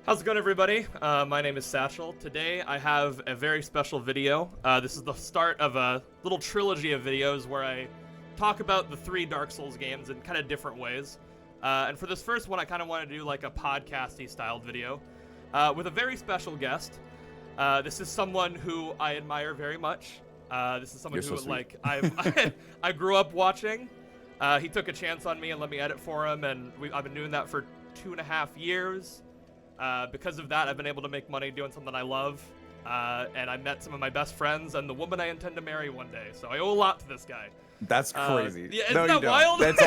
How's it going, everybody? My name is Satchel. Today I have a very special video. This is the start of a little trilogy of videos where I talk about the 3 Dark Souls games in kind of different ways. And for this first one, I kind of want to do like a podcasty styled video with a very special guest. This is someone who I admire very much. This is someone You're who so like I grew up watching. He took a chance on me and let me edit for him, and I've been doing that for 2.5 years. Because of that, I've been able to make money doing something I love, and I met some of my best friends and the woman I intend to marry one day. So I owe a lot to this guy. That's crazy. Yeah, isn't no, that you don't. wild? That's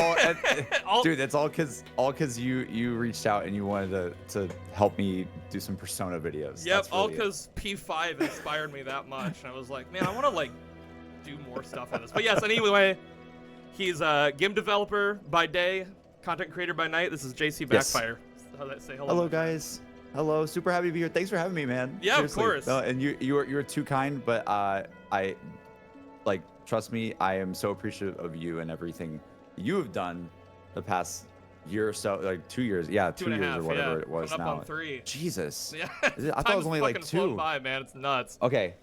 all, dude. That's all cause you reached out and you wanted to help me do some Persona videos. Yep, That's all really because P5 inspired me that much. And I was like, man, I want to like do more stuff with this. But yes, anyway, he's a game developer by day, content creator by night. This is JC Yes. Backfire. How did I say hello? Hello, guys. Hello. Super happy to be here. Thanks for having me, man. Yeah, Seriously. of course. No, and you're too kind, but I like trust me. I am so appreciative of you and everything you have done the past year or so, like 2 years. Yeah, 2 years 2.5, or whatever yeah. it was Coming now. up on 3. Jesus. Yeah, I thought it was only like fucking flown 2. by, man. It's nuts. Okay.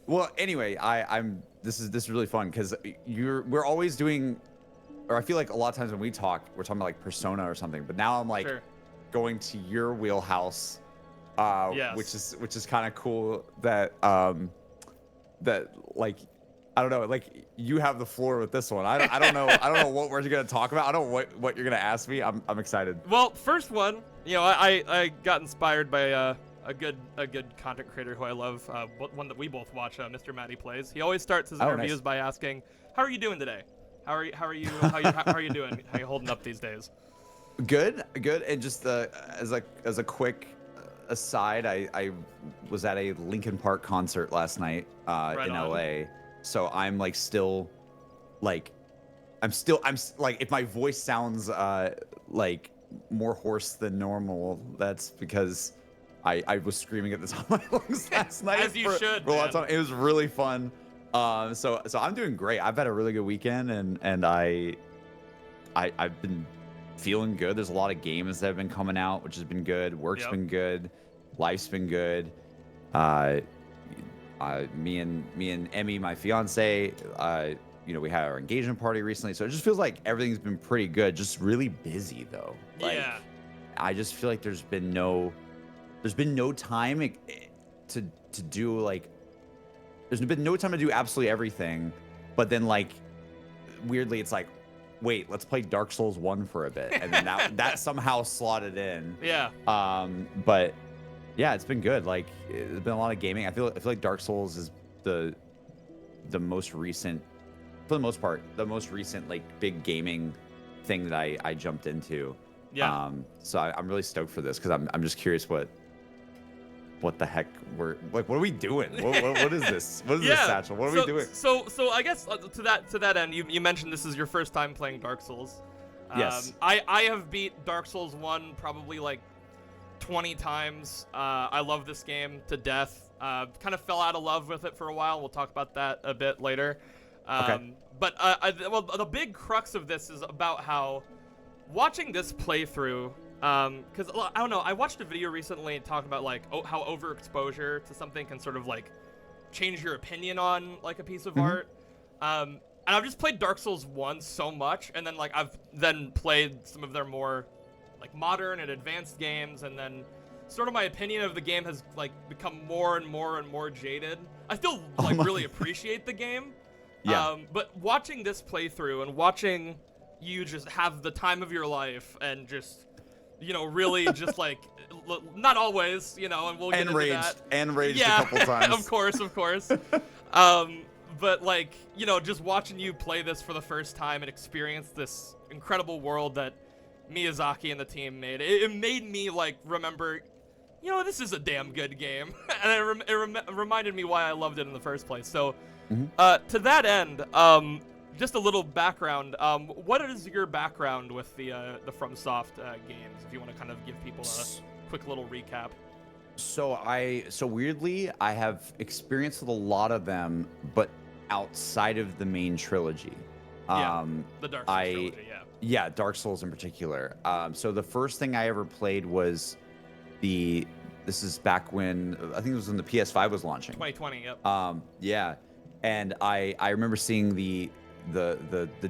Well, anyway, I'm this is really fun because we're always doing, or I feel like a lot of times when we talk, we're talking about like Persona or something. But now I'm like Sure. going to your wheelhouse, Yes. which is kind of cool that that like I don't know, like you have the floor with this one. I don't know what we're gonna talk about. I don't know what you're gonna ask me. I'm excited. Well, first one, you know, I got inspired by a good content creator who I love, one that we both watch, Mr. Matty Plays. He always starts his interviews Nice. by asking, "How are you doing today? How are you doing? How you holding up these days?" Good. And just as a quick aside, I was at a Linkin Park concert last night Right in on. LA, so I'm like still like I'm like if my voice sounds like more hoarse than normal, that's because I was screaming at the top of my lungs last night. As you should, for a lot of man. time. It was really fun. So I'm doing great. I've had a really good weekend, and I've been feeling good. There's a lot of games that have been coming out, which has been good. Work's Yep. been good. Life's been good. Me and Emmy, my fiance, we had our engagement party recently, so it just feels like everything's been pretty good. Just really busy though. Like, Yeah. I just feel like there's been no time to do like. There's been no time to do absolutely everything, but then like weirdly it's like, wait, let's play Dark Souls 1 for a bit, and then that somehow slotted in. Yeah. But yeah, it's been good. Like there's been a lot of gaming. I feel like Dark Souls is the most recent, for the most part, the most recent like big gaming thing that I jumped into. Yeah. So I'm really stoked for this because I'm just curious what the heck we're like. What are we doing? What is this? What is this, Satchel? What are we doing? So I guess to that end, you mentioned this is your first time playing Dark Souls. Yes. I have beat Dark Souls 1 probably like 20 times. I love this game to death. Kind of fell out of love with it for a while. We'll talk about that a bit later. Okay. But the big crux of this is about how watching this playthrough, because I don't know, I watched a video recently talking about like how overexposure to something can sort of like change your opinion on like a piece of art. And I've just played Dark Souls 1 so much, and then like I've then played some of their more like modern and advanced games, and then sort of my opinion of the game has like become more and more jaded. I still like really appreciate the game. Yeah. But watching this playthrough and watching you just have the time of your life and just, you know, really just like, not always, you know, and we'll get into that. And raged Yeah, a couple times. of course. But like, you know, just watching you play this for the first time and experience this incredible world that Miyazaki and the team made, it made me like remember, you know, this is a damn good game. And it reminded me why I loved it in the first place. So to that end, just a little background. What is your background with the FromSoft games? If you want to kind of give people a quick little recap. So weirdly, I have experience with a lot of them, but outside of the main trilogy. The Dark Souls trilogy, yeah. Yeah, Dark Souls in particular. So the first thing I ever played was the this is back when I think it was when the PS5 was launching. 2020. Yep. Yeah, and I remember seeing the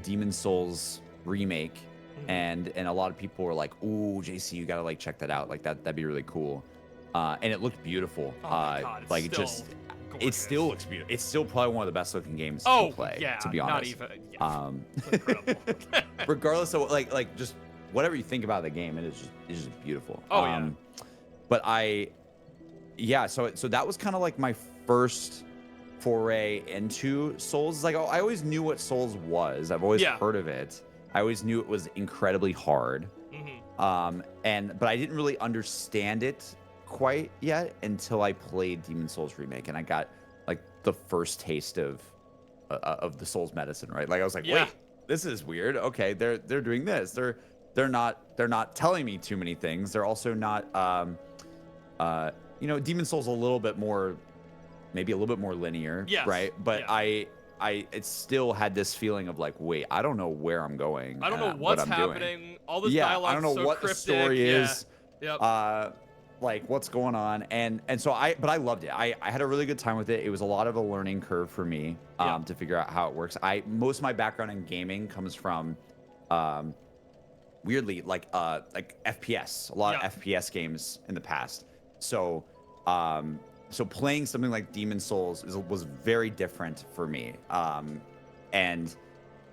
Demon Souls remake, and a lot of people were like, "Ooh, JC, you gotta like check that out. Like that'd be really cool." And it looked beautiful. Oh my God, it's like still just gorgeous. it still looks beautiful. It's still probably one of the best looking games Oh to play. yeah, to be honest. not even. Yeah, it's incredible. Regardless of like just whatever you think about the game, it's just beautiful. Oh yeah. But so that was kind of like my first foray into Souls. Like I always knew what Souls was. I've always heard of it. I always knew it was incredibly hard. But I didn't really understand it quite yet until I played Demon Souls Remake, and I got like the first taste of the Souls medicine, right? Like I was like, wait, this is weird. Okay, they're doing this. They're not telling me too many things. They're also not Demon Souls maybe a little bit more linear, right? But it still had this feeling of like, wait, I don't know where I'm going. I don't know what's happening. Doing. All this dialogue I don't know so what cryptic. the story is. Yep. Like what's going on, and so I loved it. I had a really good time with it. It was a lot of a learning curve for me to figure out how it works. Most of my background in gaming comes from weirdly like FPS, a lot of FPS games in the past. So playing something like Demon Souls was very different for me. And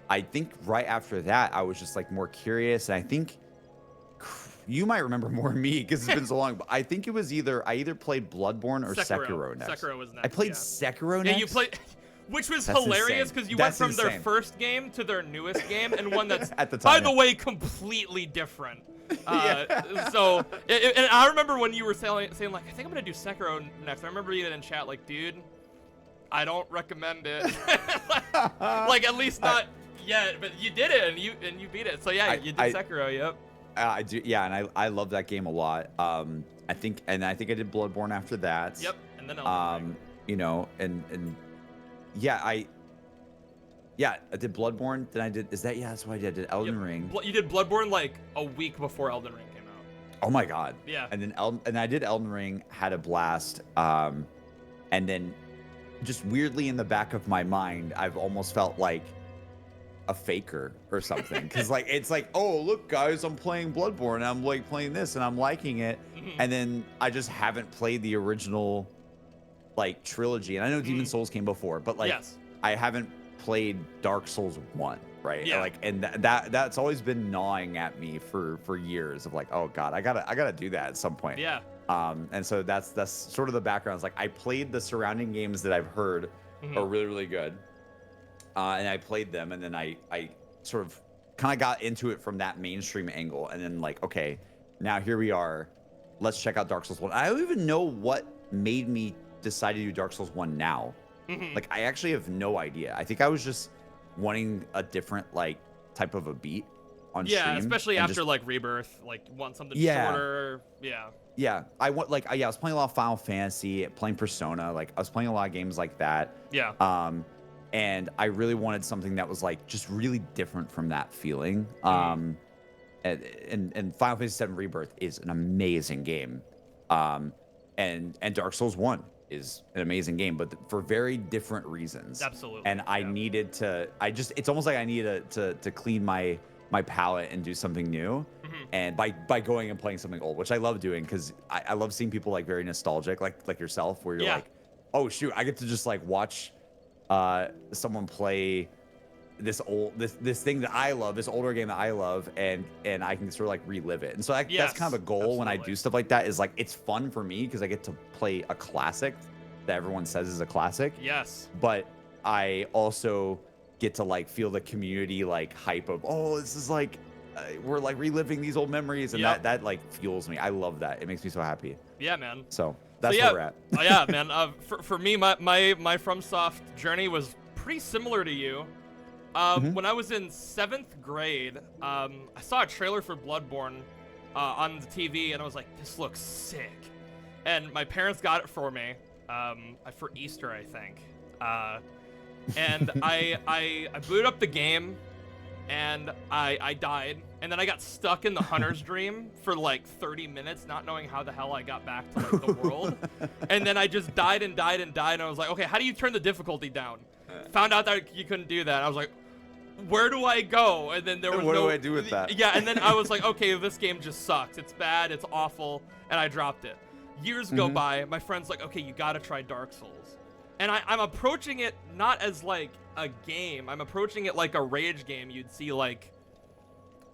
I think right after that, I was just like more curious. And I think you might remember more than me because it's been so long. But I think it was I either played Bloodborne or Sekiro next. Sekiro was next. I played Sekiro next. Yeah, you played, which was hilarious because you went from insane. their first game to their newest game, and one that's at the time, by the way, completely different. So, and I remember when you were saying like, I think I'm gonna do Sekiro next. I remember you in chat like, dude, I don't recommend it. like at least not yet, but you did it and you beat it. So yeah, you did Sekiro. Yep. I do, yeah, and I love that game a lot. I think I did Bloodborne after that. Yep, and then Elden Ring. I did Bloodborne. Then I did. That's what I did. I did Elden Ring. You did Bloodborne like a week before Elden Ring came out. Oh my God. Yeah. And then I did Elden Ring, had a blast. And then, just weirdly in the back of my mind, I've almost felt like a faker or something, because like it's like, oh look guys, I'm playing Bloodborne, and I'm like playing this and I'm liking it, and then I just haven't played the original like trilogy. And I know Demon Souls came before, but like I haven't played Dark Souls 1, right? Like, and that's always been gnawing at me for years of like, oh God, I gotta do that at some point. And so that's sort of the background. It's like I played the surrounding games that I've heard are really, really good. And I played them, and then I sort of kind of got into it from that mainstream angle, and then like, okay, now here we are, let's check out Dark Souls 1. I don't even know what made me decide to do Dark Souls 1 now. Like I actually have no idea. I think I was just wanting a different like type of a beat on stream. Yeah, especially after like Rebirth, like want something shorter. Yeah. I was playing a lot of Final Fantasy, playing Persona, like I was playing a lot of games like that. And I really wanted something that was like just really different from that feeling. And Final Fantasy VII Rebirth is an amazing game. And Dark Souls 1 is an amazing game, but for very different reasons. Absolutely. And I needed to, it's almost like I needed to clean my palette and do something new. And by going and playing something old, which I love doing, because I love seeing people like very nostalgic, like yourself, where you're like, oh shoot, I get to just like watch someone play this thing that I love, this older game that I love, and I can sort of like relive it. And so that's kind of a goal when I do stuff like that, is like it's fun for me because I get to play a classic that everyone says is a classic. But I also get to like feel the community like hype of, oh, this is like we're like reliving these old memories, and that like fuels me. I love that. It makes me so happy. Yeah, man. So that's where we're at. Yeah, man. For me, my FromSoft journey was pretty similar to you. When I was in 7th grade, I saw a trailer for Bloodborne on the TV, and I was like, this looks sick. And my parents got it for me for Easter, I think. And I booted up the game, and I died, and then I got stuck in the hunter's dream for like 30 minutes, not knowing how the hell I got back to like the world. And then I just died and died and died, and I was like, okay, how do you turn the difficulty down? Found out that you couldn't do that. I was like, where do I go? And then there was what do I do with that? Yeah, and then I was like, okay, this game just sucks. It's bad, it's awful, and I dropped it. Years go by, my friend's like, okay, you gotta try Dark Souls. And I'm approaching it not as like a game. I'm approaching it like a rage game you'd see like,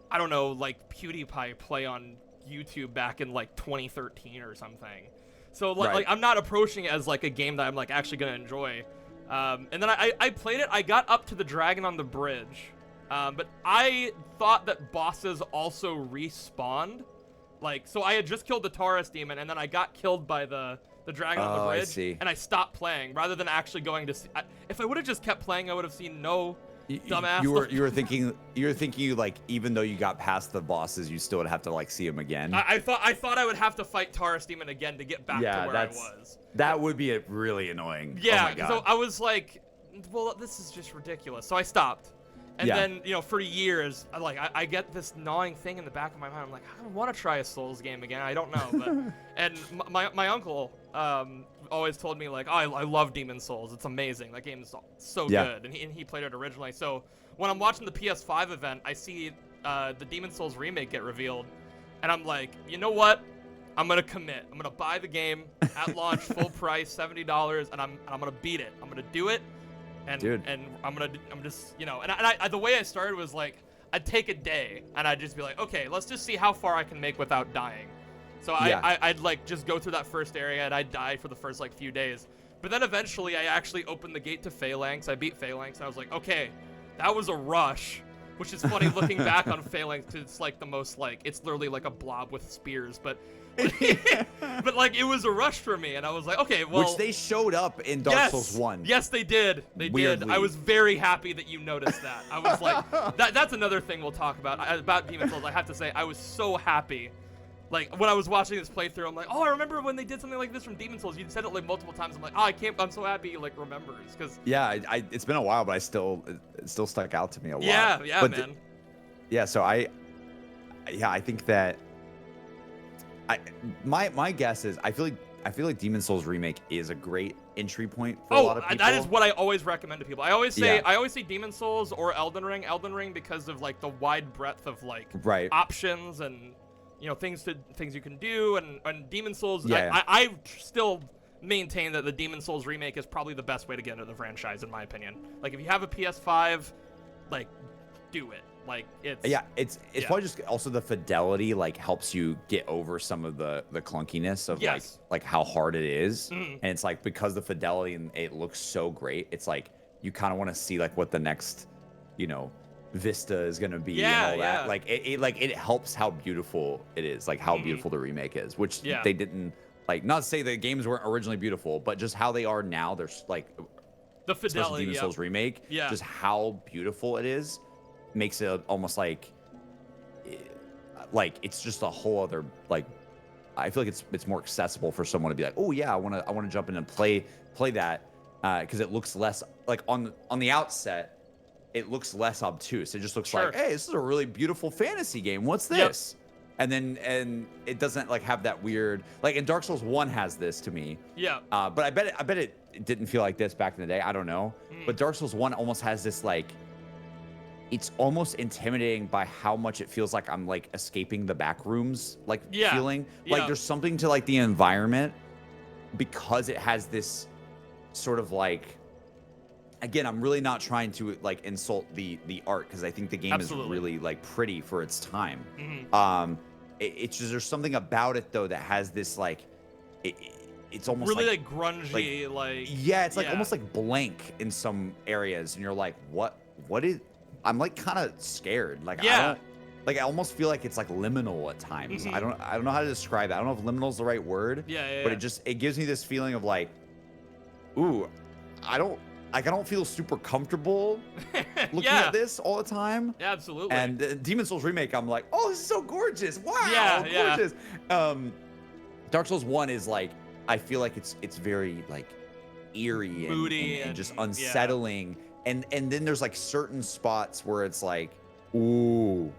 I don't know, like PewDiePie play on YouTube back in like 2013 or something. So like I'm not approaching it as like a game that I'm like actually gonna enjoy. And then I played it. I got up to the dragon on the bridge, but I thought that bosses also respawned. Like, so I had just killed the Taurus demon, and then I got killed by the dragon on the bridge, and I stopped playing rather than actually going to see. If I would have just kept playing, I would have seen no dumbass. You were thinking like, even though you got past the bosses, you still would have to like see them again. I thought I would have to fight Taurus demon again to get back to where I was. That would be really annoying. Yeah, oh my God. So I was like, well, this is just ridiculous. So I stopped. And then, you know, for years, I get this gnawing thing in the back of my mind. I'm like, I don't want to try a Souls game again. I don't know. But and my uncle always told me, like, oh, I love Demon Souls. It's amazing. That game is so good. And he played it originally. So when I'm watching the PS5 event, I see the Demon Souls remake get revealed. And I'm like, you know what? I'm going to commit. I'm going to buy the game at launch, full price, $70, and I'm going to beat it. I'm going to do it. And, and I'm just, you know, and I the way I started was like, I'd take a day and I'd just be like, okay, let's just see how far I can make without dying. So I'd like just go through that first area and I'd die for the first like few days. But then eventually I actually opened the gate to Phalanx. I beat Phalanx and I was like, okay, that was a rush, which is funny looking back on Phalanx because it's like the most like, it's literally like a blob with spears, but but like it was a rush for me, and I was like, okay, well, which they showed up in Dark Souls 1. Yes, they did. They did. I was very happy that you noticed that. I was like, that's another thing we'll talk about Demon Souls. I have to say, I was so happy. Like when I was watching this playthrough, I'm like, oh, I remember when they did something like this from Demon Souls. You said it like multiple times. I'm like, oh, I'm so happy you like remembers, because it's been a while, but it still stuck out to me a lot. Yeah, but man. So I think that. My guess is I feel like Demon Souls remake is a great entry point for a lot of people. That is what I always recommend to people. I always say Demon Souls or Elden Ring because of like the wide breadth of like options and, you know, things you can do, and Demon Souls. I still maintain that the Demon Souls remake is probably the best way to get into the franchise, in my opinion. Like if you have a PS5, like do it. Like it's probably just also the fidelity like helps you get over some of the clunkiness of like how hard it is. And it's like because the fidelity and it looks so great, it's like you kind of want to see like what the next, you know, vista is gonna be and all that. Like it helps how beautiful it is, like how beautiful the remake is, which they didn't like, not to say the games weren't originally beautiful, but just how they are now. There's like the fidelity. Demon Souls remake, just how beautiful it is. Makes it almost like it's just a whole other, like, I feel like it's more accessible for someone to be like, oh yeah, I want to jump in and play that because it looks less like on the outset, it looks less obtuse. It just looks like, hey, this is a really beautiful fantasy game. What's this? And it doesn't like have that weird, like in Dark Souls 1 has this to me. But I bet it didn't feel like this back in the day. I don't know. But Dark Souls 1 almost has this like, it's almost intimidating by how much it feels like I'm like escaping the back rooms, like feeling like there's something to like the environment because it has this sort of like, again, I'm really not trying to like insult the art because I think the game is really like pretty for its time. It's just, there's something about it though that has this like, it's almost really like grungy, it's like almost like blank in some areas, and you're like, what is? I'm like kind of scared. Like I almost feel like it's like liminal at times. I don't know how to describe it. I don't know if liminal is the right word. But it gives me this feeling of like, ooh, I don't feel super comfortable looking at this all the time. Yeah, absolutely. And Demon Souls remake, I'm like, oh, this is so gorgeous. Wow, gorgeous. Dark Souls 1 is like, I feel like it's very like eerie and moody and just unsettling. And then there's like certain spots where it's like Ooh,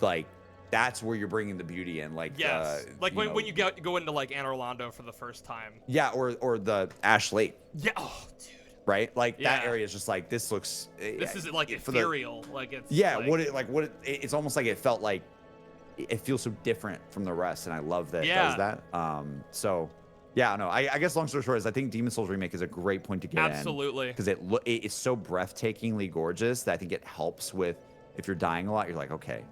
like that's where you're bringing the beauty in. Like, Yes, like you know, when you go into like Anne Orlando for the first time. yeah, or the Ash Lake, Yeah. Oh, dude. right? Like that Yeah. area is just like this looks. This is like for the ethereal. Like it's. yeah. Like, It's almost like it felt like it feels so different from the rest, and I love that it does Yeah. that. So yeah, no, I guess long story short is I think Demon Souls Remake is a great point to get in Absolutely. because it's so breathtakingly gorgeous that I think it helps with if you're dying a lot, you're like, okay,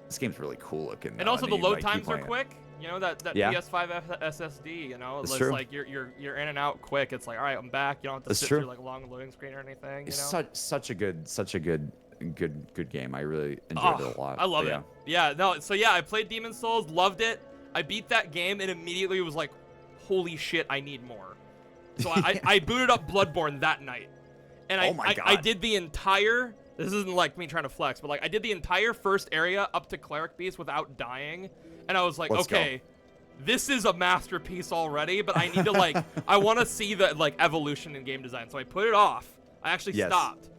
this game's really cool looking. And though, also then the you, load like, keep times are playing it. quick. You know that Yeah. PS5 SSD. You know, It's it's true. like you're in and out quick. It's like, all right, I'm back. You don't have to It's sit true. through like a long loading screen or anything. You It's know. such a good game. I really enjoyed it a lot. I love But it. Yeah, no, so yeah, I played Demon Souls, loved it. I beat that game and immediately was like, holy shit, I need more. So I booted up Bloodborne that night. And Oh my God. I did the entire, this isn't like me trying to flex, but like I did the entire first area up to Cleric Beast without dying. And I was like, Let's go. okay, this is a masterpiece already, but I need to like, I want to see the like evolution in game design. So I put it off. I actually Yes. stopped.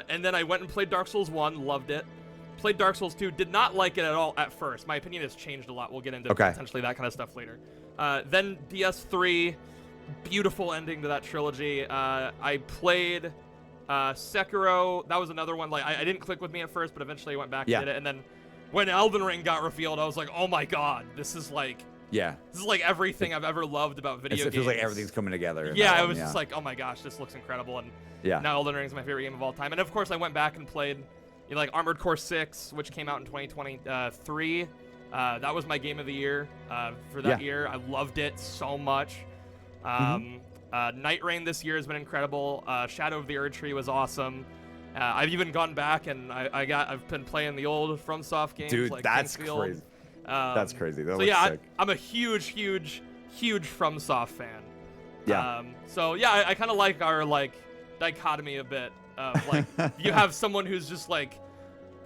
And then I went and played Dark Souls 1, loved it. Played Dark Souls 2, did not like it at all at first. My opinion has changed a lot. We'll get into potentially that kind of stuff later. Then DS3, beautiful ending to that trilogy. I played Sekiro. That was another one. Like I didn't click with me at first, but eventually I went back and did it. And then when Elden Ring got revealed, I was like, oh my god, this is like everything I've ever loved about video games. It feels like everything's coming together. Yeah, I was just like, oh my gosh, this looks incredible. And now Elden Ring is my favorite game of all time. And of course, I went back and played like Armored Core 6, which came out in 2023. That was my game of the year for that year. I loved it so much. Night Rain this year has been incredible. Shadow of the Erdtree was awesome. I've even gone back and I've been playing the old FromSoft games. Dude, like that's Kingsfield. crazy. That's crazy. That So looks yeah, sick. I'm a huge FromSoft fan. Yeah. So yeah, I kind of like our like dichotomy a bit of like you have someone who's just like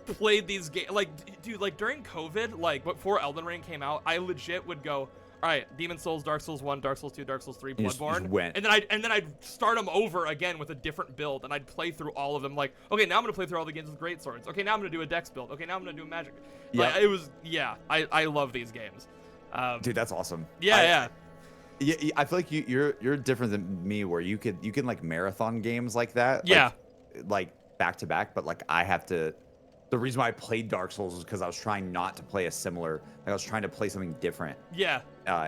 played these games like dude, like during COVID, like before Elden Ring came out, I legit would go, all right, Demon Souls, Dark Souls 1, Dark Souls 2, Dark Souls 3, Bloodborne, and then I'd start them over again with a different build, and I'd play through all of them. Like, okay, now I'm gonna play through all the games with great swords. Okay, now I'm gonna do a Dex build. Okay, now I'm gonna do a magic. Yeah, like, it was I love these games. Dude, that's awesome. Yeah. Yeah, I feel like you're different than me, where you can like marathon games like that. Yeah. Like back to back, but like I have to. The reason why I played Dark Souls was because I was trying not to play a similar. Like I was trying to play something different. Yeah.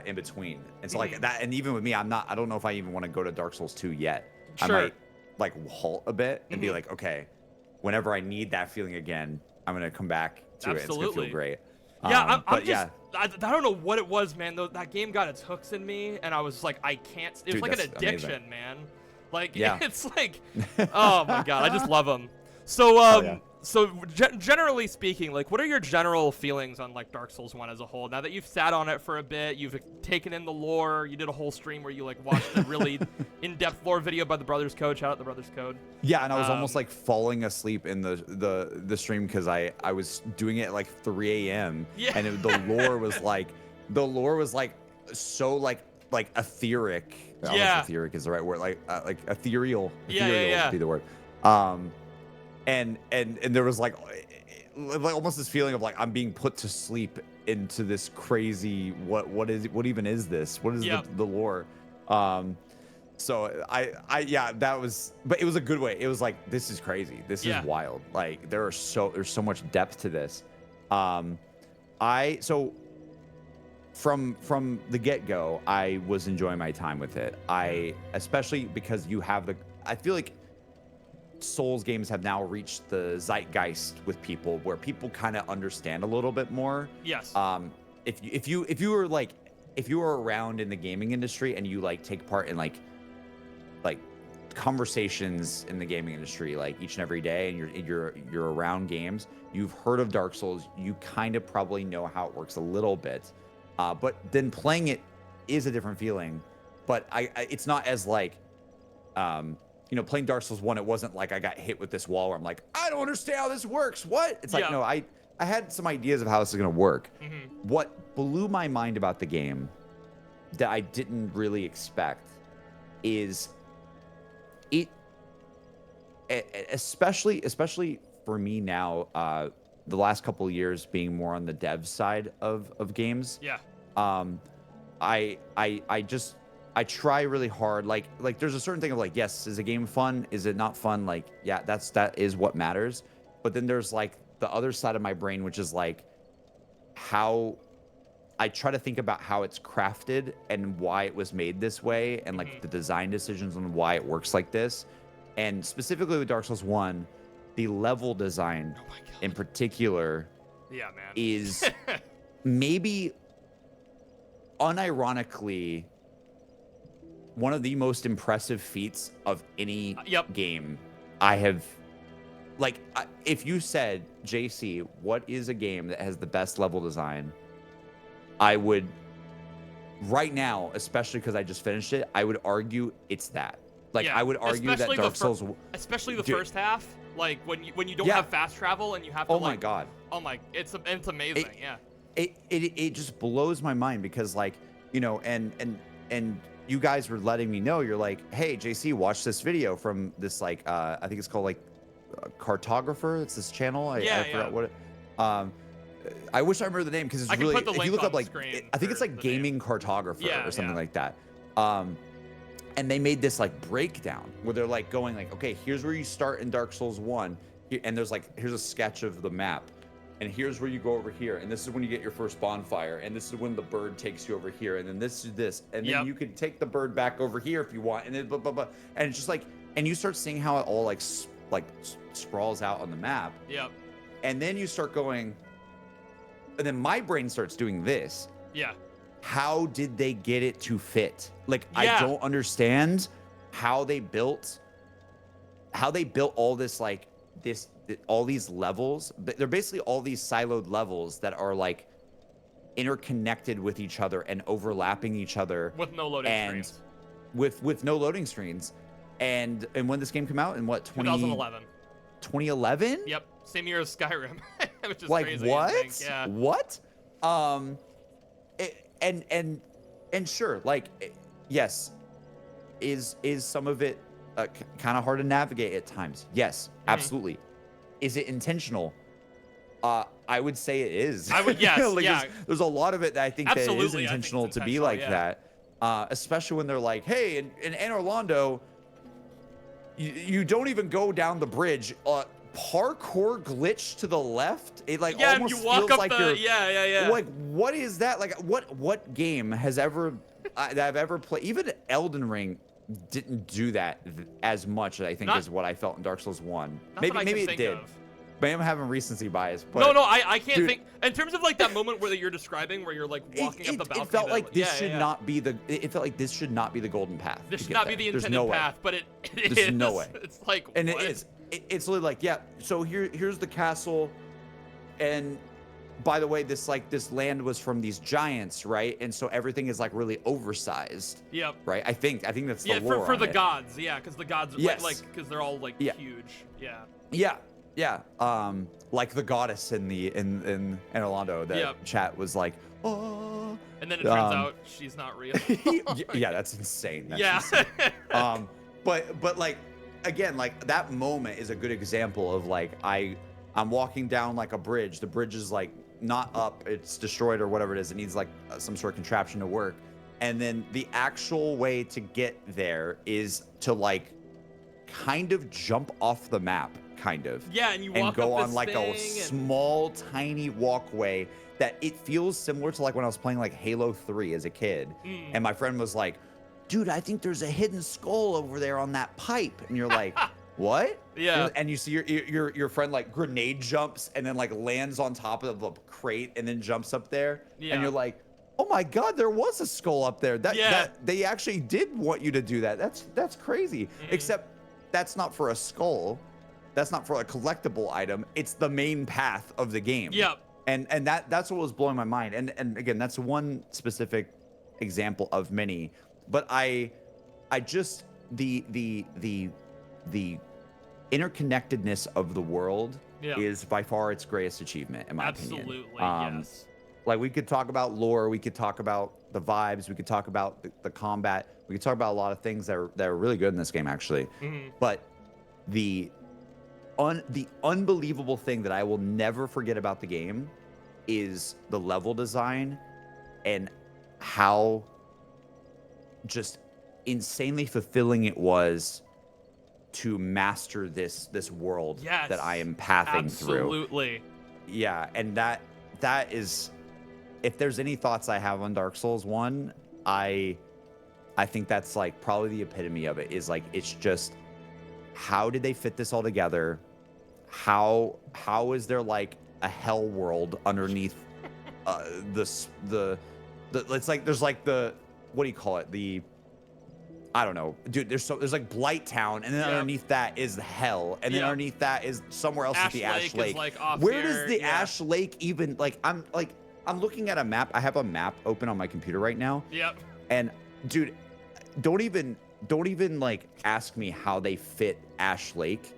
In between, and so like that, and even with me, I don't know if I even want to go to Dark Souls 2 yet. Sure. I might like halt a bit and be like, okay, whenever I need that feeling again, I'm gonna come back to it. It's gonna feel great. Yeah, I'm just. I don't know what it was, man. Though that game got its hooks in me, and I was like, I can't. It was Dude, like an that's addiction, amazing. man. Like Yeah. it's like, oh my god, I just love them. So yeah. so generally speaking, like, what are your general feelings on like Dark Souls 1 as a whole? Now that you've sat on it for a bit, you've taken in the lore. You did a whole stream where you like watched a really in-depth lore video by the Brothers Code. Shout out the Brothers Code. Yeah, and I was almost like falling asleep in the stream because I was doing it at like 3 a.m. Yeah. And the lore was like so like etheric. I don't know if etheric is the right word. Like ethereal. Ethereal would be the word. And there was like almost this feeling of like I'm being put to sleep into this crazy what even is this? What is the lore? So that was, but it was a good way. It was like, this is crazy. This is wild. Like there's so much depth to this. So from the get-go, I was enjoying my time with it. Especially because I feel like Souls games have now reached the zeitgeist with people where people kind of understand a little bit more. Yes. If you were around in the gaming industry and you like take part in like conversations in the gaming industry like each and every day, and you're around games, you've heard of Dark Souls, you kind of probably know how it works a little bit. But then playing it is a different feeling. But it's not as like playing Dark Souls 1, it wasn't like I got hit with this wall where I'm like, I don't understand how this works. What? It's like, no, I had some ideas of how this is going to work. What blew my mind about the game that I didn't really expect is it, especially for me now, the last couple of years being more on the dev side of games. Yeah. I try really hard. Like there's a certain thing of like, yes, is a game fun? Is it not fun? Like, yeah, that is what matters. But then there's like the other side of my brain, which is like how I try to think about how it's crafted and why it was made this way, and like the design decisions on why it works like this. And specifically with Dark Souls 1, the level design in particular Yeah, man. is maybe unironically one of the most impressive feats of any game I have. Like, if you said, JC, what is a game that has the best level design? I would, right now, especially because I just finished it, I would argue it's that. Like, I would argue that Dark Souls, especially the first half, like when you don't have fast travel and you have to. Oh my god. Oh my, it's amazing. It just blows my mind because, like, you know, and you guys were letting me know, you're like, hey, JC, watch this video from this, like, I think it's called like Cartographer. It's this channel. I forgot what it, I wish I remember the name because it's really, if you look up like, I think it's like Gaming Cartographer or something like that. And they made this like breakdown where they're like going like, okay, here's where you start in Dark Souls 1, and there's like, here's a sketch of the map, and here's where you go over here, and this is when you get your first bonfire, and this is when the bird takes you over here, and then this is this, and then you can take the bird back over here if you want, and then blah, blah, blah. And it's just like, and you start seeing how it all like sprawls out on the map. Yep. And then you start going, and then my brain starts doing this. Yeah. How did they get it to fit? Like, I don't understand how they built all this, like all these levels. But they're basically all these siloed levels that are like interconnected with each other and overlapping each other with no loading screens. With no loading screens. And when this game came out in what, 2011? 2011? Yep, same year as Skyrim, which is like crazy. What? Yeah. What? And sure, like, yes, is some of it kind of hard to navigate at times? Yes, absolutely. Is it intentional? I would say it is. I would, yes, like, there's a lot of it that I think that is intentional to be like that. Especially when they're like, hey, in Anne Orlando, you don't even go down the bridge. Parkour glitch to the left. It like almost you walk feels up like the, you're like, what is that? Like, what game has ever that I've ever played? Even Elden Ring didn't do that as much, I think, as what I felt in Dark Souls 1. Maybe it did. Maybe I'm having recency bias. But, no, I can't think. In terms of like that moment where you're describing, where you're like walking up the balcony. It felt like this should not be the. It felt like this should not be the golden path. This should not be the intended path, but it is. There's no way. It's like, and it is. It's literally like, yeah. So here's the castle, and by the way, this land was from these giants, right? And so everything is like really oversized. Yep. Right. I think that's the lore for the it. gods, because the gods are like because they're all like huge. Yeah. Like the goddess in Orlando that chat was like, oh. And then it turns out she's not real. Yeah, that's insane. That's insane. But like, again, like that moment is a good example of like, I'm walking down like a bridge. The bridge is like not up, it's destroyed or whatever it is. It needs like some sort of contraption to work. And then the actual way to get there is to like kind of jump off the map. Kind of. Yeah, and you walk go up on like a small, tiny walkway that it feels similar to like when I was playing like Halo 3 as a kid. And my friend was like, dude, I think there's a hidden skull over there on that pipe. And you're like, what? Yeah. And you see your friend like grenade jumps and then like lands on top of a crate and then jumps up there. Yeah. And you're like, oh my God, there was a skull up there. That they actually did want you to do that. That's crazy. Except that's not for a skull. That's not for a collectible item. It's the main path of the game. Yep. And that's what was blowing my mind. And again, that's one specific example of many. But I just the interconnectedness of the world is by far its greatest achievement, in my opinion. Absolutely, yes. Like, we could talk about lore, we could talk about the vibes, we could talk about the combat, we could talk about a lot of things that are really good in this game, actually. But the unbelievable thing that I will never forget about the game is the level design and how just insanely fulfilling it was to master this world Yes. that I am pathing through. Absolutely. Yeah, and that is, if there's any thoughts I have on Dark Souls 1, I think that's like probably the epitome of it, is like, it's just, how did they fit this all together? How is there like a hell world underneath the it's like there's like the, what do you call it? The, I don't know, dude. There's like Blight Town, and then underneath that is hell, and then underneath that is somewhere else is the Ash Lake. Is like off Where here, does the Ash Lake even like? I'm looking at a map. I have a map open on my computer right now. Yep. And dude, don't even like ask me how they fit Ash Lake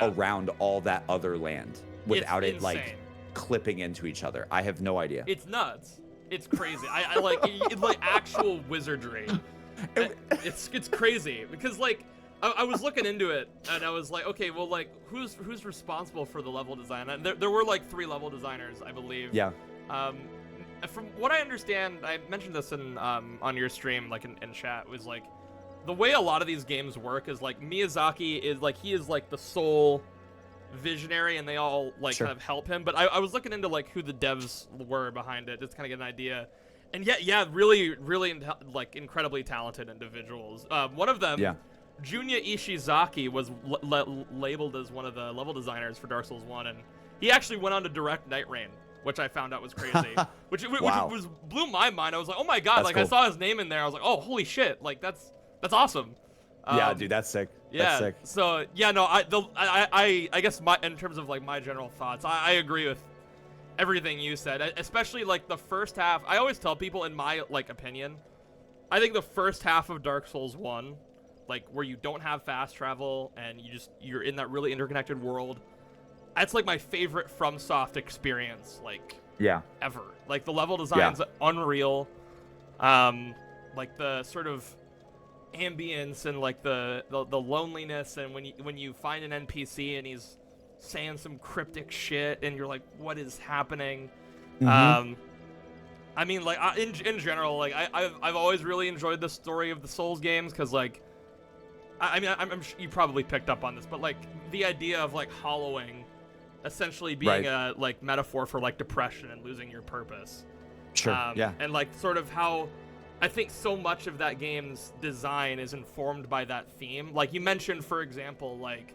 around all that other land without it like clipping into each other. I have no idea. It's nuts. It's crazy. I like it's like actual wizardry. It's crazy because like I was looking into it and I was like, okay, well, like who's responsible for the level design? And there were like 3 level designers, I believe. Yeah. From what I understand, I mentioned this in on your stream, like in chat, was like the way a lot of these games work is like Miyazaki is like, he is like the sole visionary and they all like kind of help him. But I was looking into like who the devs were behind it, just kind of get an idea. And yeah, really like incredibly talented individuals. One of them, Junya Ishizaki, was labeled as one of the level designers for Dark Souls 1, and he actually went on to direct Night Rain, which I found out was crazy. which blew my mind. I was like, oh my god, that's like cool. I saw his name in there. I was like, oh, holy shit, like that's awesome. Yeah, dude, that's sick. Yeah. That's sick. So yeah, no, I guess in terms of like my general thoughts, I agree with everything you said, especially like the first half. I always tell people, in my like opinion, I think the first half of Dark Souls 1, like where you don't have fast travel and you're in that really interconnected world, that's like my favorite FromSoft experience, like ever. Like the level design's unreal. Like the sort of ambience and like the loneliness, and when you find an NPC and he's saying some cryptic shit and you're like, what is happening? I mean, like in general, like I've always really enjoyed the story of the Souls games, because like I mean I'm sure you probably picked up on this, but like the idea of like hollowing essentially being a like metaphor for like depression and losing your purpose. And like sort of how I think so much of that game's design is informed by that theme. Like you mentioned, for example, like,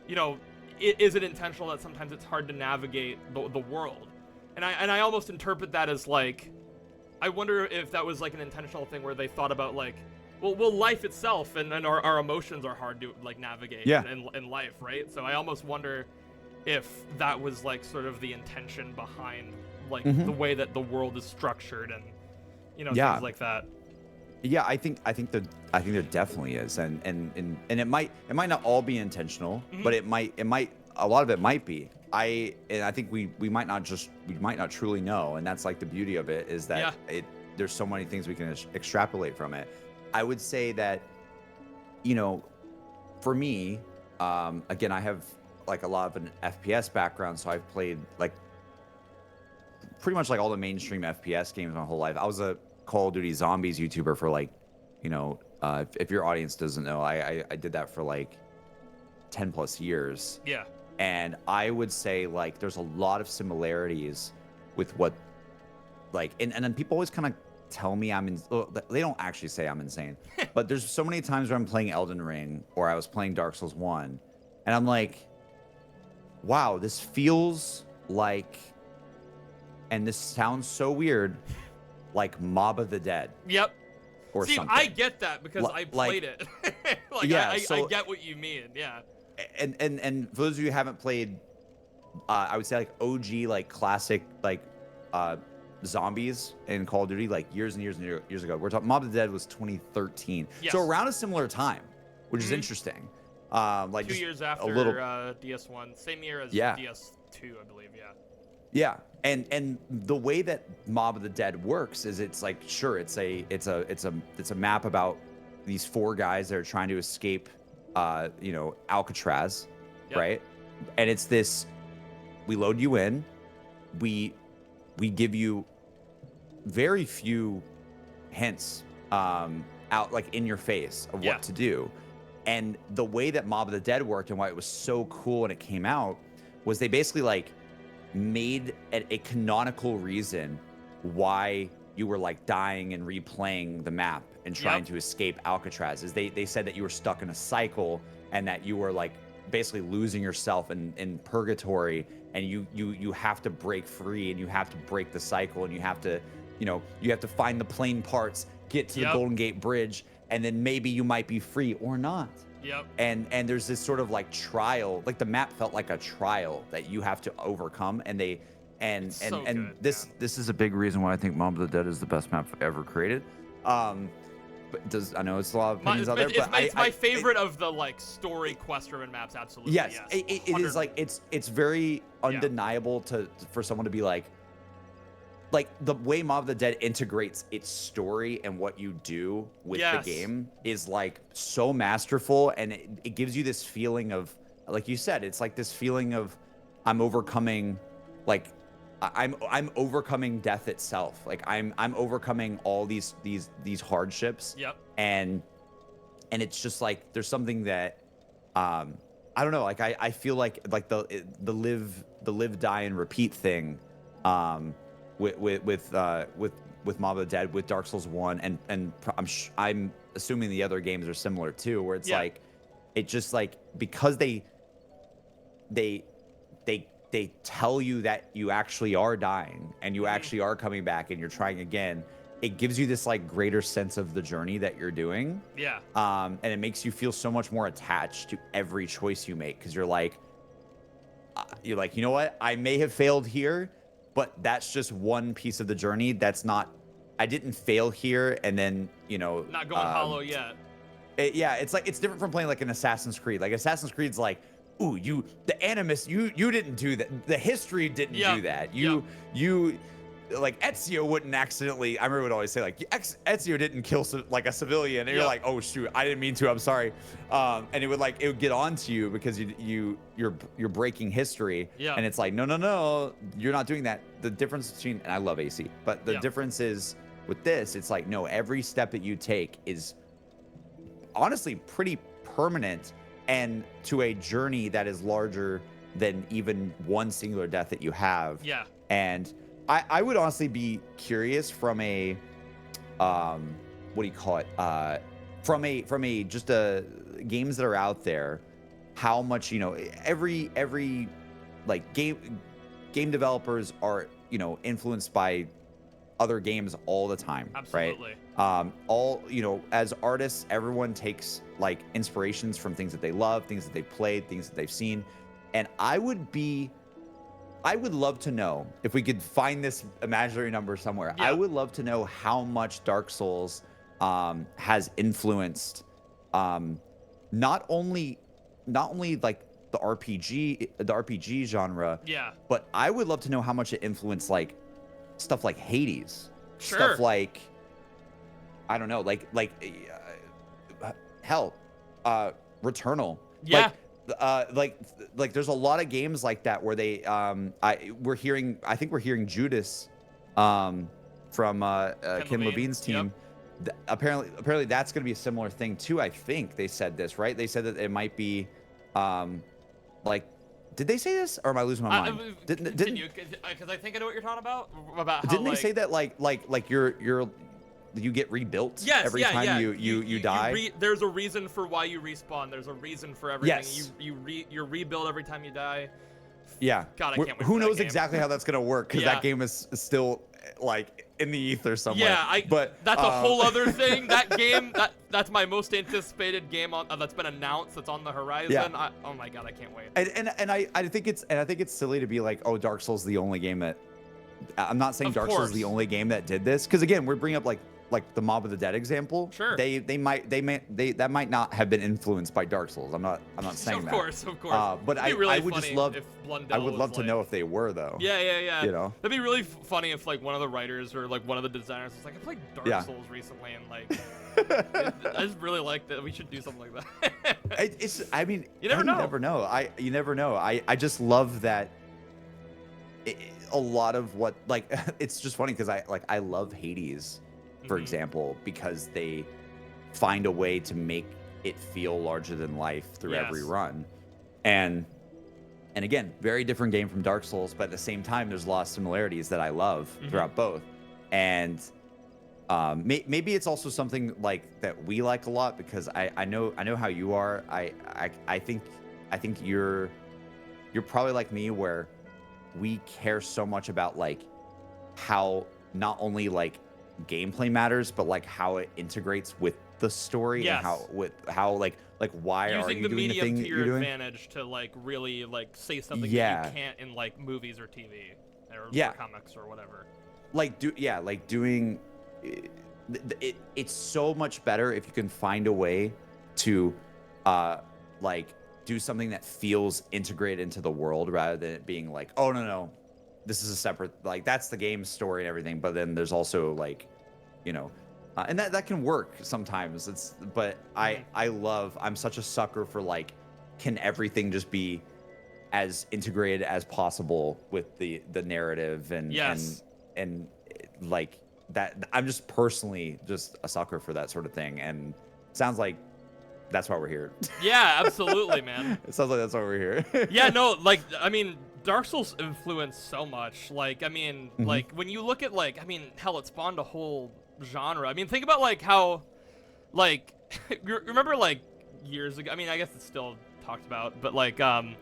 you know, is it intentional that sometimes it's hard to navigate the world? And I almost interpret that as like, I wonder if that was like an intentional thing where they thought about like, well life itself and our emotions are hard to like navigate in life, right? So I almost wonder if that was like sort of the intention behind like the way that the world is structured and, you know, things like that. Yeah, I think there definitely is, and it might not all be intentional, but it might a lot of it might be. I think we might not truly know, and that's like the beauty of it, is that there's so many things we can extrapolate from it. I would say that, you know, for me, again, I have like a lot of an FPS background, so I've played like pretty much like all the mainstream FPS games my whole life. I was a Call of Duty Zombies YouTuber for like, you know, if your audience doesn't know, I did that for like 10 plus years. Yeah. And I would say like there's a lot of similarities with what, like, and then people always kind of tell me they don't actually say I'm insane, but there's so many times where I'm playing Elden Ring or I was playing Dark Souls 1, and I'm like, wow, this feels like, and this sounds so weird, like Mob of the Dead. Yep. Or see, something. I get that because I played it. Like, I get what you mean. Yeah. And for those of you who haven't played, I would say like OG, like classic, like zombies in Call of Duty, like years and years and years ago. We're talking Mob of the Dead was 2013. Yes. So around a similar time, which is interesting. Like 2 years after DS1, same year as DS2, I believe. Yeah. Yeah, and the way that Mob of the Dead works is it's like, sure, it's a map about these 4 guys that are trying to escape, you know, Alcatraz, Yep. right? And it's this: we load you in, we give you very few hints out like in your face of Yeah. what to do. And the way that Mob of the Dead worked and why it was so cool when it came out was they basically like made a canonical reason why you were like dying and replaying the map and trying to escape Alcatraz. Is they said that you were stuck in a cycle and that you were like basically losing yourself in purgatory, and you have to break free, and you have to break the cycle, and you have to find the plane parts, get to the Golden Gate Bridge, and then maybe you might be free or not. Yep. And there's this sort of like trial, like the map felt like a trial that you have to overcome, and this is a big reason why I think Mob of the Dead is the best map ever created. But I know it's a lot of opinions out there, but it's my favorite of the like story quest-driven maps. Absolutely. Yes, it is like it's very undeniable for someone to be like the way Mob of the Dead integrates its story and what you do with the game is like so masterful, and it gives you this feeling of, like you said, it's like this feeling of I'm overcoming, like I'm overcoming death itself. Like I'm overcoming all these hardships. Yep. And it's just like there's something that I don't know. Like I feel like the live, die, and repeat thing with Mob of the Dead, with Dark Souls 1, and I'm assuming the other games are similar too, where it's like it just like because they tell you that you actually are dying and you actually are coming back and you're trying again. It gives you this like greater sense of the journey that you're doing. Yeah. And it makes you feel so much more attached to every choice you make, because you're like, you know what? I may have failed here, but that's just one piece of the journey. That's not. I didn't fail here, and then not going hollow yet. It's like it's different from playing like an Assassin's Creed. Like Assassin's Creed's like, ooh, the Animus, you didn't do that. The history didn't do that. You like Ezio wouldn't accidentally. I remember would always say like Ezio didn't kill like a civilian, and you're like, oh shoot, I didn't mean to. I'm sorry. And it would get onto you because you're breaking history. Yeah. And it's like no, you're not doing that. The difference between, and I love AC, but the difference is with this, it's like no, every step that you take is honestly pretty permanent, and to a journey that is larger than even one singular death that you have. Yeah. And I would honestly be curious from a what do you call it? From a just games that are out there, how much every like game developers are influenced by other games all the time. Absolutely. Right? As artists, everyone takes like inspirations from things that they love, things that they've played, things that they've seen. And I would love to know if we could find this imaginary number somewhere. I would love to know how much Dark Souls has influenced not only like the RPG genre, but I would love to know how much it influenced like stuff like Hades, stuff like I don't know, like hell, Returnal, like there's a lot of games like that where they I think we're hearing Judas from Ken Levine's team. Apparently that's going to be a similar thing too. I think they said this, right? They said that it might be like, did they say this or am I losing my mind? Continue, because I think I know what you're talking about how, didn't they say that like you get rebuilt every time you die? There's a reason for why you respawn. There's a reason for everything. You're rebuild every time you die. Yeah. God, I can't wait. Who knows exactly how that's gonna work? Because that game is still like in the ether somewhere. Yeah, but that's a whole other thing. That game, that's my most anticipated game that's been announced. That's on the horizon. Yeah. Oh my God, I can't wait. And I think it's silly to be like, oh, Dark Souls is the only game that. I'm not saying Dark Souls is the only game that did this, because again, we're bringing up like the Mob of the Dead example. Sure. That might not have been influenced by Dark Souls. I'm not saying of that. Of course. But I would just love. I would love to like, know if they were though. Yeah. That'd be really funny if like one of the writers or like one of the designers was like, I played Dark Souls recently and like I just really like that. We should do something like that. I mean, You never know. You never know. You never know. I just love that. A lot of what, like, it's just funny because I love Hades, for example, because they find a way to make it feel larger than life through every run, and again, very different game from Dark Souls, but at the same time, there's a lot of similarities that I love throughout both, and maybe it's also something like that we like a lot because I know how you are. I think you're probably like me where we care so much about like how not only like gameplay matters, but like how it integrates with the story and how like why are you doing the thing to that your you're doing? advantage to like really like say something that you can't in like movies or TV or comics or whatever. Like doing it's so much better if you can find a way to like do something that feels integrated into the world rather than it being like, oh no, this is a separate, like that's the game story and everything, but then there's also like, and that can work sometimes. But I'm such a sucker for like, can everything just be as integrated as possible with the narrative and like that. I'm just personally just a sucker for that sort of thing, and it sounds like that's why we're here. Yeah, absolutely, man. It sounds like that's why we're here. Yeah, no, like, I mean, Dark Souls influenced so much. Like, I mean, like, when you look at, like, I mean, hell, it spawned a whole genre. I mean, think about, like, how, like, remember, like, years ago, I mean, I guess it's still talked about, but, like a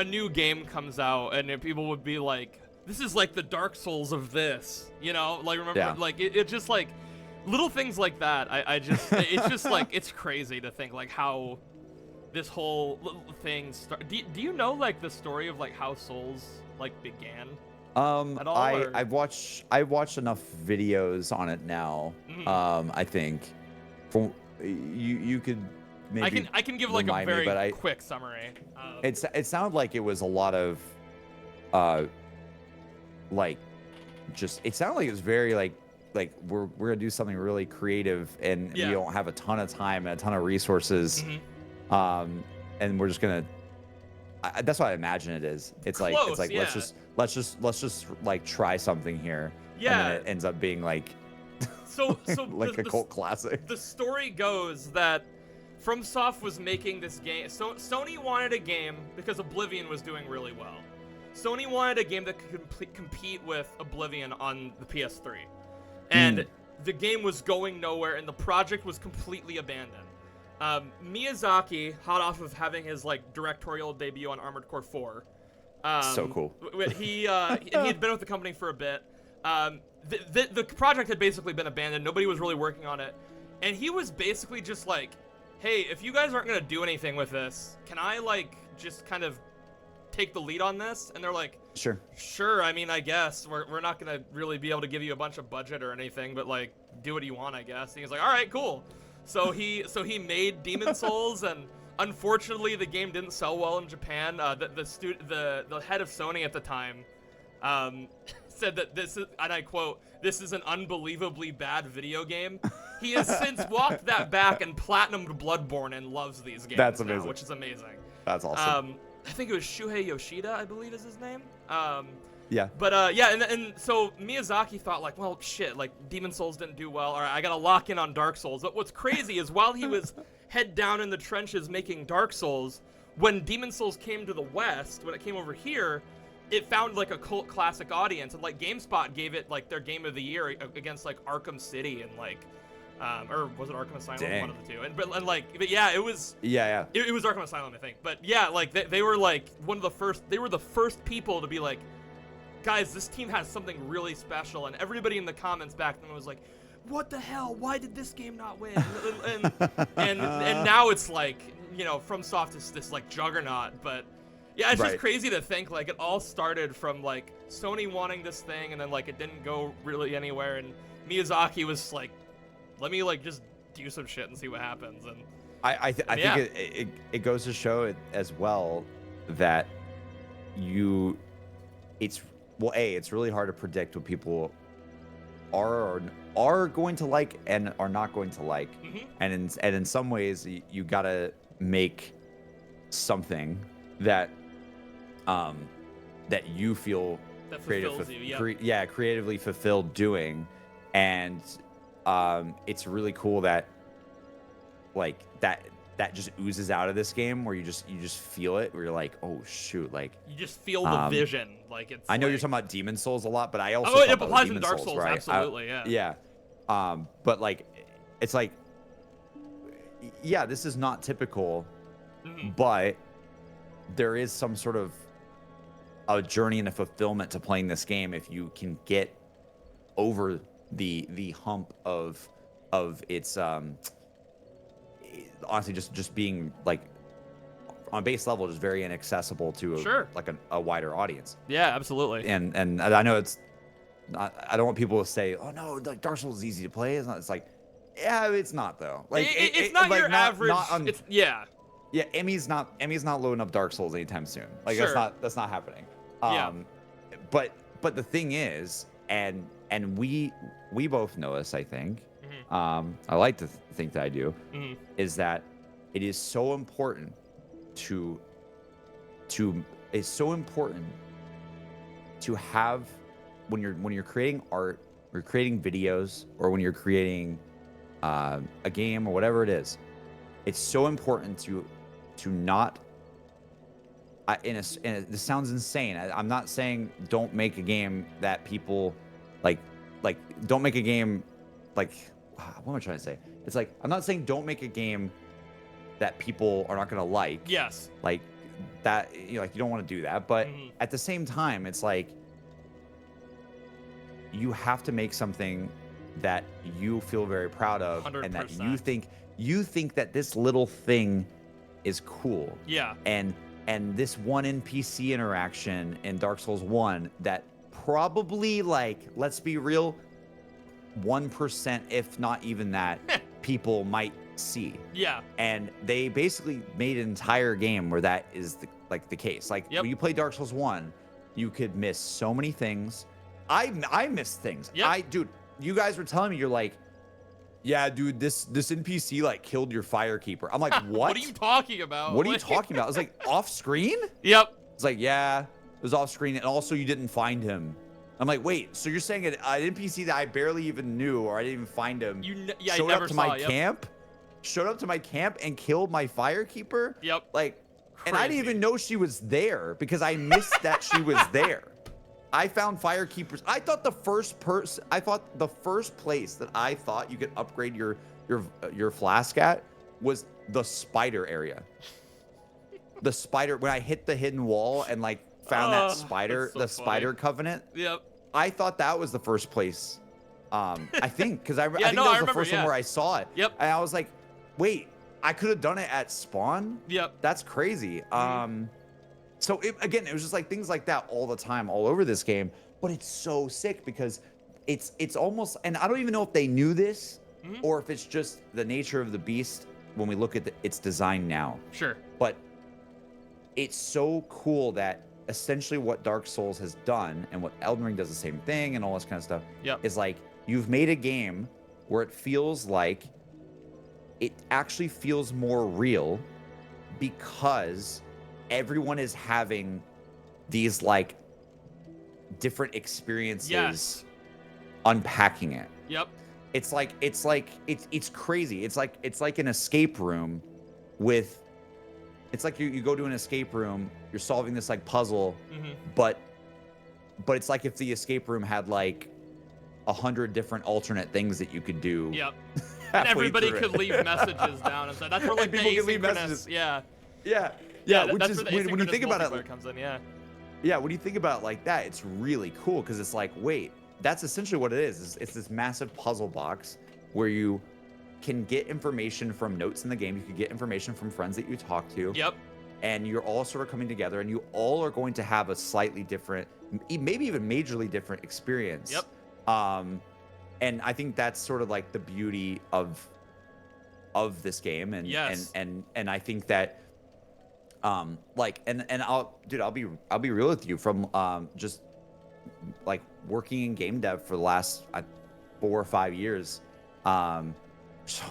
new game comes out, and people would be like, this is, like, the Dark Souls of this, Like, remember, like, it just, like, little things like that, I just, it's just, like, it's crazy to think, like, how this whole thing do you know, like, the story of, like, how Souls, like, began at all? I've watched enough videos on it now. I think from you could maybe I can give, like, a very quick summary. It sounded like it was a lot of like, just, it sounded like it was very like we're gonna do something really creative, and we don't have a ton of time and a ton of resources, and we're just gonna. That's what I imagine it is. It's like let's just like try something here. Yeah. And then it ends up being like so like a cult classic. The story goes that FromSoft was making this game. So Sony wanted a game because Oblivion was doing really well. Sony wanted a game that could compete with Oblivion on the PS3. And the game was going nowhere, and the project was completely abandoned. Miyazaki, hot off of having his like directorial debut on Armored Core 4, so cool. He had been with the company for a bit. The project had basically been abandoned. Nobody was really working on it, and he was basically just like, "Hey, if you guys aren't gonna do anything with this, can I like just kind of take the lead on this?" And they're like, sure, I mean, I guess we're not gonna really be able to give you a bunch of budget or anything, but like, do what you want, I guess. And he's like, all right, cool. So he made Demon Souls, and unfortunately the game didn't sell well in Japan. The head of Sony at the time said that this is, and I quote, "This is an unbelievably bad video game." He has since walked that back and platinumed Bloodborne and loves these games. That's amazing. Now, which is amazing. That's awesome. I think it was Shuhei Yoshida, I believe is his name. Yeah. But and so Miyazaki thought like, well, shit, like Demon Souls didn't do well. All right, I gotta lock in on Dark Souls. But what's crazy is while he was head down in the trenches making Dark Souls, when Demon Souls came to the West, when it came over here, it found like a cult classic audience, and like GameSpot gave it like their game of the year against like Arkham City and like. Or was it Arkham Asylum? Dang. One of the two. But yeah, it was. Yeah. It was Arkham Asylum, I think. But yeah, like they were like one of the first. They were the first people to be like, guys, this team has something really special. And everybody in the comments back then was like, what the hell? Why did this game not win? and now it's like, FromSoft is this like juggernaut. But yeah, it's just crazy to think like it all started from like Sony wanting this thing, and then like it didn't go really anywhere, and Miyazaki was like, let me like just do some shit and see what happens. And I think it goes to show it as well that it's really hard to predict what people are going to like and are not going to like. And in some ways you gotta make something that that you feel That fulfills you. creatively fulfilled doing. And it's really cool that like that just oozes out of this game, where you just feel it, where you're like, oh shoot, like You just feel the vision, like it's. I know like... you're talking about Demon Souls a lot, but I also it thought that was applies in Demon Dark Souls, Souls, right? absolutely, yeah. But like, it's like, yeah, this is not typical, but there is some sort of a journey and a fulfillment to playing this game if you can get over the hump of its honestly just being like on base level just very inaccessible to a wider audience. Yeah, absolutely. And I know it's not, I don't want people to say, oh no, like Dark Souls is easy to play. It's not. It's like, yeah, it's not though. Like it's not like, your average. It's yeah. Yeah, Emmy's not loading up Dark Souls anytime soon. Like that's not happening. But the thing is, and we both know this, I think. I like to think that I do. Is that it is so important to have when you're creating art or creating videos, or when you're creating a game or whatever it is. It's so important to not. This sounds insane. I'm not saying don't make a game that people like don't make a game like, what am I trying to say? It's like, I'm not saying don't make a game that people are not gonna like. Yes. Like that, you know, like you don't want to do that, but at the same time, it's like you have to make something that you feel very proud of, 100%. and that you think that this little thing is cool. Yeah. And this one NPC interaction in Dark Souls 1 that probably, like, let's be real, 1%, if not even that, people might see. Yeah. And they basically made an entire game where that is the case. Like when you play Dark Souls 1, you could miss so many things. I missed things. Yep. Dude, you guys were telling me, you're like, yeah, dude, this NPC like killed your firekeeper. I'm like, what? What are you talking about? What are you talking about? I was like, off screen? Yep. It's like, yeah, it was off screen, and also you didn't find him. I'm like, wait, so you're saying an NPC that I barely even knew, or I didn't even find him, showed up to my camp? Showed up to my camp and killed my firekeeper? Yep. Like, Crazy. And I didn't even know she was there because I missed that she was there. I found firekeepers. I thought the first place that I thought you could upgrade your flask at was the spider area. The spider, when I hit the hidden wall and like found that spider, so the funny. spider covenant. Yep. I thought that was the first place. I think because I think that was remember, the first one where I saw it. Yep. And I was like, wait, I could have done it at spawn. Yep. That's crazy. So again, it was just like things like that all the time, all over this game. But it's so sick because it's almost, and I don't even know if they knew this or if it's just the nature of the beast when we look at its design now. Sure. But it's so cool that essentially what Dark Souls has done, and what Elden Ring does the same thing, and all this kind of stuff, is like you've made a game where it feels like it actually feels more real because everyone is having these like different experiences unpacking it. Yep. It's crazy. It's like an escape room with, it's like you go to an escape room, you're solving this like puzzle, but it's like if the escape room had like 100 different alternate things that you could do. Yep. And everybody could leave messages down and stuff. That's where like the people can leave asynchronous, messages. Yeah, which that's is where the when you think about it, comes in, when you think about it like that, it's really cool because it's like, wait, that's essentially what it is. It's this massive puzzle box where you can get information from notes in the game. You can get information from friends that you talk to. Yep. And you're all sort of coming together, and you all are going to have a slightly different, maybe even majorly different experience. Yep. And I think that's sort of like the beauty of this game, and and I think that like and I'll be real with you, from just like working in game dev for the last 4 or 5 years. Oh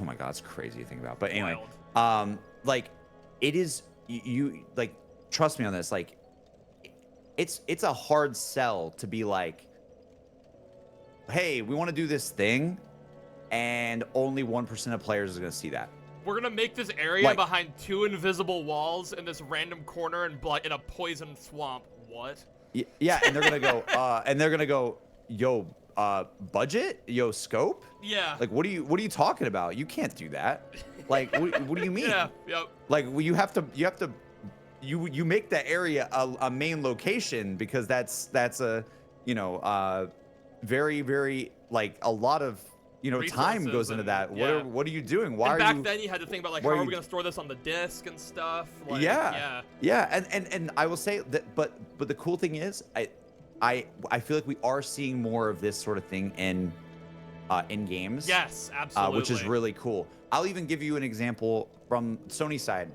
my God, it's crazy to think about. But anyway, like it is, you like, trust me on this. Like it's a hard sell to be like, hey, we want to do this thing, and only 1% of players is going to see that. We're gonna make this area behind 2 invisible walls in this random corner and in a poison swamp. What? Yeah, and they're gonna go, yo, budget, yo, scope. Yeah. Like, what are you talking about? You can't do that. Like, what do you mean? Yeah. Yep. Like, well, you have to make that area a main location, because that's a, very, very, like, a lot of, time goes into that. Yeah. What are you doing? Why and are back then you had to think about, like, how are we gonna store this on the disk and stuff? Like, yeah. And I will say that, but the cool thing is, I feel like we are seeing more of this sort of thing in games. Yes, absolutely. Which is really cool. I'll even give you an example from Sony's side.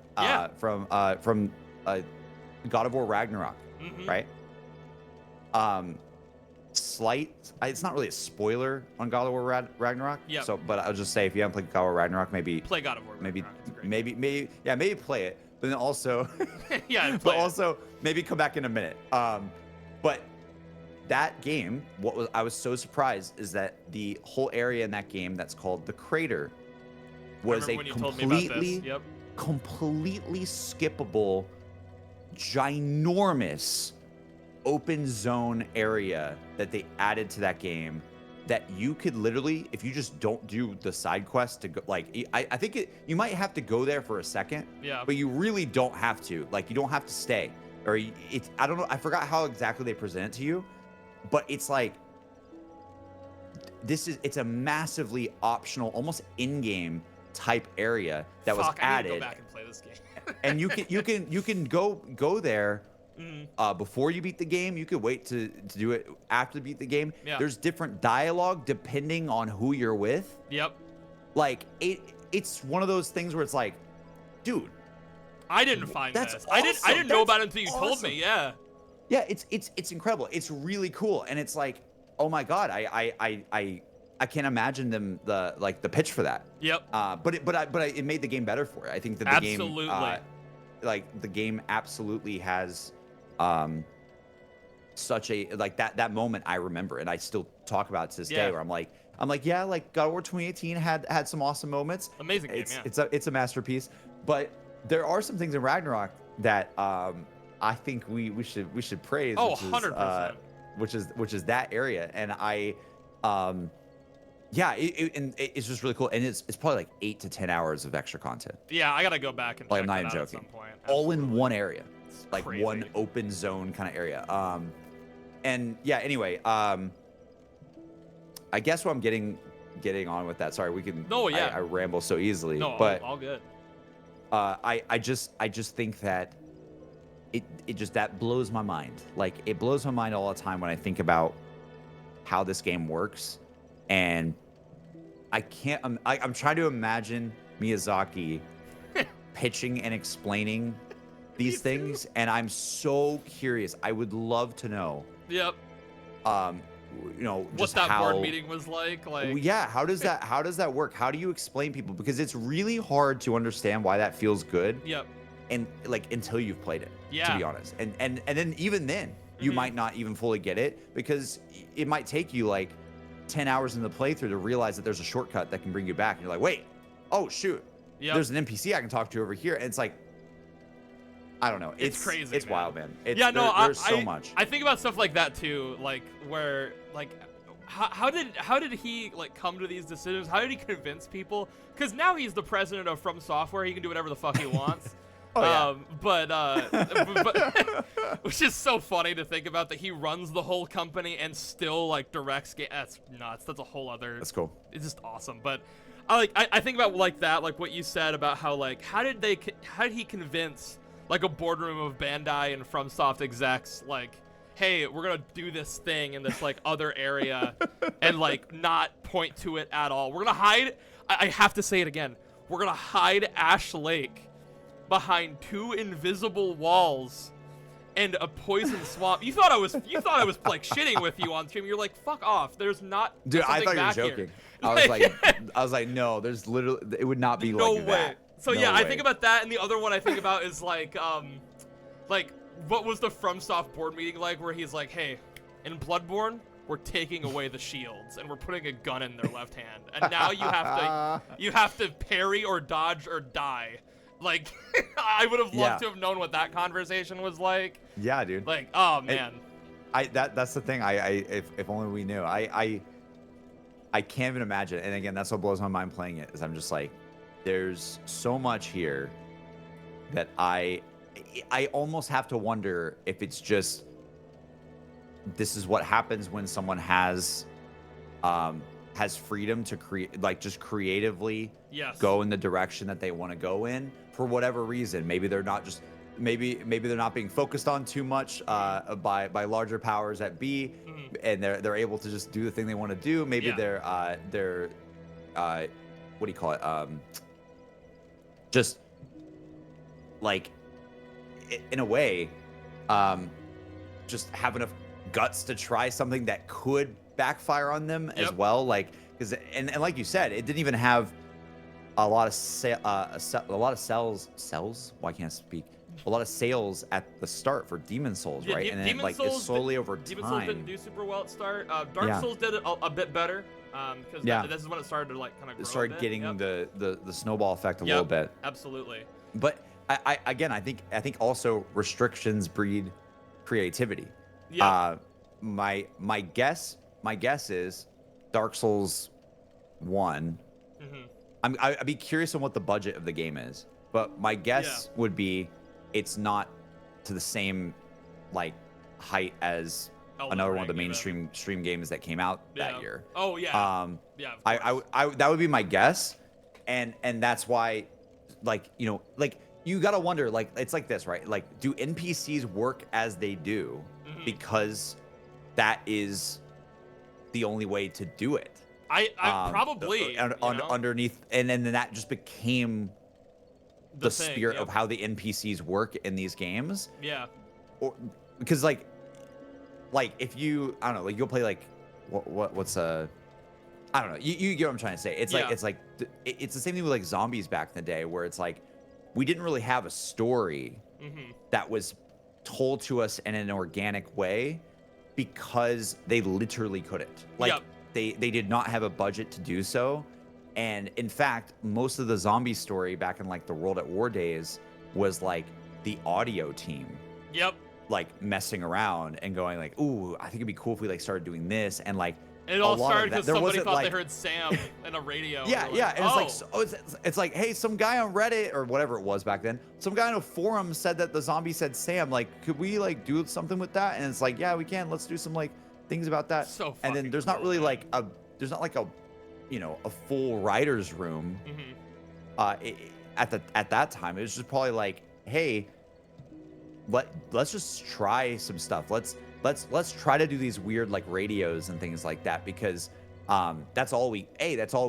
From God of War Ragnarok, right? It's not really a spoiler on God of War Ragnarok. Yeah. So, but I'll just say, if you haven't played God of War Ragnarok, maybe play God of War Ragnarok. Maybe play it. But then also, maybe come back in a minute. But that game, I was so surprised is that the whole area in that game that's called the Crater was a completely skippable, ginormous open zone area that they added to that game, that you could literally, if you just don't do the side quest to go, like, I think you might have to go there for a second, but you really don't have to. Like, you don't have to stay, or I don't know, I forgot how exactly they present it to you, but it's like, it's a massively optional, almost in-game type area that was added. I need to go back and play this game. And you can go there. Before you beat the game. You could wait to do it after you beat the game. There's different dialogue depending on who you're with. Like, it's one of those things where it's like, dude, I didn't find this. Awesome. I didn't know about it until you told me. Yeah, it's incredible. It's really cool, and it's like, oh my God, I can't imagine the pitch for that. But it made the game better for it. I think that the game the game absolutely has such a, like, that moment I remember, and I still talk about it to this day, where I'm like, yeah, like, God of War 2018 had some awesome moments. Amazing game, It's a masterpiece. But there are some things in Ragnarok that I think we should praise. Oh, 100%. Which is that area, and it's just really cool, and it's probably like 8 to 10 hours of extra content. Yeah, I gotta go back and check I'm not even joking. At some point. All in one area, it's like crazy. One open zone kind of area. And yeah, anyway, I guess what I'm getting on with that. Sorry, we can. No, yeah. I ramble so easily. No, but all good. I just think that it just, that blows my mind. Like, it blows my mind all the time when I think about how this game works. And I'm trying to imagine Miyazaki pitching and explaining these things, and I'm so curious. I would love to know. What that board meeting was like. Yeah, how does that work? How do you explain people? Because it's really hard to understand why that feels good. And like, until you've played it. To be honest, and then even then, you might not even fully get it, because it might take you like 10 hours in the playthrough to realize that there's a shortcut that can bring you back, and you're like, wait, oh shoot, there's an NPC I can talk to over here, and it's like, I don't know, it's crazy, it's wild, man. There's so much. I think about stuff like that too, like, where, like, how did he, like, come to these decisions? How did he convince people? Because now he's the president of From Software, he can do whatever the fuck he wants. But which is so funny to think about, that he runs the whole company and still, like, directs game. That's nuts. That's a whole other. That's cool. It's just awesome. But I think about, like, that, like what you said about how, like, how did he convince, like, a boardroom of Bandai and FromSoft execs, like, hey, we're gonna do this thing in this, like, other area, and, like, not point to it at all. We're gonna hide. I have to say it again. We're gonna hide Ash Lake behind 2 invisible walls and a poison swamp. You thought I was like shitting with you on stream. You're like, fuck off. There's not. Dude, I thought you were back joking. Here. I was like, no, there's literally, it would not be no like way. that. So No yeah, I way. think about that, and the other one I think about is like what was the FromSoft board meeting like, where he's like, hey, in Bloodborne, we're taking away the shields and we're putting a gun in their left hand, and now you have to parry or dodge or die. Like, I would have loved to have known what that conversation was like. Yeah, dude. Like, oh man. That's the thing. If only we knew. I can't even imagine. And again, that's what blows my mind playing it. Is I'm just like, there's so much here that I almost have to wonder if it's just this is what happens when someone has freedom to create, like just creatively go in the direction that they want to go in for whatever reason. Maybe they're not just maybe they're not being focused on too much by larger powers at B, and they're able to just do the thing they want to do. Maybe they're what do you call it? Just like in a way, just have enough guts to try something that could backfire on them as well. Like, because and like you said, it didn't even have a lot of cells. Why can't I speak? A lot of sales at the start for Demon Souls, right? And then like it's slowly over time. Demon Souls didn't do super well at start. Dark Souls did it a bit better. Because this is when it started to like kind of grow. It started getting the snowball effect a little bit. Absolutely. But I think also restrictions breed creativity. Yeah. My guess is Dark Souls 1. I'd be curious on what the budget of the game is, but my guess would be it's not to the same like height as another one of the mainstream stream games that came out that year. Oh yeah. I that would be my guess, and that's why, like, you know, like you gotta wonder, like it's like this, right? Like, do NPCs work as they do because that is the only way to do it? I probably underneath, and then that just became the thing, spirit of how the NPCs work in these games. Yeah. Or because like if you, I don't know, like you'll play like what's I don't know, you get what I'm trying to say. It's like it's the same thing with like zombies back in the day, where it's like we didn't really have a story that was told to us in an organic way because they literally couldn't. Like they did not have a budget to do so. And in fact, most of the zombie story back in like the World at War days was like the audio team. Like messing around and going like, ooh, I think it'd be cool if we like started doing this, and like it all started because somebody thought like, they heard Sam in a radio. And it's like, hey, some guy on Reddit or whatever it was back then, some guy in a forum said that the zombie said Sam. Like, could we like do something with that? And it's like, yeah, we can. Let's do some like things about that. So and then there's not really like there's not like a, you know, a full writer's room. At that time, it was just probably like, hey, let's just try some stuff. Let's try to do these weird like radios and things like that, because that's all we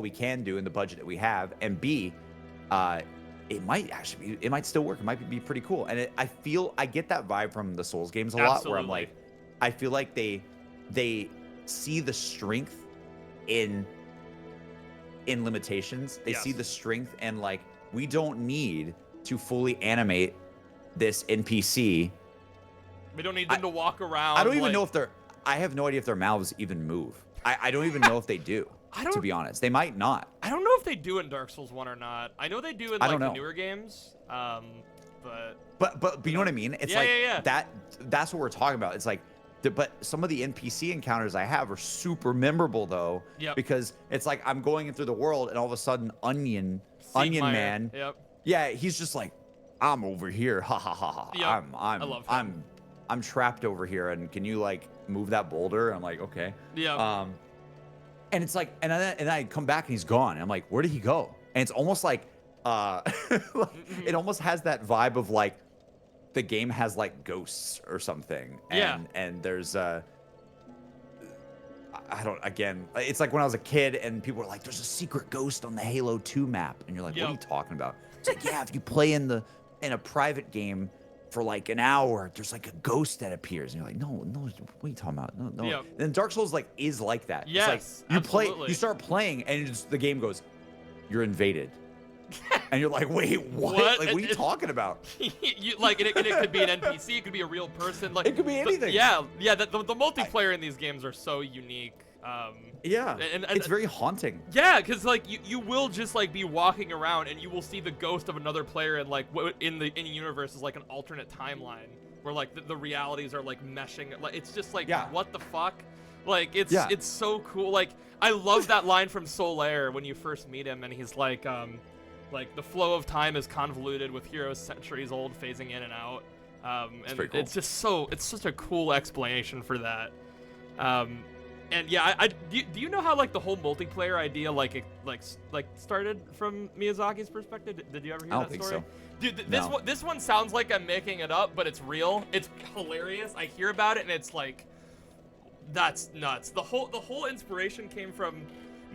can do in the budget that we have, and B, it might still work. It might be pretty cool. And I get that vibe from the Souls games a lot, where I'm like, I feel like they see the strength in limitations. They see the strength, and like, we don't need to fully animate this NPC. We don't need them to walk around. I don't even know if I have no idea if their mouths even move. I don't even know if they do. To be honest, they might not. I don't know if they do in Dark Souls 1 or not. I know they do in like the newer games. But you know what I mean? It's that's what we're talking about. It's like, but some of the NPC encounters I have are super memorable though, because it's like I'm going in through the world, and all of a sudden Onion Man, he's just like, I'm over here, ha ha ha ha. I love him. I'm trapped over here, and can you like move that boulder? I'm like, okay. And it's like, and I come back and he's gone. And I'm like, where did he go? And it's almost like, it almost has that vibe of like the game has like ghosts or something. And there's again, it's like when I was a kid and people were like, there's a secret ghost on the Halo 2 map. And you're like, what are you talking about? It's like, yeah, if you play in a private game for like an hour, there's like a ghost that appears, and you're like, no, what are you talking about? No. Yeah. And Dark Souls like is like that. Yes, It's like absolutely. you start playing, and the game goes, you're invaded. And you're like, wait, what? What? Like, what are you talking about? Like it could be an NPC, it could be a real person. Like It could be anything. The multiplayer in these games are so unique. Yeah, and it's very haunting. Yeah, because like you will just like be walking around and you will see the ghost of another player and like in the universe is like an alternate timeline where like the realities are like meshing. Like it's just like what the fuck? Like it's so cool. Like I love that line from Solaire when you first meet him and he's like the flow of time is convoluted with heroes centuries old phasing in and out. And pretty cool. it's such a cool explanation for that. And yeah, do you know how like the whole multiplayer idea like started from Miyazaki's perspective? Did you ever hear that story? I don't think so. Dude, this one sounds like I'm making it up, but it's real. It's hilarious. I hear about it and it's like, that's nuts. The whole inspiration came from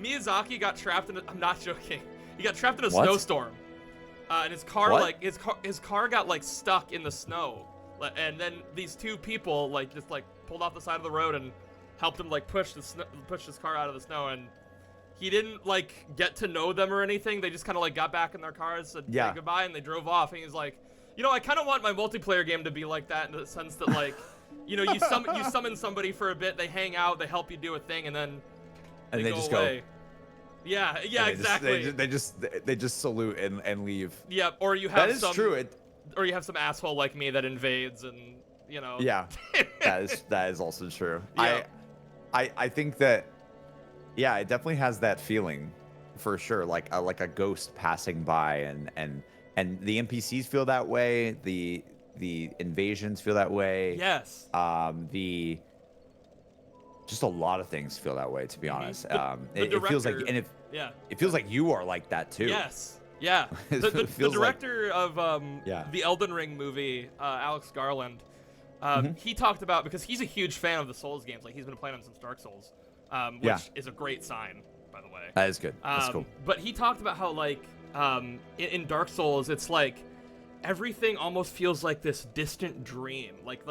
Miyazaki got trapped in I'm not joking. He got trapped in a snowstorm, and his car his car got like stuck in the snow, and then these two people like just like pulled off the side of the road and helped him like push his car out of the snow, and he didn't like get to know them or anything. They just kind of like got back in their cars, said goodbye, and they drove off. And he's like, I kind of want my multiplayer game to be like that in the sense that like, you summon somebody for a bit, they hang out, they help you do a thing, and then they go away. Yeah, exactly. They just salute and leave. Yeah, or you have true. Or you have some asshole like me that invades and Yeah, that is also true. Yeah. I think that it definitely has that feeling for sure, like a ghost passing by, and the NPCs feel that way. The invasions feel that way. Yes. Just a lot of things feel that way, to be honest. It feels like, and it feels like you are like that too. Yes. Yeah. The director of the Elden Ring movie, Alex Garland, he talked about, because he's a huge fan of the Souls games, like he's been playing them since Dark Souls, which is a great sign, by the way. That is good. That's cool. But he talked about how like in Dark Souls, it's like everything almost feels like this distant dream, like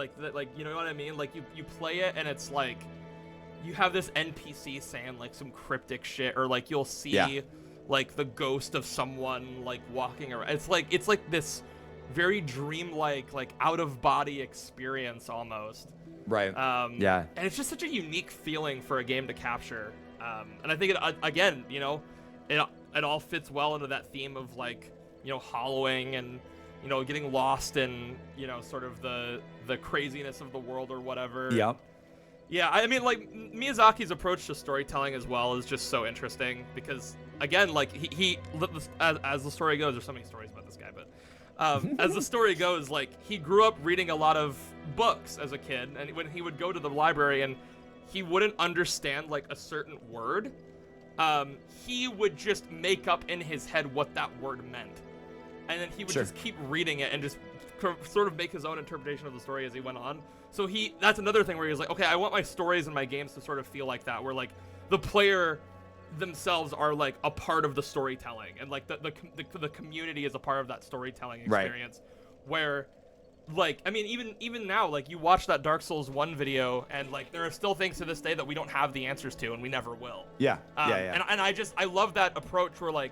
you know what I mean? Like you play it and it's like you have this NPC saying like some cryptic shit, or like you'll see like the ghost of someone like walking around. It's like this very dreamlike, like out of body experience almost. Right. And it's just such a unique feeling for a game to capture. And I think it again, it all fits well into that theme of like, hollowing and getting lost in sort of the craziness of the world or whatever. Yep. Yeah, I mean, like, Miyazaki's approach to storytelling as well is just so interesting because, again, like, he as the story goes, there's so many stories about this guy, but as the story goes, like, he grew up reading a lot of books as a kid, and when he would go to the library and he wouldn't understand, like, a certain word, he would just make up in his head what that word meant. And then he would just keep reading it and just sort of make his own interpretation of the story as he went on. So that's another thing where he was like, okay, I want my stories and my games to sort of feel like that, where like the player themselves are like a part of the storytelling, and like the community is a part of that storytelling experience. Right. Where, like, I mean, even now, like you watch that Dark Souls 1 video, and like there are still things to this day that we don't have the answers to, and we never will. Yeah. And I love that approach where like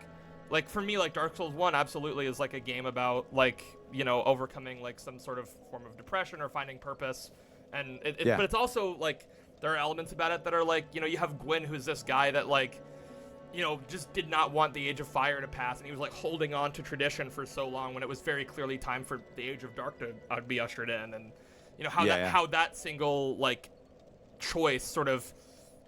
for me, like Dark Souls 1 absolutely is like a game about like, overcoming like some sort of form of depression or finding purpose. And but it's also like there are elements about it that are like, you have Gwyn, who's this guy that like, just did not want the Age of Fire to pass, and he was like holding on to tradition for so long when it was very clearly time for the Age of Dark to be ushered in. And how that single like choice sort of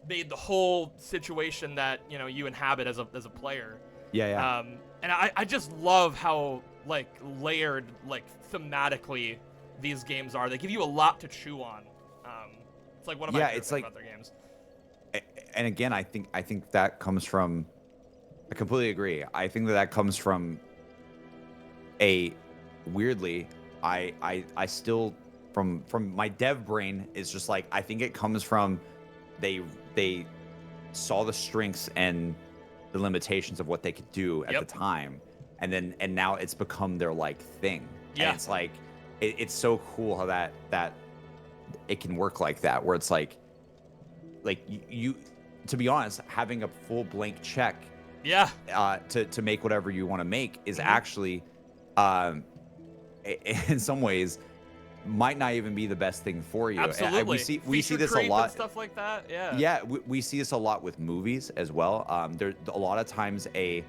made the whole situation that you inhabit as a player. And I just love how like layered, like thematically these games are. They give you a lot to chew on. It's like one of my favorite things about their games. And again, I think that comes from, I completely agree. I think that comes from weirdly, I still from my dev brain is just like, I think it comes from they saw the strengths and the limitations of what they could do at the time, and now it's become their like thing. Yeah. And it's like it's so cool how that it can work like that, where it's like you to be honest, having a full blank check Yeah. to make whatever you want to make is Mhm. actually um in some ways might not even be the best thing for you. And we Absolutely. see Feature this a creep and lot. stuff like that. Yeah. Yeah, we see this a lot with movies as well. There a lot of times a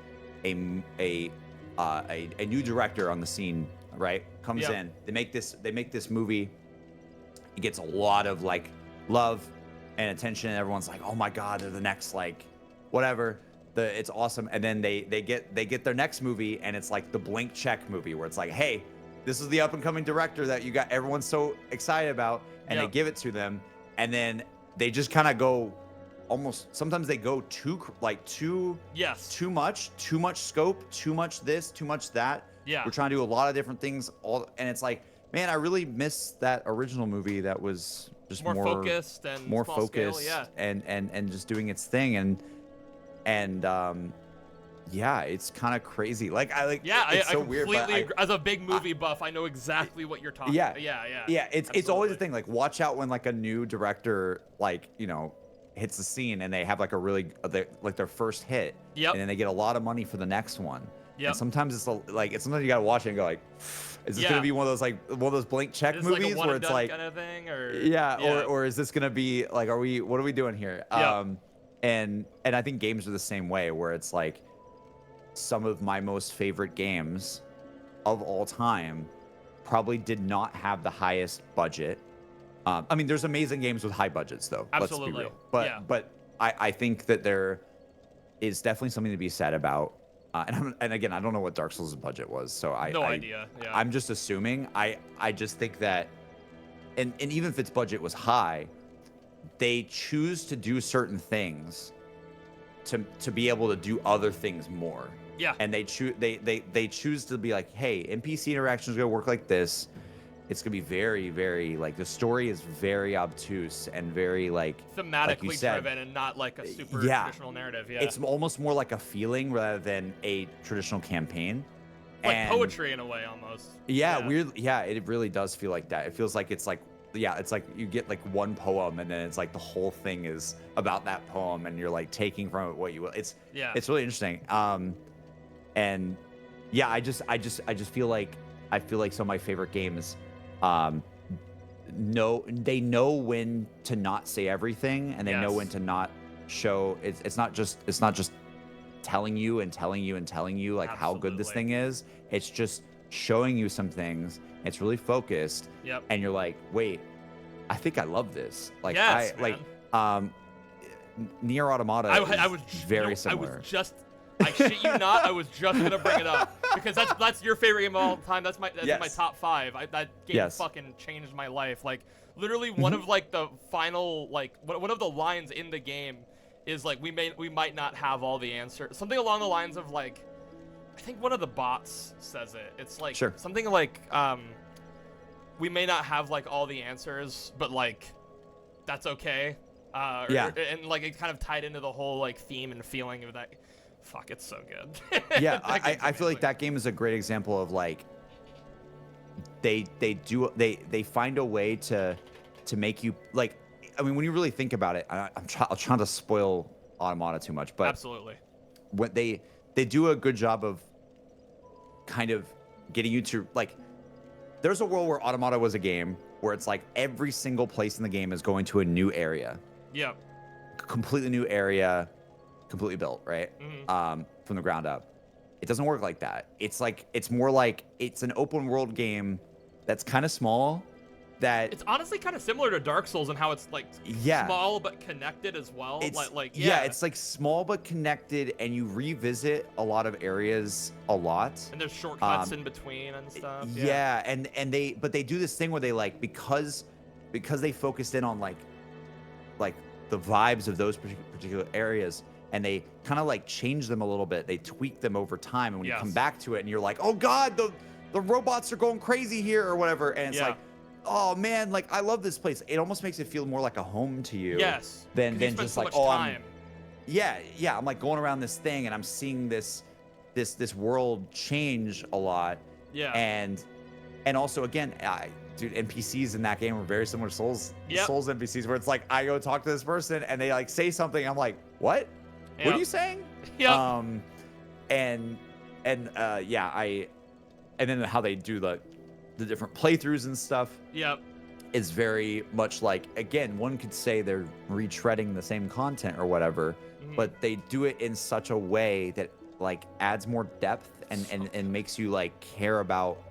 m- a new director on the scene, right, comes Yep. in. They make this movie. It gets a lot of like love and attention. Everyone's like, oh my god, they're the next like whatever. It's awesome. And then they get their next movie, and it's like the blank check movie where it's like, hey, this is the up and coming director that you got everyone's so excited about, and they Yep. give it to them, and then they just kind of go almost sometimes they go Yes. too much scope, too much this, too much that. Yeah. We're trying to do a lot of different things all, and it's like, man, I really miss that original movie that was just More focused and more small scale, focused, yeah. and just doing its thing. And yeah, it's kind of crazy. Like Yeah, it's I so weird, completely but agree. As a big movie buff, I know exactly what you're talking yeah, about. Yeah, yeah. yeah, it's always a Absolutely. thing. Like, watch out when like a new director, like, hits the scene, and they have like a really like their first hit, Yep. and then they get a lot of money for the next one. Yep. And sometimes it's sometimes you gotta watch it and go like, is this Yeah. gonna be one of those blank check Is it like movies a one where and it's done like, kind of thing, or yeah, or is this gonna be like, what are we doing here? Yep. And I think games are the same way, where it's like some of my most favorite games of all time probably did not have the highest budget. I mean, there's amazing games with high budgets, though. Let's be Absolutely. real. But Yeah. I think that there is definitely something to be said about. And again, I don't know what Dark Souls' budget was, so No idea. Yeah. I'm just assuming. I just think that, and even if its budget was high, they choose to do certain things to be able to do other things more. Yeah. And they choose to be like, hey, NPC interactions are gonna work like this. It's gonna be very, very like the story is very obtuse and very like you Thematically said, driven and not like a super yeah. traditional narrative. Yeah. It's almost more like a feeling rather than a traditional campaign. like And poetry in a way almost. yeah, weird. Yeah, it really does feel like that. It feels like it's like, yeah, it's like you get like one poem, and then it's like the whole thing is about that poem, and you're like taking from it what you will. It's really interesting. And yeah, I just feel like some of my favorite games, they know when to not say everything, and they know when to not show. It's not just telling you and telling you and telling you like how good this thing is. It's just showing you some things. It's really focused. Yep. And you're like, wait, I think I love this. Like Yes, Nier Automata I is was very similar. I shit you not, I was just gonna bring it up because that's your favorite game of all time. That's my Yes. my top 5. That game Yes. fucking changed my life. Like literally one of like the final like one of the lines in the game is like we might not have all the answers. Something along the lines of like, I think one of the bots says it. It's like Sure. something like we may not have like all the answers, but like that's okay. Yeah. And like it kind of tied into the whole like theme and feeling of that. Fuck, it's so good. Yeah, That game's I feel like amazing. that game is a great example of like they find a way to make you like. I mean, when you really think about it, I'm trying to spoil Automata too much, but Absolutely. when they do a good job of kind of getting you to like, there's a world where Automata was a game where it's like every single place in the game is going to a new area, Yep. completely new area, completely built, right? Mhm. From the ground up. It doesn't work like that. It's like, it's more like it's an open world game that's kind of small. That It's honestly kind of similar to Dark Souls and how it's like Yeah. small but connected as well. it's like yeah, it's like small but connected, and you revisit a lot of areas a lot. and there's shortcuts in between and stuff. Yeah, and they do this thing where they like, because they focused in on like the vibes of those particular areas, and they kind of like change them a little bit. They tweak them over time, and when you come Yes. back to it, and you're like, oh god, the robots are going crazy here or whatever, and it's Yeah. like, oh man, like I love this place. It almost makes it feel more like a home to you. Yes. Than 'Cause you spend just so like, much oh, time. I'm like going around this thing, and I'm seeing this world change a lot. Yeah. And And also, again, dude, NPCs in that game are very similar to Yep. Souls NPCs, where it's like I go talk to this person and they like say something. I'm like, what? What are Yep. you saying? Yep. And yeah, and then how they do the different playthroughs and stuff Yep. is very much like, again, one could say they're retreading the same content or whatever, but they do it in such a way that like adds more depth and makes you like care about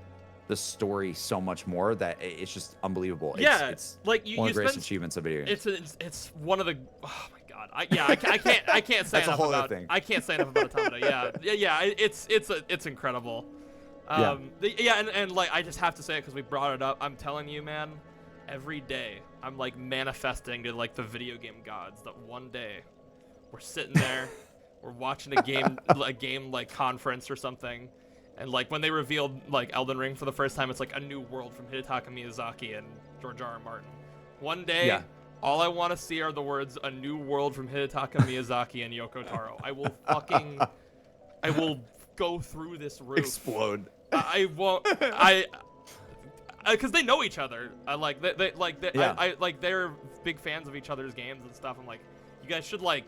the story so much more that it's just unbelievable. Yeah, it's like one of the greatest spend, achievements of video games. it's one of the, oh my god, I can't say That's a enough whole other about thing. I can't say enough about Automata. Yeah, it's incredible. And like I just have to say it because we brought it up. I'm telling you, man, every day I'm like manifesting to like the video game gods that one day we're sitting there, we're watching a game like conference or something. And like when they revealed like Elden Ring for the first time, it's like a new world from Hidetaka Miyazaki and George R.R. Martin. One day, all I want to see are the words "a new world from Hidetaka Miyazaki and Yoko Taro." I will go through this roof. Explode. I won't. Because they know each other. They're big fans of each other's games and stuff. I'm like, you guys should like,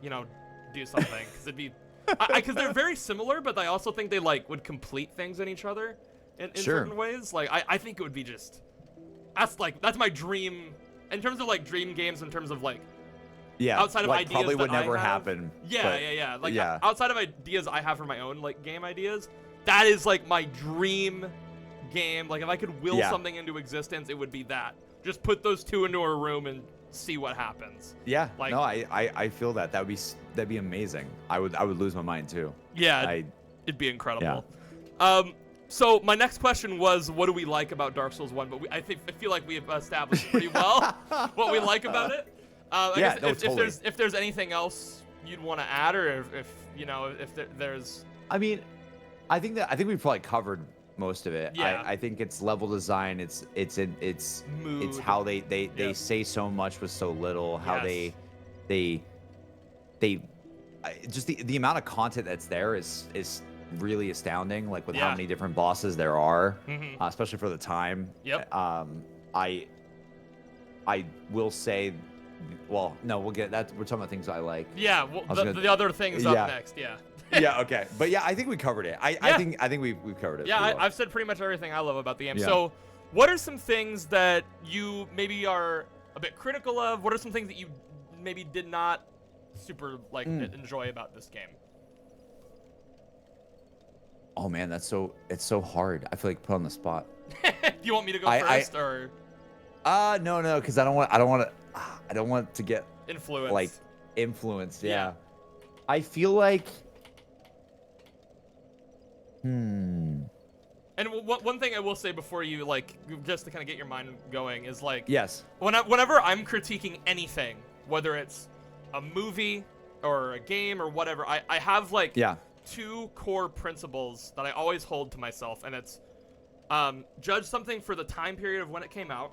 do something because it'd be. Because they're very similar, but I also think they like would complete things in each other in certain ways. Like I think it would be just that's my dream in terms of like dream games in terms of like outside of ideas probably would that never I have. happen. Yeah. Like outside of ideas I have for my own like game ideas, that is like my dream game. Like if I could will something into existence, it would be that. Just put those two into a room and see what happens. Yeah. Like, no, I feel that. That'd be amazing. I would lose my mind too. Yeah. It'd be incredible. Yeah. So my next question was, what do we like about Dark Souls 1? But I feel like we have established pretty well what we like about it. If there's anything else you'd want to add, or if there's. I mean, I think we've probably covered most of it. Yeah. I think it's level design. It's mood. It's how they say so much with so little. How they just the amount of content that's there is really astounding. Like with how many different bosses there are, especially for the time. Yep. I will say, well, no, we'll get that. We're talking about things I like. Yeah. Well, the other things up next. Yeah. Yeah. Okay. But yeah, I think we covered it. I think we've covered it. Yeah. I've said pretty much everything I love about the game. Yeah. So, what are some things that you maybe are a bit critical of? What are some things that you maybe did not super enjoy about this game? Oh man, it's so hard. I feel like put on the spot. You want me to go first or? No, because I don't want to get influenced. Like influenced, yeah. I feel like. And one thing I will say before you just to kind of get your mind going is like. Yes. Whenever I'm critiquing anything, whether it's a movie or a game or whatever, I have two core principles that I always hold to myself, and it's judge something for the time period of when it came out,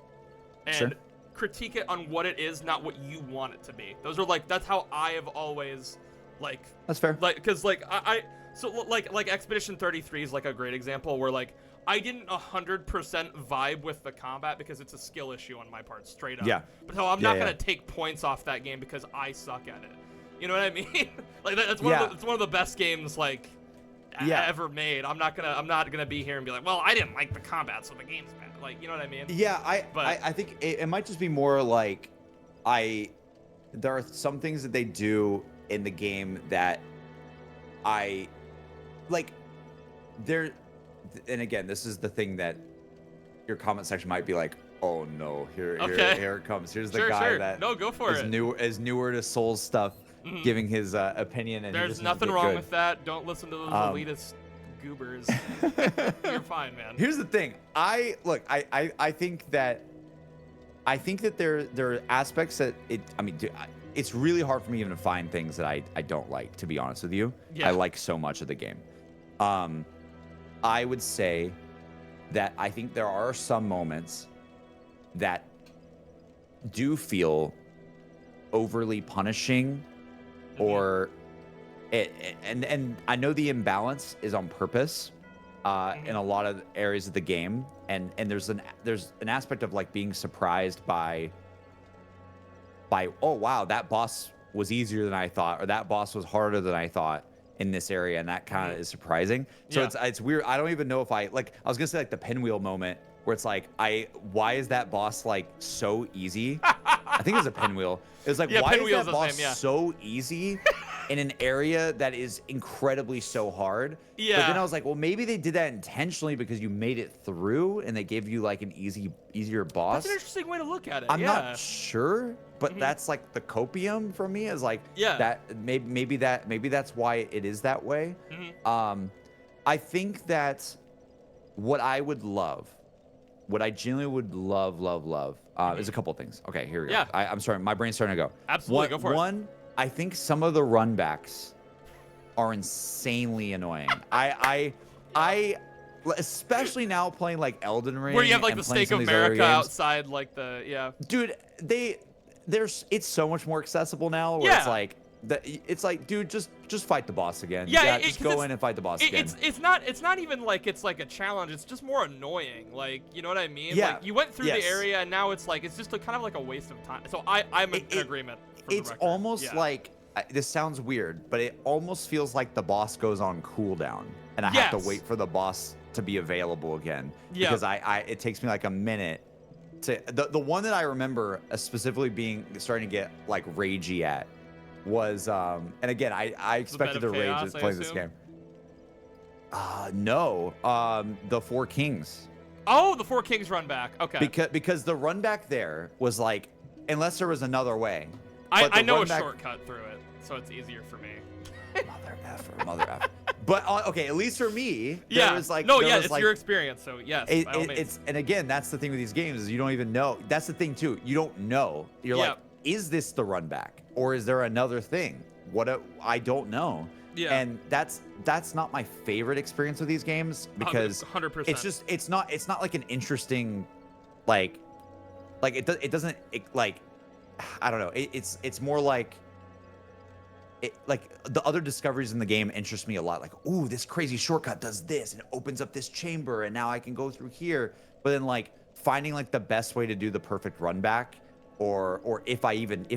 and critique it on what it is, not what you want it to be. Those are that's how I have always That's fair. Because Expedition 33 is a great example where I didn't 100% vibe with the combat because it's a skill issue on my part, straight up. Yeah. But I'm not gonna take points off that game because I suck at it. You know what I mean? It's one of the best games ever made. I'm not gonna be here and be like, well, I didn't like the combat, so the game's bad. You know what I mean? Yeah, I think it might just be more there are some things that they do in the game that I like. And again, this is the thing that your comment section might be like, oh no, here it comes. Here's the guy that go for it. Is newer to Souls stuff, giving his opinion. And there's nothing wrong with that. Don't listen to those elitist goobers. You're fine, man. Here's the thing. I think that there are aspects that it's really hard for me even to find things that I don't like, to be honest with you. Yeah. I like so much of the game. I would say that I think there are some moments that do feel overly punishing, or and I know the imbalance is on purpose, in a lot of areas of the game, and there's an aspect of like being surprised by oh wow, that boss was easier than I thought, or that boss was harder than I thought in this area, and that kind of is surprising. So Yeah. it's weird. I don't even know if I was gonna say like the pinwheel moment where it's like why is that boss like so easy? I think it was a pinwheel. It was like, Yeah, why is pinwheel's that his boss name, yeah. so easy in an area that is incredibly so hard? But then Yeah. I was like, well, maybe they did that intentionally because you made it through and they gave you like an easier boss. That's an interesting way to look at it. I'm yeah. not sure, but that's like the copium for me is like Yeah. that maybe that's why it is that way. I think that what I genuinely would love is a couple of things. Okay, here we go. Yeah. I'm sorry, my brain's starting to go. Absolutely, go for it. One, I think some of the runbacks are insanely annoying. I especially now playing like Elden Ring, Where you have like and the playing Stake some of these other America games. outside, like the Dude, it's so much more accessible now. Where it's Yeah. like it's like, dude, just fight the boss again. Yeah, just go in and fight the boss again. It's not even like it's like a challenge. It's just more annoying. Like, you know what I mean? Yeah. Like you went through Yes. the area and now it's like it's just kind of like a waste of time. So I'm in agreement. For the It's record. almost Yeah. like this sounds weird, but it almost feels like the boss goes on cooldown, and I have Yes. to wait for the boss to be available again. Yeah. Because it takes me like a minute to the one that I remember specifically starting to get like ragey at was and again I expected Bed to of rage Chaos, I playing this assume? game. No, the Four Kings. Oh, the Four Kings run back. Okay. Because the run back there was like, unless there was another way. but I the know a run back- shortcut through it, so it's easier for me. Mother effer. But okay, at least for me, Yeah. there was like no, there yeah, was it's like, your experience, so yes. by all means. it's and again, that's the thing with these games is you don't even know. That's the thing too. You don't know. You're Yeah. like, is this the run back or is there another thing? I don't know. Yeah. And that's not my favorite experience with these games because 100%. it's not like an interesting like it doesn't like I don't know. It's more like like the other discoveries in the game interest me a lot. Like, ooh, this crazy shortcut does this and it opens up this chamber and now I can go through here. But then like finding like the best way to do the perfect run back or if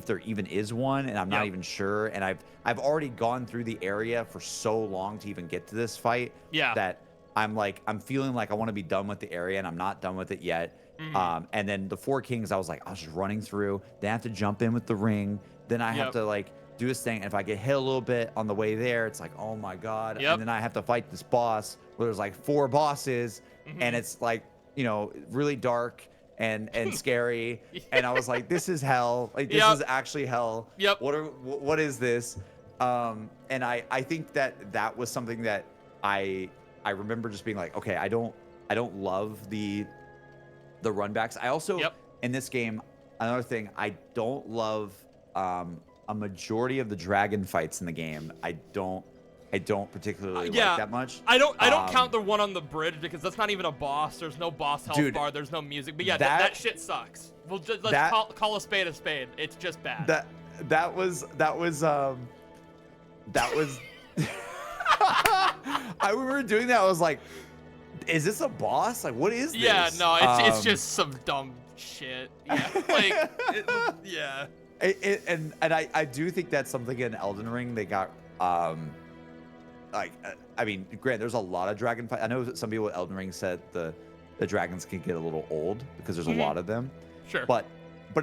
there even is one and I'm not Yep. even sure and I've already gone through the area for so long to even get to this fight Yeah. that I'm feeling like I want to be done with the area and I'm not done with it yet. And then the Four Kings, I was just running through. Then I have to jump in with the ring. Then I have Yep. to like do this thing. And if I get hit a little bit on the way there, it's like, oh my God. Yep. And then I have to fight this boss where there's like 4 bosses and it's like, really dark and scary. And I was like, this is hell. Like this Yep. is actually hell. Yep. What is this? And I think that was something that I remember just being like, okay, I don't love the runbacks. I also Yep. in this game, another thing, I don't love a majority of the dragon fights in the game. I don't particularly Yeah. like that much. I don't count the one on the bridge because that's not even a boss. There's no boss health Dude, bar. There's no music. But yeah, that- that shit sucks. Let's that- call a spade a spade. It's just bad. That was I remember doing that. I was like, is this a boss? Like, what is this? Yeah, no, it's just some dumb shit. Yeah, like, yeah. And I do think that's something in Elden Ring they got I mean, granted, there's a lot of dragon fight. I know some people at Elden Ring said the dragons can get a little old because there's a lot of them. Sure. But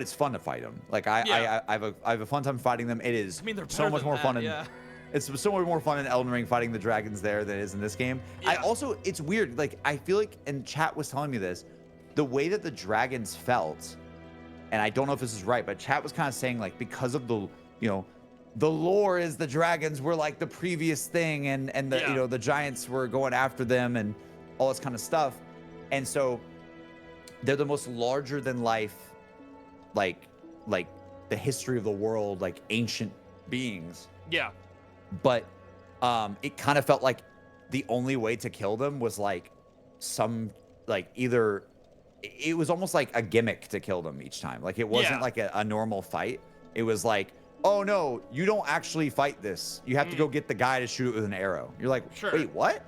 it's fun to fight them. Like I have a fun time fighting them. It is I mean, they're so better much than more that, fun. yeah. It's so much more fun in Elden Ring fighting the dragons there than it is in this game. Yeah. It's weird. Like I feel like, and chat was telling me this, the way that the dragons felt, and I don't know if this is right, but chat was kind of saying like because of the the lore is the dragons were like the previous thing and the Yeah. the giants were going after them and all this kind of stuff, and so they're the most larger than life, like the history of the world, like ancient beings. Yeah. But it kind of felt like the only way to kill them was like some like either it was almost like a gimmick to kill them each time. Like it wasn't Yeah. like a normal fight. It was like, oh no, you don't actually fight this. You have to go get the guy to shoot it with an arrow. You're like, Sure. wait, what?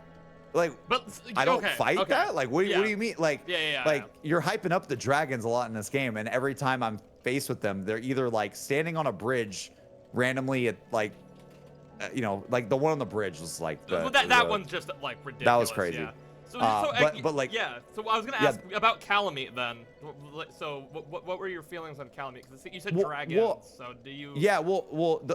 Like, But I don't okay, fight okay. that? Like, what do Yeah. you mean? Like, Yeah. like you're hyping up the dragons a lot in this game, and every time I'm faced with them, they're either like standing on a bridge randomly at like, like the one on the bridge was like Well, the that one's just like ridiculous. that was crazy. Yeah. So, But like, yeah. So I was gonna ask about Calamite then. So what were your feelings on Calamite? Because you said dragons. So do you? Yeah.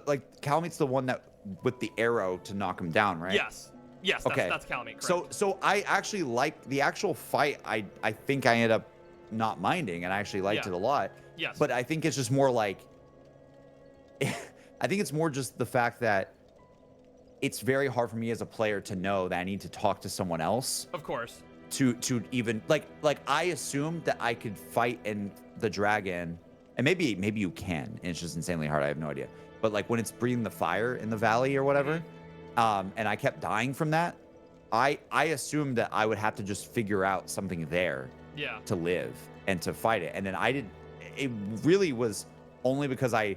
Like Calamite's the one that with the arrow to knock him down, right? Yes. Yes. That's Calamite. Correct. So I actually like the actual fight. I think I ended up not minding, and I actually liked it a lot. Yes. But I think it's just more like, I think it's more just the fact that it's very hard for me as a player to know that I need to talk to someone else. Of course. To even like I assumed that I could fight in the dragon, and maybe you can, and it's just insanely hard. I have no idea. But like when it's breathing the fire in the valley or whatever, and I kept dying from that, I assumed that I would have to just figure out something there. Yeah. To live and to fight it, and then I did. It really was only because I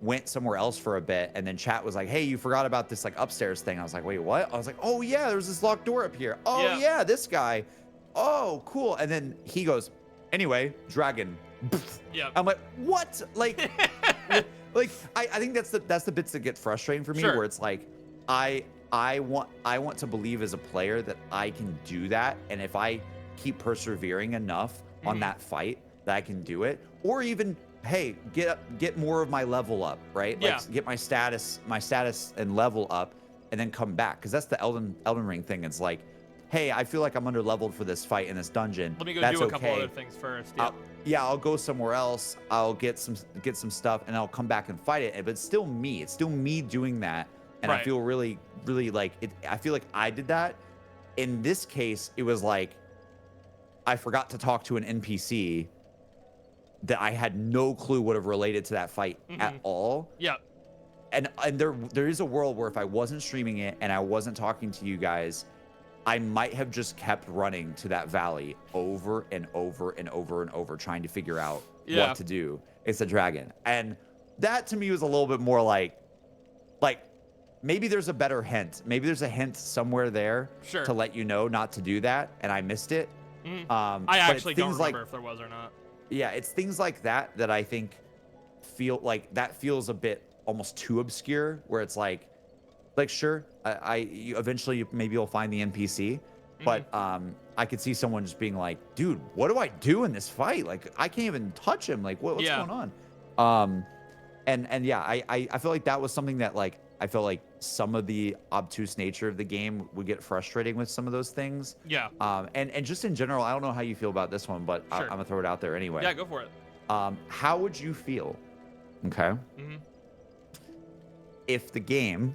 went somewhere else for a bit, and then chat was like, hey, you forgot about this like upstairs thing. I was like, wait, what? I was like, oh yeah, there's this locked door up here. Oh yeah, this guy. Oh, cool. And then he goes, anyway, dragon. Yeah. I'm like, what? Like, like I think that's the bits that get frustrating for me, where it's like, I want to believe as a player that I can do that, and if I keep persevering enough on that fight, that I can do it, or even, hey, get more of my level up, right? Like, get my status and level up, and then come back, because that's the Elden Ring thing. It's like, hey, I feel like I'm under leveled for this fight in this dungeon. Let me go do a couple other things first. I'll go somewhere else. I'll get some stuff, and I'll come back and fight it. But it's still me. It's still me doing that, and I feel really, really like it. I feel like I did that. In this case, it was like I forgot to talk to an NPC that I had no clue would have related to that fight at all. Yeah. And there is a world where if I wasn't streaming it and I wasn't talking to you guys, I might have just kept running to that valley over and over and over and over, trying to figure out what to do. It's a dragon. And that to me was a little bit more like maybe there's a better hint. Maybe there's a hint somewhere there to let you know not to do that, and I missed it. I actually don't remember if there was or not. Yeah, it's things like that that I think feels a bit almost too obscure, where it's like sure, eventually maybe you'll find the NPC, but I could see someone just being like, dude, what do I do in this fight? Like, I can't even touch him. Like, what's going on? And yeah, I feel like that was something that like I felt like some of the obtuse nature of the game would get frustrating with some of those things. Yeah. And just in general, I don't know how you feel about this one, but I'm gonna throw it out there anyway. Yeah, go for it. How would you feel, okay, if the game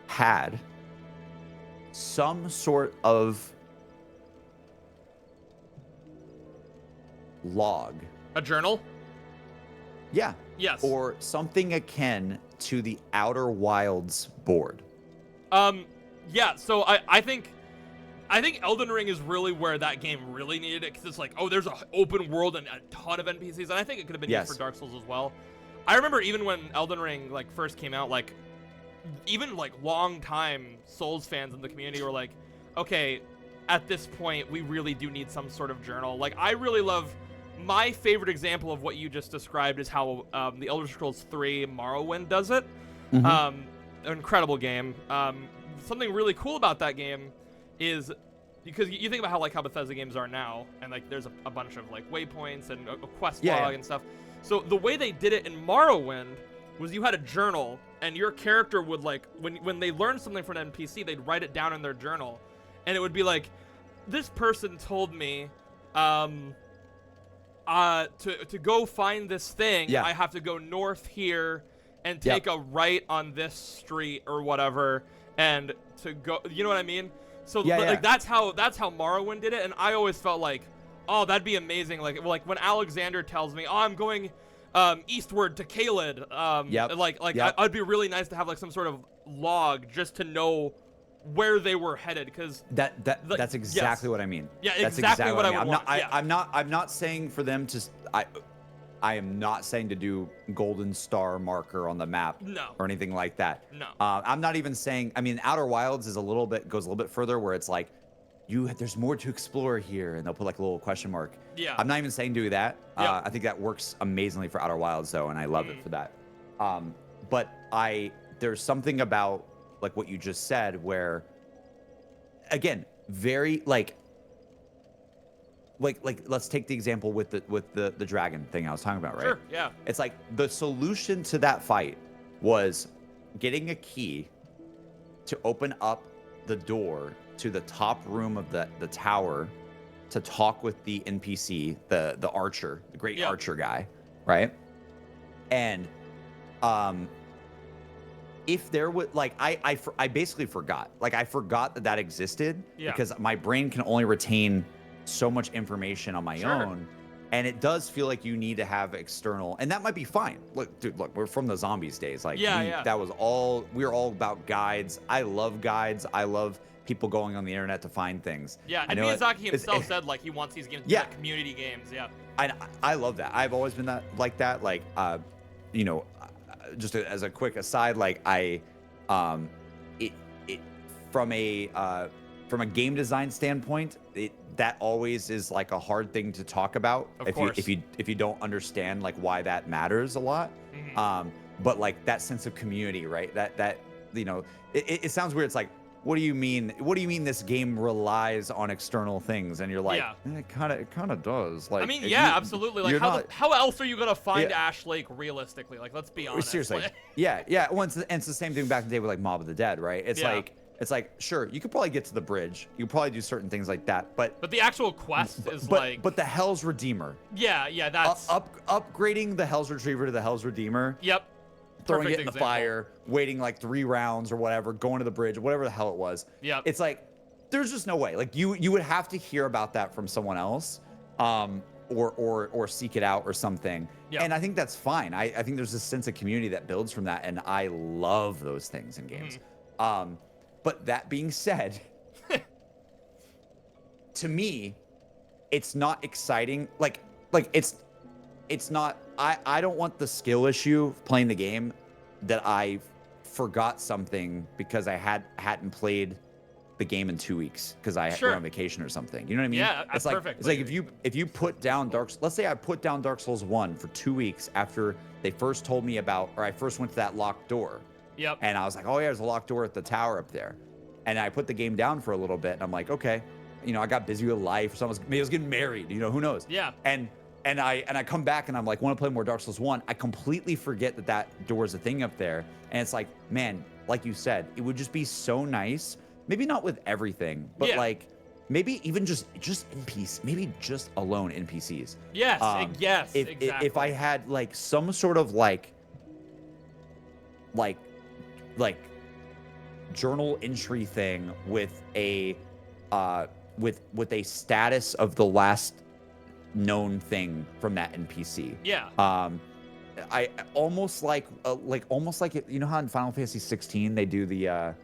had some sort of log? A journal? Yeah. Yes. Or something akin to the Outer Wilds board. Yeah, so I think Elden Ring is really where that game really needed it, because it's like, oh, there's an open world and a ton of NPCs, and I think it could have been used for Dark Souls as well. I remember even when Elden Ring like first came out, like even like long time Souls fans in the community were like, okay, at this point we really do need some sort of journal. Like, I really love, my favorite example of what you just described is how the Elder Scrolls 3 Morrowind does it. An incredible game. Something really cool about that game is, because you think about how Bethesda games are now, and like there's a bunch of like waypoints and a quest log and stuff. So the way they did it in Morrowind was you had a journal, and your character would, like, when they learned something from an NPC, they'd write it down in their journal, and it would be like, this person told me to go find this thing, I have to go north here and take a right on this street or whatever, and to go, you know what I mean? So like that's how Morrowind did it, and I always felt like, oh, that'd be amazing. Like when Alexander tells me, oh, I'm going eastward to Caelid, I'd be really nice to have like some sort of log just to know where they were headed, because that's exactly what I mean. Yeah, that's exactly what I would want. I'm not saying for them to I am not saying to do golden star marker on the map No. or anything like that. No. I'm not even saying. I mean, Outer Wilds is goes a little bit further, where it's like, there's more to explore here, and they'll put like a little question mark. Yeah. I'm not even saying do that. Yeah. I think that works amazingly for Outer Wilds though, and I love it for that. But there's something about like what you just said where, again, very like let's take the example with the dragon thing I was talking about, right? Sure. Yeah. It's like the solution to that fight was getting a key to open up the door to the top room of the tower to talk with the NPC, the archer, the great archer guy, right? And if there would like I basically forgot. Like I forgot that existed because my brain can only retain so much information on my own. And it does feel like you need to have external, and that might be fine. Look, dude, we're from the zombies days. Like, that was all, we were all about guides. I love guides. I love people going on the internet to find things. Yeah, and Miyazaki himself said, like, he wants these games to be like community games. Yeah. I love that. I've always been like that. Like, you know, just as a quick aside, like, from a game design standpoint, that always is like a hard thing to talk about if you don't understand like why that matters a lot. But like that sense of community, right? That you know, it sounds weird. It's like, what do you mean? What do you mean this game relies on external things? And you're like, it kind of does. Like, I mean, absolutely. Like, how else are you gonna find Ash Lake realistically? Like, let's be honest. Seriously. Yeah. Well, and it's the same thing back in the day with like Mob of the Dead, right? It's like, sure, you could probably get to the bridge. You could probably do certain things like that, but the actual quest is but the Hell's Redeemer. Yeah, that's upgrading the Hell's Retriever to the Hell's Redeemer. Yep. Throwing it in the fire, waiting like 3 rounds or whatever, going to the bridge, whatever the hell it was. Yep. It's like, there's just no way. Like you would have to hear about that from someone else, or seek it out or something. Yep. And I think that's fine. I think there's this sense of community that builds from that, and I love those things in games. But that being said, to me, it's not exciting. Like it's not. I don't want the skill issue of playing the game that I forgot something because I hadn't played the game in 2 weeks because I were on vacation or something. You know what I mean? Yeah, it's like perfect. It's like if you put down let's say I put down Dark Souls 1 for 2 weeks after they first told me about, or I first went to that locked door. Yep. And I was like, oh yeah, there's a locked door at the tower up there. And I put the game down for a little bit, and I'm like, okay, you know, I got busy with life. Maybe I was getting married, you know, who knows? Yeah. And I come back and I'm like, want to play more Dark Souls 1. I completely forget that door's a thing up there. And it's like, man, like you said, it would just be so nice. Maybe not with everything, but like maybe even just NPCs, maybe just alone NPCs. Yes, exactly. If I had like some sort of like journal entry thing with a with a status of the last known thing from that NPC. Yeah. I almost like you know how in Final Fantasy 16 they do the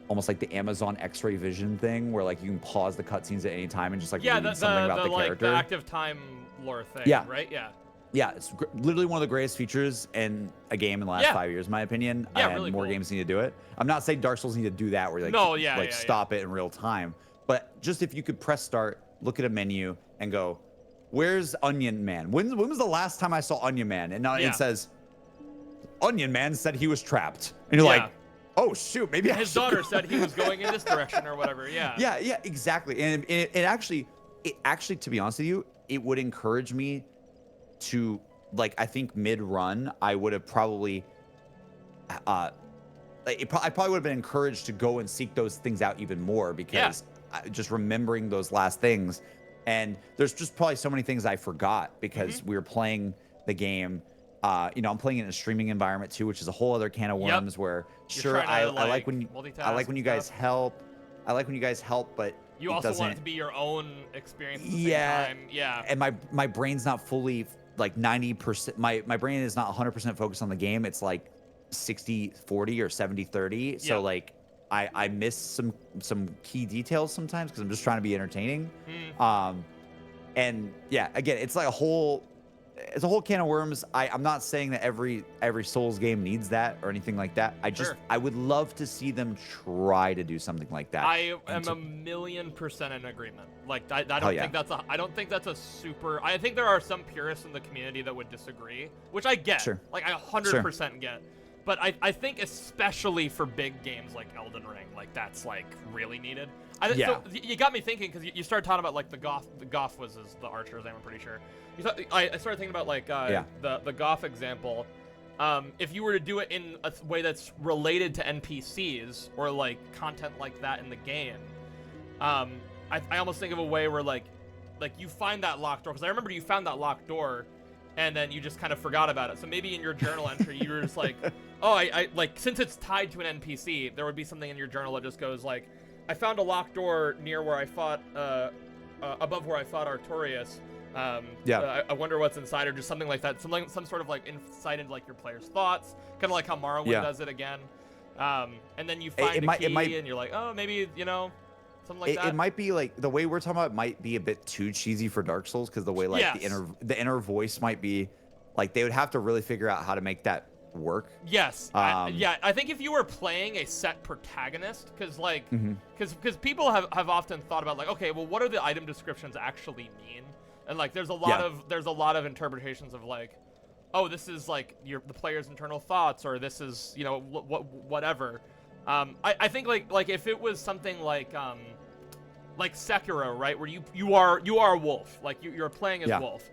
almost like the Amazon X-ray vision thing where like you can pause the cutscenes at any time and just like read something about the character. The active time lore thing. Yeah. Right. Yeah. Yeah, it's literally one of the greatest features in a game in the last 5 years, in my opinion. Yeah, and really more cool. games need to do it. I'm not saying Dark Souls need to do that, where you stop it in real time. But just if you could press start, look at a menu, and go, "Where's Onion Man? When was the last time I saw Onion Man?" And now it says, "Onion Man said he was trapped," and you're like, "Oh shoot, maybe his daughter said he was going in this direction or whatever." Yeah. Yeah, exactly. And it actually, to be honest with you, it would encourage me to, like, I think mid-run, I would have probably, I probably would have been encouraged to go and seek those things out even more because just remembering those last things. And there's just probably so many things I forgot because we were playing the game. You know, I'm playing it in a streaming environment too, which is a whole other can of worms where I like when you guys help. I like when you guys help, but you also want it to be your own experience at the same time. Yeah. And my brain's not fully like 90%. My brain is not 100% focused on the game. It's like 60-40 or 70-30. So like I miss some key details sometimes because I'm just trying to be entertaining. And yeah, again, it's like a whole it's a whole can of worms. I'm not saying that every Souls game needs that or anything like that. Sure. I would love to see them try to do something like that. I am 1,000,000% in agreement. Like I don't think that's a I don't think that's a super. I think there are some purists in the community that would disagree, which I get. Sure. Like I 100% get. But I think especially for big games like Elden Ring, like that's like really needed. So you got me thinking because you started talking about like the Goth was the archer's name, I'm pretty sure. I started thinking about like the Goth example. If you were to do it in a way that's related to NPCs or like content like that in the game, I almost think of a way where like you find that locked door, because I remember you found that locked door and then you just kind of forgot about it. So maybe in your journal entry you were just like, oh, I like, since it's tied to an NPC, there would be something in your journal that just goes like, I found a locked door near where I fought above where I fought Artorias. I wonder what's inside, or just something like that. Some sort of like insight into like your player's thoughts, kind of like how Morrowind does it again. And then you find a key and you're like, oh, maybe, something like that. It might be like the way we're talking about it might be a bit too cheesy for Dark Souls, because the way like the inner voice might be like, they would have to really figure out how to make that work. Yes. I think if you were playing a set protagonist, because like because people have often thought about like, okay, well, what do the item descriptions actually mean? And like there's a lot of interpretations of like, oh, this is like the player's internal thoughts, or this is whatever. I think like if it was something like Sekiro, right, where you are a wolf, like you're playing as wolf,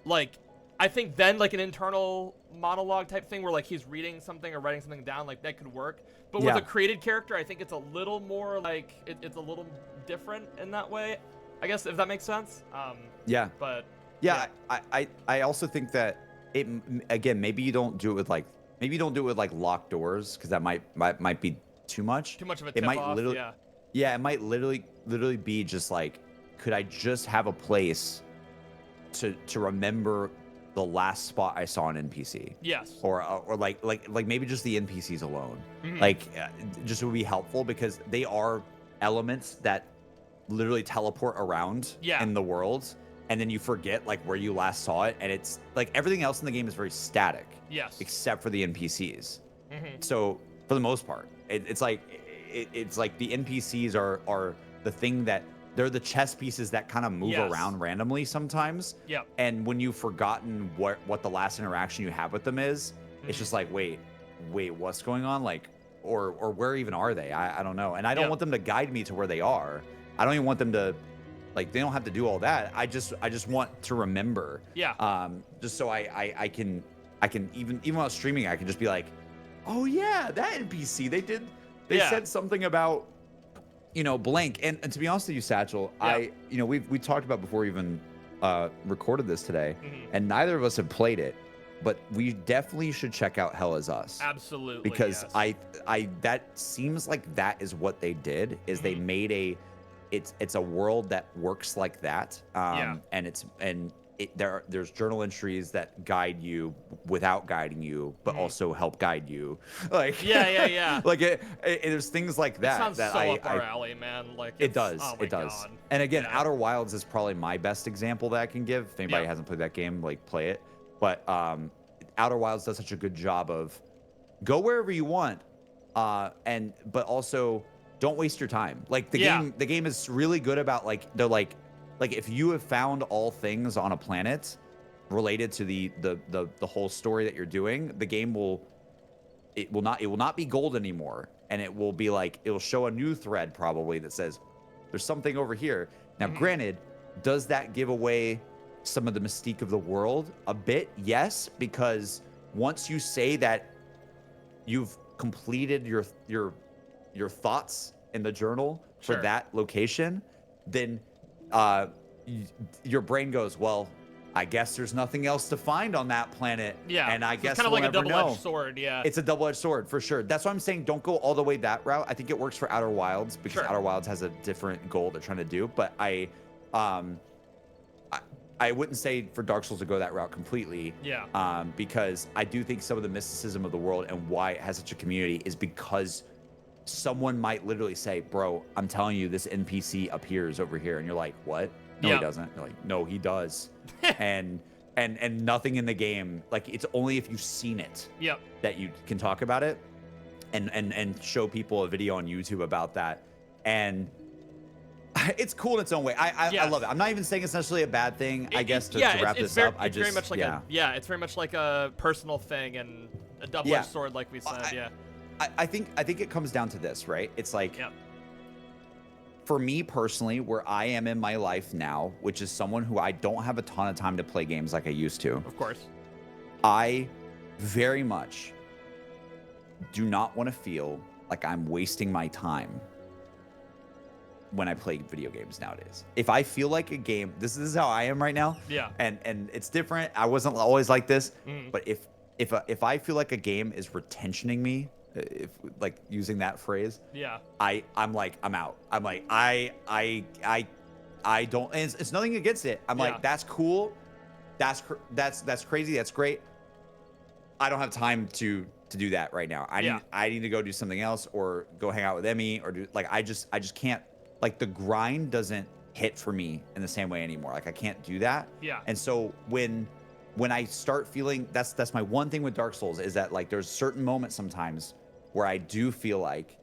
like I think then like an internal monologue type thing where like he's reading something or writing something down, like that could work. But with a created character, I think it's a little more like it's a little different in that way, I guess, if that makes sense. But I also think that it, again, maybe you don't do it with like locked doors, because that might be too much of a tip off. It might literally be just like, could I just have a place to remember the last spot I saw an NPC? Yes. Or like maybe just the NPCs alone. Like just would be helpful, because they are elements that literally teleport around in the world, and then you forget like where you last saw it, and it's like everything else in the game is very static. Yes. Except for the NPCs. So for the most part, it's like the NPCs are the thing that they're the chess pieces that kind of move around randomly sometimes. Yep. And when you've forgotten what the last interaction you have with them is, it's just like, wait, what's going on? Like, or where even are they? I don't know. And I don't want them to guide me to where they are. I don't even want them to, like, they don't have to do all that. I just want to remember. Yeah. Just so I can even while streaming, I can just be like, oh yeah, that NPC they said something about, blank. And to be honest with you, Satchel, we talked about before we even recorded this today, and neither of us have played it, but we definitely should check out Hell Is Us. Absolutely. Because I that seems like that is what they did, is they made it's a world that works like that. And there's journal entries that guide you without guiding you, but also help guide you. Like like there's things like that. It sounds that so up our alley, man. Like it does. Oh it does. God. And again, Outer Wilds is probably my best example that I can give. If anybody hasn't played that game, like, play it. But Outer Wilds does such a good job of go wherever you want, but also don't waste your time. Like the game is really good about like they're like if you have found all things on a planet related to the whole story that you're doing, the game will not be gold anymore, and it will be like, it'll show a new thread probably that says there's something over here. Now, granted, does that give away some of the mystique of the world a bit? Yes, because once you say that you've completed your thoughts in the journal for that location, then your brain goes, well, I guess there's nothing else to find on that planet. Yeah. And I guess it's kind of we'll like a never double-edged know. sword. Yeah. It's a double-edged sword for sure. That's why I'm saying don't go all the way that route. I think it works for Outer Wilds, because Outer Wilds has a different goal they're trying to do. But I wouldn't say for Dark Souls to go that route completely. Yeah. Because I do think some of the mysticism of the world and why it has such a community is because someone might literally say, bro, I'm telling you, this NPC appears over here. And you're like, what? No, he doesn't. You're like, no, he does. And and nothing in the game. Like it's only if you've seen it Yep. that you can talk about it, and show people a video on YouTube about that. And it's cool in its own way. I Yes. love it. I'm not even saying it's necessarily a bad thing. I guess to yeah, wrap it's this very, up, I it's just very much like it's very much like a personal thing and a double-edged sword, like we said. I think it comes down to this, right? It's like, Yep. for me personally, where I am in my life now, which is someone who I don't have a ton of time to play games like I used to. Of course. I very much do not want to feel like I'm wasting my time when I play video games nowadays. If I feel like a game, this is how I am right now. Yeah. And it's different. I wasn't always like this, Mm. but if I feel like a game is retentioning me, if like using that phrase, Yeah. I'm like, I'm out. I'm like, I don't, and it's nothing against it. I'm Yeah. like, that's cool. That's crazy. That's great. I don't have time to do that right now. I need to go do something else or go hang out with Emmy or do like, I just can't, like the grind doesn't hit for me in the same way anymore. Like I can't do that. Yeah. And so when I start feeling, that's my one thing with Dark Souls is that like there's certain moments sometimes where I do feel like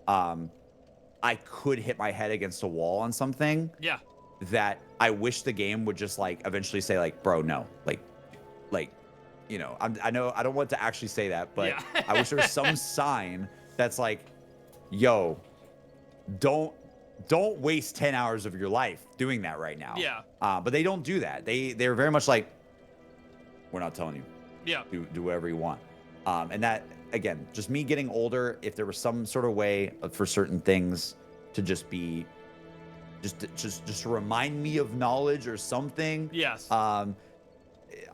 I could hit my head against a wall on something. Yeah. That I wish the game would just like eventually say like, bro, no, like, you know, I know I don't want to actually say that, but Yeah. I wish there was some sign that's like, yo, don't waste 10 hours of your life doing that right now. Yeah. But they don't do that. They're very much like, we're not telling you. Yeah. Do whatever you want. And that, again, just me getting older, if there was some sort of way for certain things to just be, just to remind me of knowledge or something. Yes.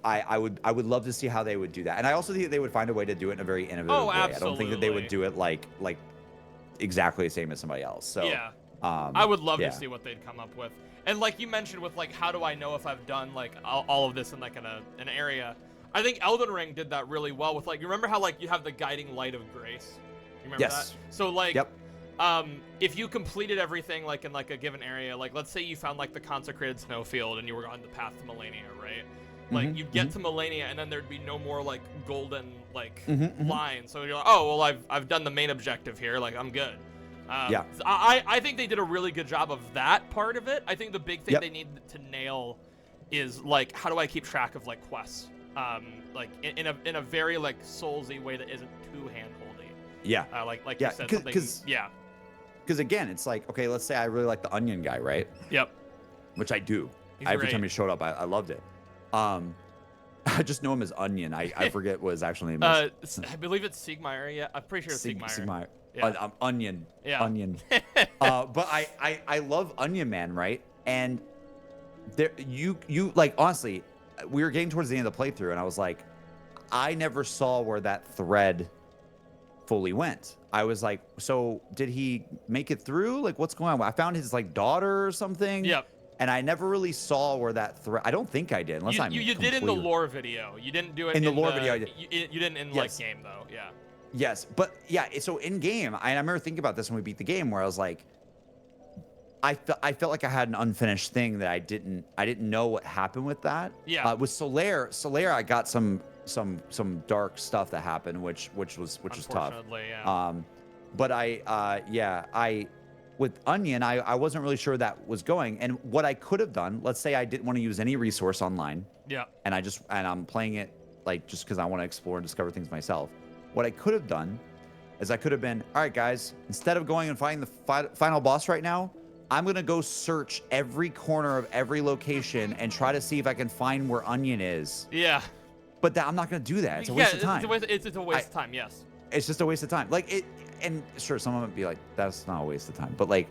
I would love to see how they would do that. And I also think they would find a way to do it in a very innovative way. Absolutely. I don't think that they would do it like exactly the same as somebody else. So yeah. I would love to see what they'd come up with. And like you mentioned with like, how do I know if I've done like all of this in like an area? I think Elden Ring did that really well with like, you remember how like you have the guiding light of grace? You remember that? So like, if you completed everything like in like a given area, like let's say you found like the consecrated snowfield and you were on the path to Melania, right? Like you'd get to Melania and then there'd be no more like golden like line. So you're like, oh well, I've done the main objective here. Like I'm good. So I think they did a really good job of that part of it. I think the big thing they need to nail is like, how do I keep track of like quests? Like in a very like Soulsy way that isn't too hand-holdy. Yeah. Like you said, something. Because again, it's like, okay, let's say I really like the Onion guy, right? Yep. Which I do. He's Every great. time he showed up, I loved it. I just know him as Onion. I forget what his actual name is. I believe it's Siegmeyer. Yeah, I'm pretty sure it's Siegmeyer. Yeah. Onion. Yeah. Onion. But I love Onion Man, right? And there you like, honestly, we were getting towards the end of the playthrough and I was like, I never saw where that thread fully went. I was like, so did he make it through? Like, what's going on? I found his like daughter or something. Yep. And I never really saw where that thread. I don't think I did, unless you did in the lore video. You didn't do it in the lore video. I did. You didn't in like game though. Yeah. Yes, but yeah. So in game, I remember thinking about this when we beat the game, where I was like, I felt like I had an unfinished thing that I didn't know what happened with that. Yeah. With Solaire, I got some dark stuff that happened, which was tough. Unfortunately, yeah. But with Onion, I wasn't really sure that was going. And what I could have done, let's say I didn't want to use any resource online. Yeah. And I'm playing it like just because I want to explore and discover things myself. What I could have done is I could have been, all right, guys, instead of going and finding the final boss right now, I'm going to go search every corner of every location and try to see if I can find where Onion is. Yeah. But I'm not going to do that. It's a waste of time. It's a waste of time, yes. It's just a waste of time. Like it, and sure, someone would be like, that's not a waste of time. But like,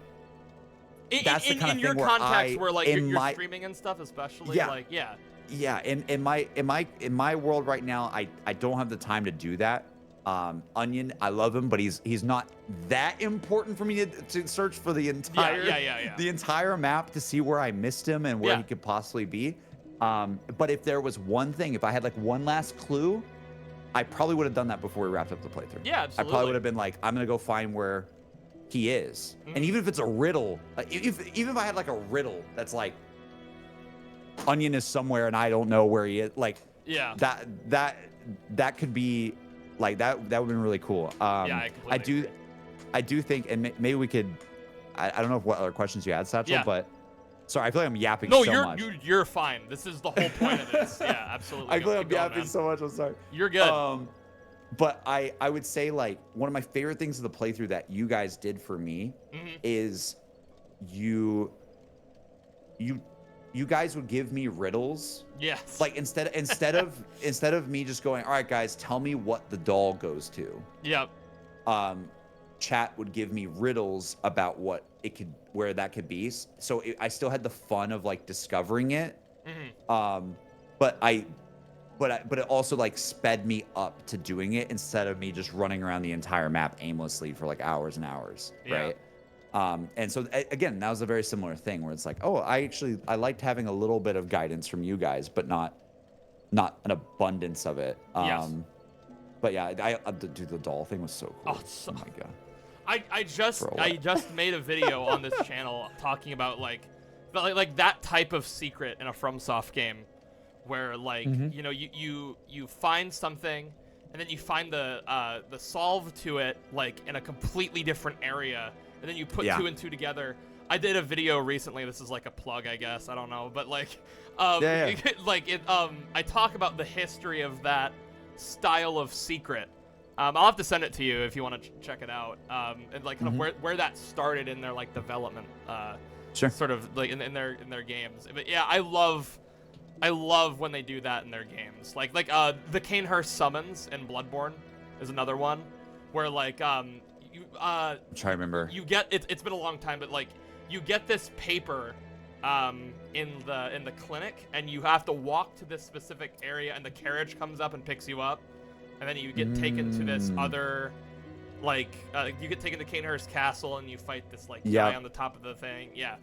that's the kind of thing your where context where like you're streaming and stuff, especially. Yeah. Yeah. In my world right now, I don't have the time to do that. Onion, I love him, but he's not that important for me to search for the entire the entire map to see where I missed him and where he could possibly be. But if there was one thing, if I had like one last clue, I probably would have done that before we wrapped up the playthrough. Yeah, absolutely. I probably would have been like, I'm gonna go find where he is. And even if it's a riddle, even if I had like a riddle that's like, Onion is somewhere and I don't know where he is. Like Yeah. That could be like that would have been really cool. Yeah, I completely agree. I do think, and maybe we could. I don't know what other questions you had, Satchel, Yeah. but sorry, I feel like I'm yapping No, so much. you're fine. This is the whole point of this. Yeah, absolutely. I feel like I'm Keep going, yapping man. so much. I'm sorry. You're good. But I would say like one of my favorite things of the playthrough that you guys did for me is you guys would give me riddles. Yes. Like instead of me just going, all right, guys, tell me what the doll goes to. Yep. Chat would give me riddles about where that could be. So I still had the fun of like discovering it. But it also like sped me up to doing it instead of me just running around the entire map aimlessly for like hours and hours. Yeah. Right. And so again, that was a very similar thing where it's like, oh, I liked having a little bit of guidance from you guys, but not an abundance of it. Yes. But yeah, dude, the doll thing was so cool. Oh my god. I just made a video on this channel talking about like that type of secret in a FromSoft game, where like you know you find something and then you find the solve to it like in a completely different area, and then you put two and two together. I did a video recently. This is like a plug, I guess. I don't know, but like I talk about the history of that style of secret. I'll have to send it to you if you want to check it out. And like kind of where that started in their like development, sort of like in their games. But yeah, I love when they do that in their games. Like the Canehurst summons in Bloodborne is another one where like I'm trying to remember. You get it's been a long time, but like you get this paper in the clinic, and you have to walk to this specific area, and the carriage comes up and picks you up. And then you get taken to this other, like, you get taken to Canehurst Castle, and you fight this, like, guy on the top of the thing. Yeah.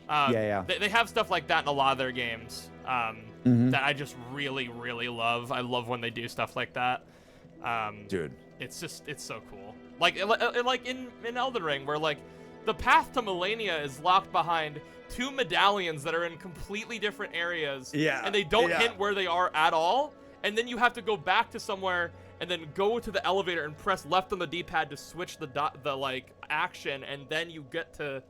They have stuff like that in a lot of their games that I just really, really love. I love when they do stuff like that. Dude. It's so cool. Like in Elden Ring, where, like, the path to Melania is locked behind 2 medallions that are in completely different areas. Yeah. And they don't hint where they are at all. And then you have to go back to somewhere and then go to the elevator and press left on the D-pad to switch the like action, and then you get to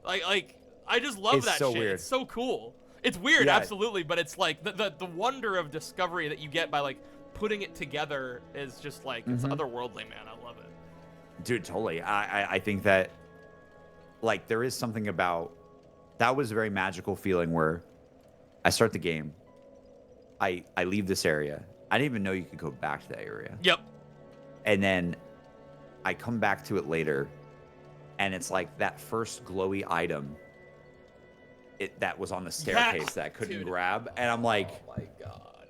like I just love that so shit. Weird. It's so cool. It's weird, absolutely, but it's like the wonder of discovery that you get by like putting it together is just like it's otherworldly, man. I love it. Dude, totally. I think that like there is something about that was a very magical feeling where I start the game. I leave this area. I didn't even know you could go back to that area. Yep. And then I come back to it later, and it's like that first glowy item that was on the staircase that I couldn't grab. And I'm like,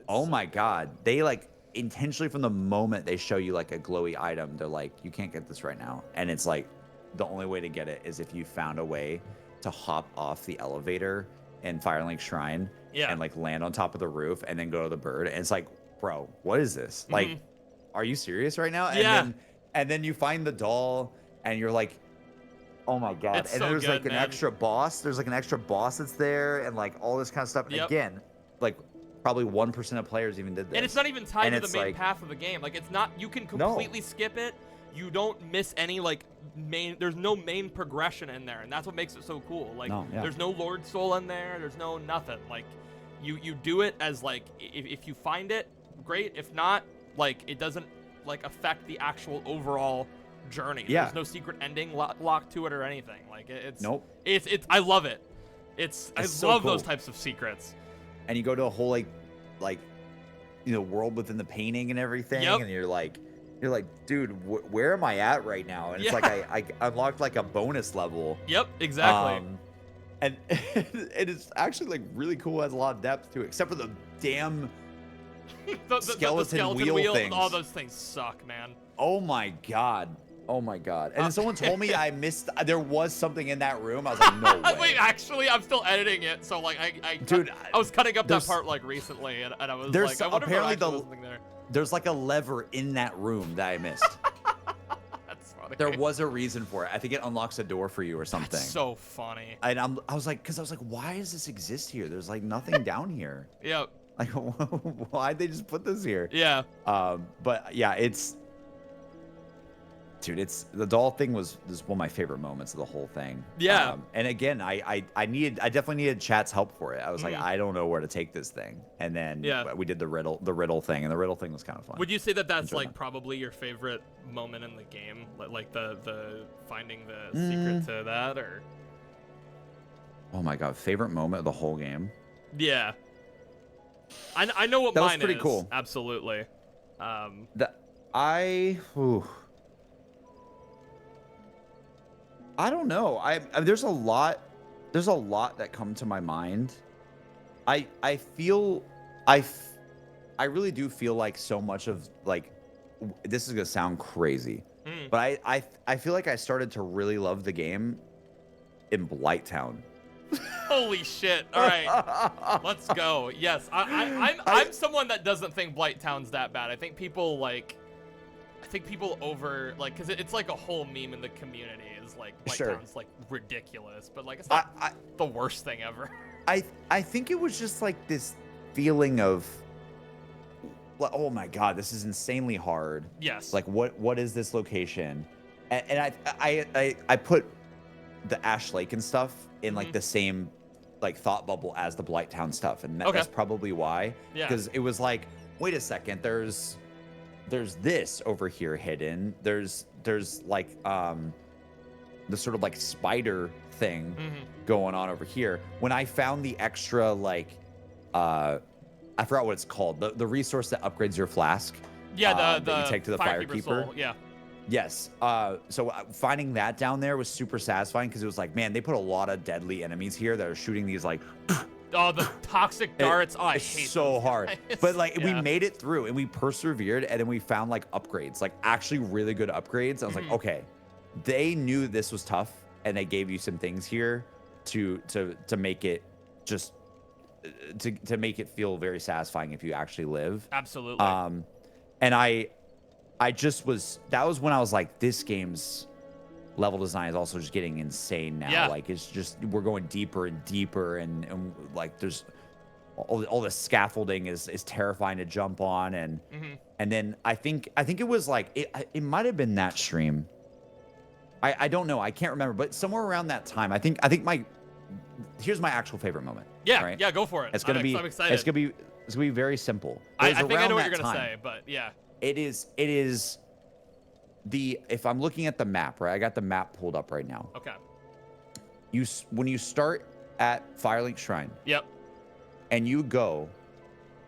oh my God. They like intentionally from the moment they show you like a glowy item, they're like, you can't get this right now. And it's like the only way to get it is if you found a way to hop off the elevator in Firelink Shrine and like land on top of the roof and then go to the bird. And it's like, bro, what is this? Like, are you serious right now? And then you find the doll and you're like, oh my God. It's and so there's good, like an man. extra boss. There's like an extra boss that's there and like all this kind of stuff. Again, like probably 1% of players even did this. And it's not even tied to the main like, path of the game. Like it's not, you can completely skip it. You don't miss any like there's no main progression in there. And that's what makes it so cool. Like there's no Lord Soul in there. There's no nothing. Like you do it as like, if you find it, great. If not, like it doesn't like affect the actual overall journey. There's no secret ending locked to it or anything. Like it's I love it. I so love cool. those types of secrets. And you go to a whole like you know, world within the painting and everything, and you're like, dude, where am I at right now? And it's like I unlocked like a bonus level. Yep, exactly. And it is actually like really cool. It has a lot of depth to it, except for the damn the skeleton wheel things. All those things suck, man. Oh my God. Oh my God. And then someone told me I missed, there was something in that room. I was like, no way. Wait, actually, I'm still editing it. So like, I was cutting up that part like recently, and I was like, I wonder if there actually was something there. There's like a lever in that room that I missed. That's funny. There was a reason for it. I think it unlocks a door for you or something. That's so funny. And I was like, why does this exist here? There's like nothing down here. Yep. Like, why'd they just put this here? Yeah. But yeah, dude, the doll thing was one of my favorite moments of the whole thing. Yeah. And again, I definitely needed chat's help for it. I was like, Mhm. I don't know where to take this thing. And then Yeah. we did the riddle thing, and the riddle thing was kind of fun. Would you say that that's Enjoyed like that. probably your favorite moment in the game, like the finding the secret to that, or? Oh my god, favorite moment of the whole game? Yeah. I know what That was mine pretty is. cool. Absolutely. I don't know. There's a lot that come to my mind. I really do feel like so much of like this is gonna sound crazy, but I feel like I started to really love the game in Blighttown. Holy shit! All right, let's go. Yes, I'm someone that doesn't think Blighttown's that bad. I think people over like because it's like a whole meme in the community is like Blighttown's like ridiculous, but like it's not the worst thing ever. I think it was just like this feeling of, oh my god, this is insanely hard. Yes. Like what is this location? And I put the Ash Lake and stuff in like the same like thought bubble as the Blighttown stuff, and that's probably why. Yeah. Because it was like, wait a second, there's this over here hidden. There's like the sort of like spider thing going on over here. When I found the extra like I forgot what it's called, the resource that upgrades your flask. Yeah, that you take to the Firekeeper. Soul. Yeah. Yes. So finding that down there was super satisfying because it was like, man, they put a lot of deadly enemies here that are shooting these like. Oh, the toxic darts. I it's hate so those hard. guys. But like we Yeah. made it through and we persevered, and then we found like upgrades, like actually really good upgrades. I was like, okay, they knew this was tough, and they gave you some things here to make it just to make it feel very satisfying if you actually live. Absolutely. And I just was, that was when I was like, this game's level design is also just getting insane now. Yeah. Like it's just, we're going deeper and deeper, and like there's all the scaffolding is terrifying to jump on, and then I think it was like it might have been that stream. I don't know, I can't remember, but somewhere around that time, I think here's my actual favorite moment. Yeah, right? yeah, go for it. It's gonna be I'm excited. it's gonna be very simple. I It was think I around know what that you're gonna time. say, but yeah. It is if I'm looking at the map, right? I got the map pulled up right now. Okay. When you start at Firelink Shrine. Yep. And you go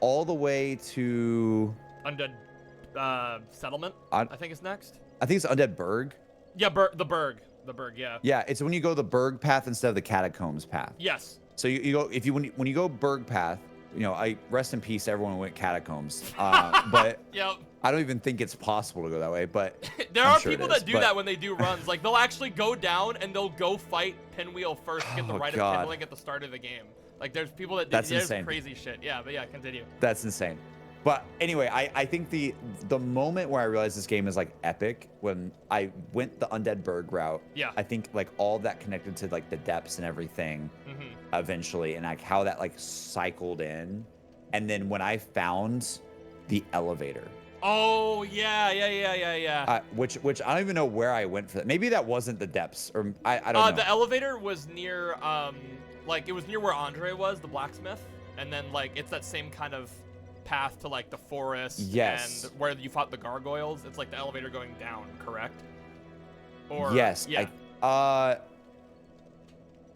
all the way to Undead Settlement, I think is next. I think it's Undead Berg. Yeah, the Berg, yeah. Yeah, it's when you go the Berg path instead of the Catacombs path. Yes. So you go when you go Berg path, you know, I rest in peace everyone who went Catacombs. But Yep. I don't even think it's possible to go that way, but There I'm are sure it people is, that do but- that when they do runs. Like they'll actually go down and they'll go fight Pinwheel first, get the Oh, right God. of kindling at the start of the game. Like there's people that do That's there's insane. crazy shit. Yeah, but yeah, continue. That's insane. But anyway, I think the moment where I realized this game is like epic, when I went the Undead Berg route. Yeah. I think like all of that connected to like the depths and everything eventually, and like how that like cycled in. And then when I found the elevator. Oh yeah. Which I don't even know where I went for that. Maybe that wasn't the depths, or I don't know. The elevator was near like it was near where Andre was, the blacksmith, and then like it's that same kind of path to like the forest Yes. and where you fought the gargoyles. It's like the elevator going down, correct? Or Yes. yeah.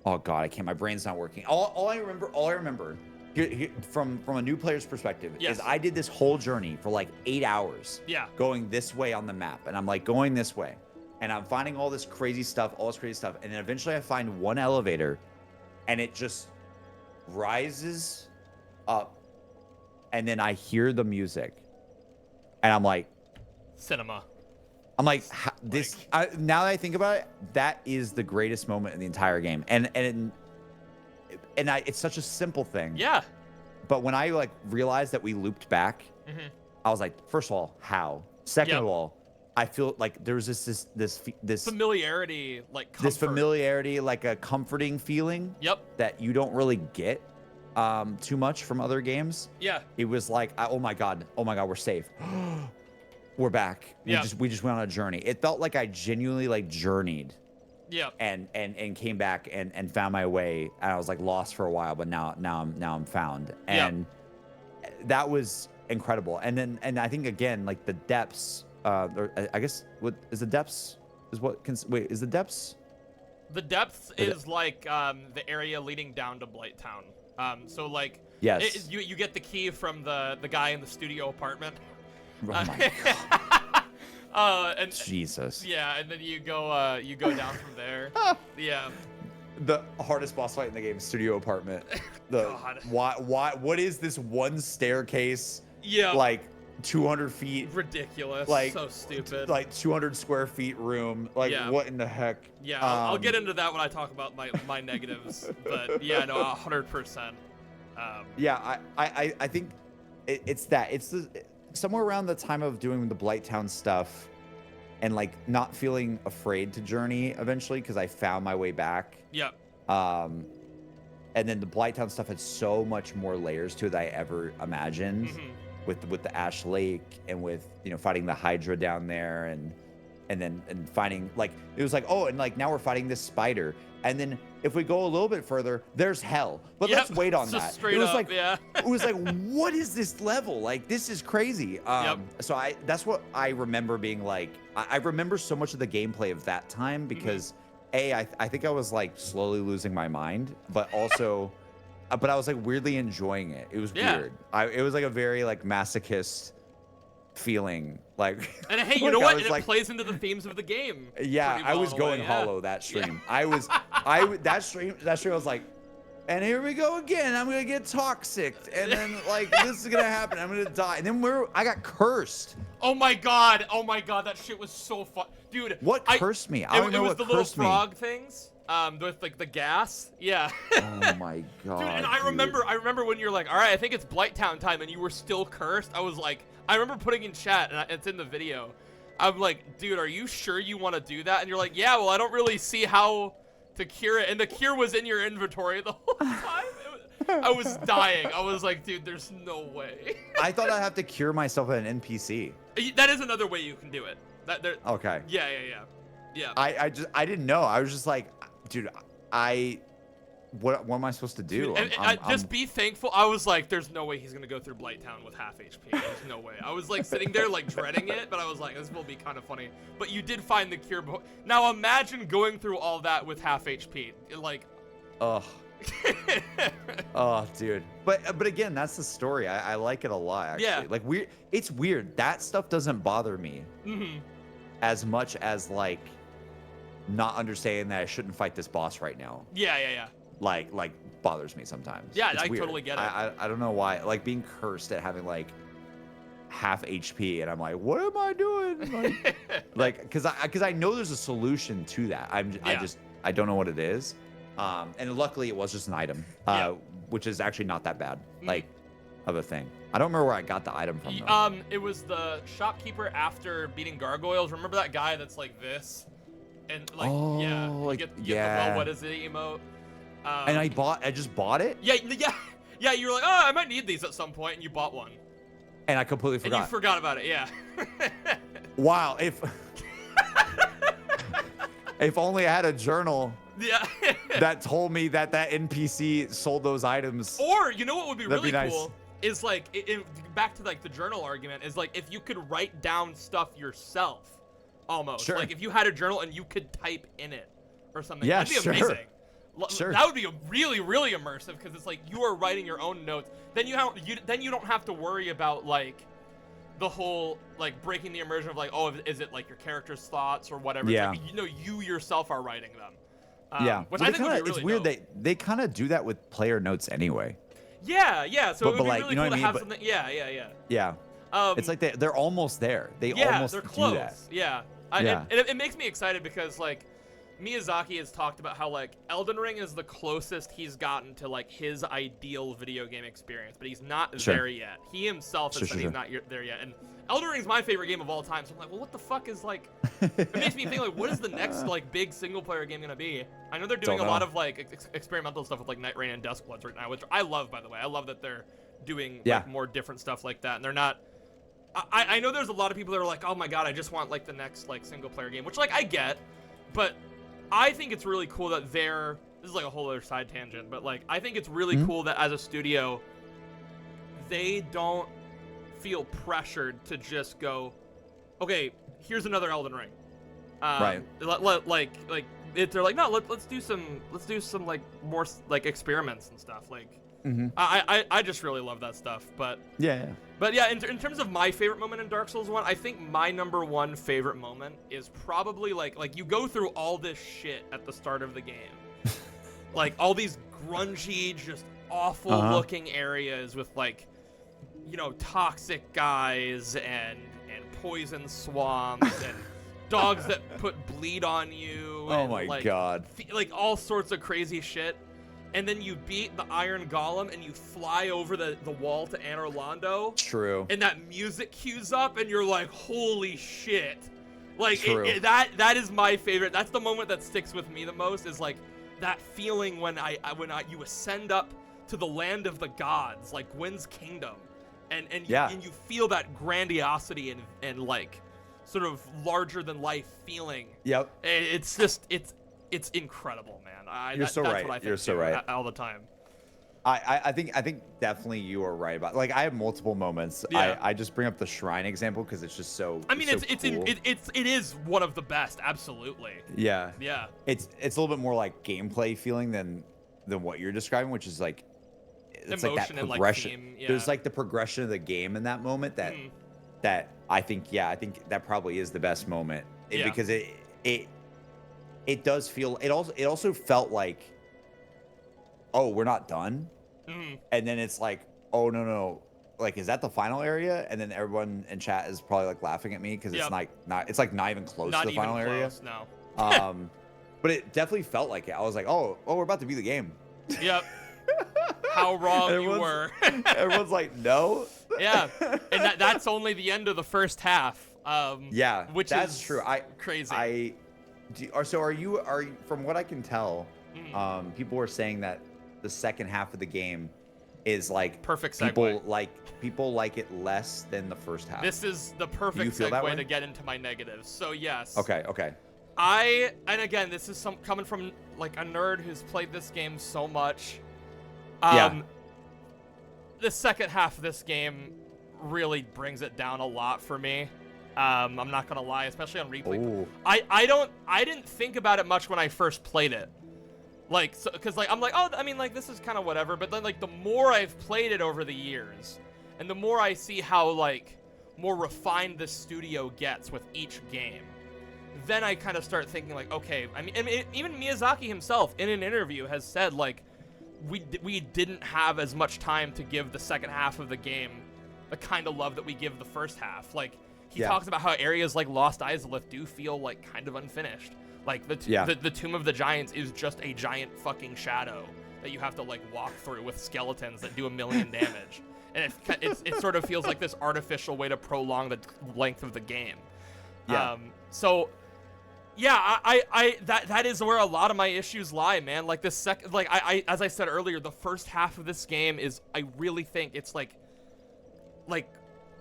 Oh god, I can't. My brain's not working. All I remember here, from a new player's perspective Yes. is I did this whole journey for like 8 hours. Yeah. Going this way on the map, and I'm like going this way, and I'm finding all this crazy stuff, and then eventually I find one elevator, and it just rises up, and then I hear the music, and I'm like, Cinema. now that I think about it, that is the greatest moment in the entire game, and it's such a simple thing. Yeah. But when I like realized that we looped back, I was like, first of all, how? Second Yep. of all, I feel like there was this familiarity, like comfort. this familiarity, like a comforting feeling. Yep. That you don't really get too much from other games. Yeah. It was like, oh my god, we're safe. We're back. We just went on a journey. It felt like I genuinely like journeyed. Yeah. And came back and found my way. And I was like lost for a while, but now I'm found. And that was incredible. And I think again, like the depths, or I guess what is the depths is what wait, is the depths? The depths is like the area leading down to Blighttown. So like yes, you get the key from the guy in the studio apartment. Oh my god. And Jesus. Yeah, and then you go down from there. Yeah. The hardest boss fight in the game, studio apartment. God. What is this one staircase? Yeah. Like 200 feet. Ridiculous. Like so stupid. Like 200 square feet room. Like what in the heck? Yeah, I'll get into that when I talk about my negatives. But yeah, no, 100%. Yeah, I think it's somewhere around the time of doing the Blighttown stuff and like not feeling afraid to journey eventually because I found my way back. Yeah. And then the Blighttown stuff had so much more layers to it than I ever imagined. With the Ash Lake and with fighting the Hydra down there and then finding like it was like, oh, and like now we're fighting this spider, and then if we go a little bit further there's hell, but let's wait on that. It was like it was like what is this level, like this is crazy. So that's what I remember being like. I remember so much of the gameplay of that time because I think I was like slowly losing my mind, but also but I was like weirdly enjoying it. It was weird. It was like a very like masochist feeling, like. And hey, you know what? It plays into the themes of the game. Yeah, I was going hollow that stream. That stream I was like, and here we go again. I'm gonna get toxic, and then like this is gonna happen. I'm gonna die, and then I got cursed. Oh my god! That shit was so fun, dude. What cursed me? I don't know what cursed me. It was the little frog things. With like the gas, yeah. Oh my god, dude! And I remember when you're like, all right, I think it's Blighttown time, and you were still cursed. I was like, I remember putting in chat, and it's in the video. I'm like, dude, are you sure you want to do that? And you're like, yeah. Well, I don't really see how to cure it, and the cure was in your inventory the whole time. I was dying. I was like, dude, there's no way. I thought I'd have to cure myself at an NPC. That is another way you can do it. Okay. Yeah. I didn't know. I was just like, dude, what am I supposed to do? Just be thankful. I was like, there's no way he's gonna go through Blighttown with half HP. There's no way. I was like sitting there like dreading it, but I was like, this will be kind of funny. But you did find the cure. Now imagine going through all that with half HP. Like, ugh. Oh, dude. But again, that's the story. I like it a lot. Actually. Yeah. Like it's weird. That stuff doesn't bother me as much as like not understanding that I shouldn't fight this boss right now. Yeah. Like bothers me sometimes. Yeah, it's I weird. totally get it. I don't know why. Like being cursed at having like half HP, and I'm like, what am I doing? Like, because I know there's a solution to that. I don't know what it is. And luckily it was just an item, which is actually not that bad, like of a thing. I don't remember where I got the item from though. It was the shopkeeper after beating gargoyles. Remember that guy that's like this? And like, you get the well, what is it emote? And I just bought it? Yeah, you were like, oh, I might need these at some point, and you bought one. And I completely forgot. And you forgot about it, yeah. Wow, if only I had a journal that told me that NPC sold those items. Or, you know what would be really nice. cool? Is like, back to like the journal argument, is like if you could write down stuff yourself, almost. Sure. Like if you had a journal and you could type in it or something. Yeah, that'd be amazing. Sure. That would be really, really immersive because it's like you are writing your own notes. Then you don't have to worry about like the whole like breaking the immersion of like, oh, is it like your character's thoughts or whatever? Yeah. It's like, you yourself are writing them. Which well, I think would be really it's weird dope. they kind of do that with player notes anyway. Yeah. So it would be like, really you know cool what I to mean? have something. Yeah. It's like they're almost there. They almost they're close. do that. Yeah. And it makes me excited because like Miyazaki has talked about how like Elden Ring is the closest he's gotten to like his ideal video game experience, but he's not there yet. He himself has said he's not there yet. And Elden Ring is my favorite game of all time. So I'm like, well, what the fuck is like? It makes me think like, what is the next like big single player game gonna be? I know they're doing a lot of like experimental stuff with like Night Rain and Duskbloods right now, which I love, by the way. I love that they're doing like, more different stuff like that, and they're not. I know there's a lot of people that are like, oh my god, I just want like the next like single player game, which like I get, but I think it's really cool that this is like a whole other side tangent, but like I think it's really cool that as a studio, they don't feel pressured to just go, okay, here's another Elden Ring. Right. They're like, no, let's do some like more like experiments and stuff. Like, I just really love that stuff. But But yeah, in terms of my favorite moment in Dark Souls 1, I think my number one favorite moment is probably like you go through all this shit at the start of the game. Like all these grungy, just awful looking areas with like, you know, toxic guys and poison swamps and dogs that put bleed on you. Oh my god. Like all sorts of crazy shit. And then you beat the Iron Golem and you fly over the wall to Anor Londo. True. And that music cues up and you're like, holy shit. Like that is my favorite. That's the moment that sticks with me the most, is like that feeling when you ascend up to the land of the gods, like Gwyn's kingdom. And you feel that grandiosity and like sort of larger than life feeling. Yep. It's just it's incredible, man. That's what I think. You're so right. All the time. I think definitely you are right about. Like I have multiple moments. Yeah. I just bring up the shrine example because it's just so. I mean, so cool. It is one of the best. Absolutely. Yeah. Yeah. It's a little bit more like gameplay feeling than what you're describing, which is like it's emotion like that and progression. like theme, yeah. There's like the progression of the game in that moment that I think that probably is the best moment because it does feel it also felt like, oh, we're not done. And then it's like, oh no, like is that the final area? And then everyone in chat is probably like laughing at me because it's not even close to the final area. No. But it definitely felt like it. I was like, oh, we're about to beat the game. Yep. How wrong you were. Everyone's like, no. Yeah, and that's only the end of the first half. Which that's is true. Crazy. So are you from what I can tell, people were saying that the second half of the game is like perfect segue. People like it less than the first half. This is the perfect segue to get into my negatives. So yes. Okay. And again, this is coming from like a nerd who's played this game so much. The second half of this game really brings it down a lot for me. I'm not gonna lie, especially on replay. Ooh. I didn't think about it much when I first played it, like, because like I'm like, oh, I mean, like this is kind of whatever. But then like the more I've played it over the years, and the more I see how like more refined the studio gets with each game, then I kind of start thinking like, okay, I mean, even Miyazaki himself in an interview has said like we didn't have as much time to give the second half of the game the kind of love that we give the first half. Like he talks about how areas like Lost Izalith do feel like kind of unfinished. Like the Tomb of the Giants is just a giant fucking shadow that you have to like walk through with skeletons that do 1 million damage. And it sort of feels like this artificial way to prolong the length of the game. So yeah, that is where a lot of my issues lie, man. Like I as I said earlier, the first half of this game is, I really think it's like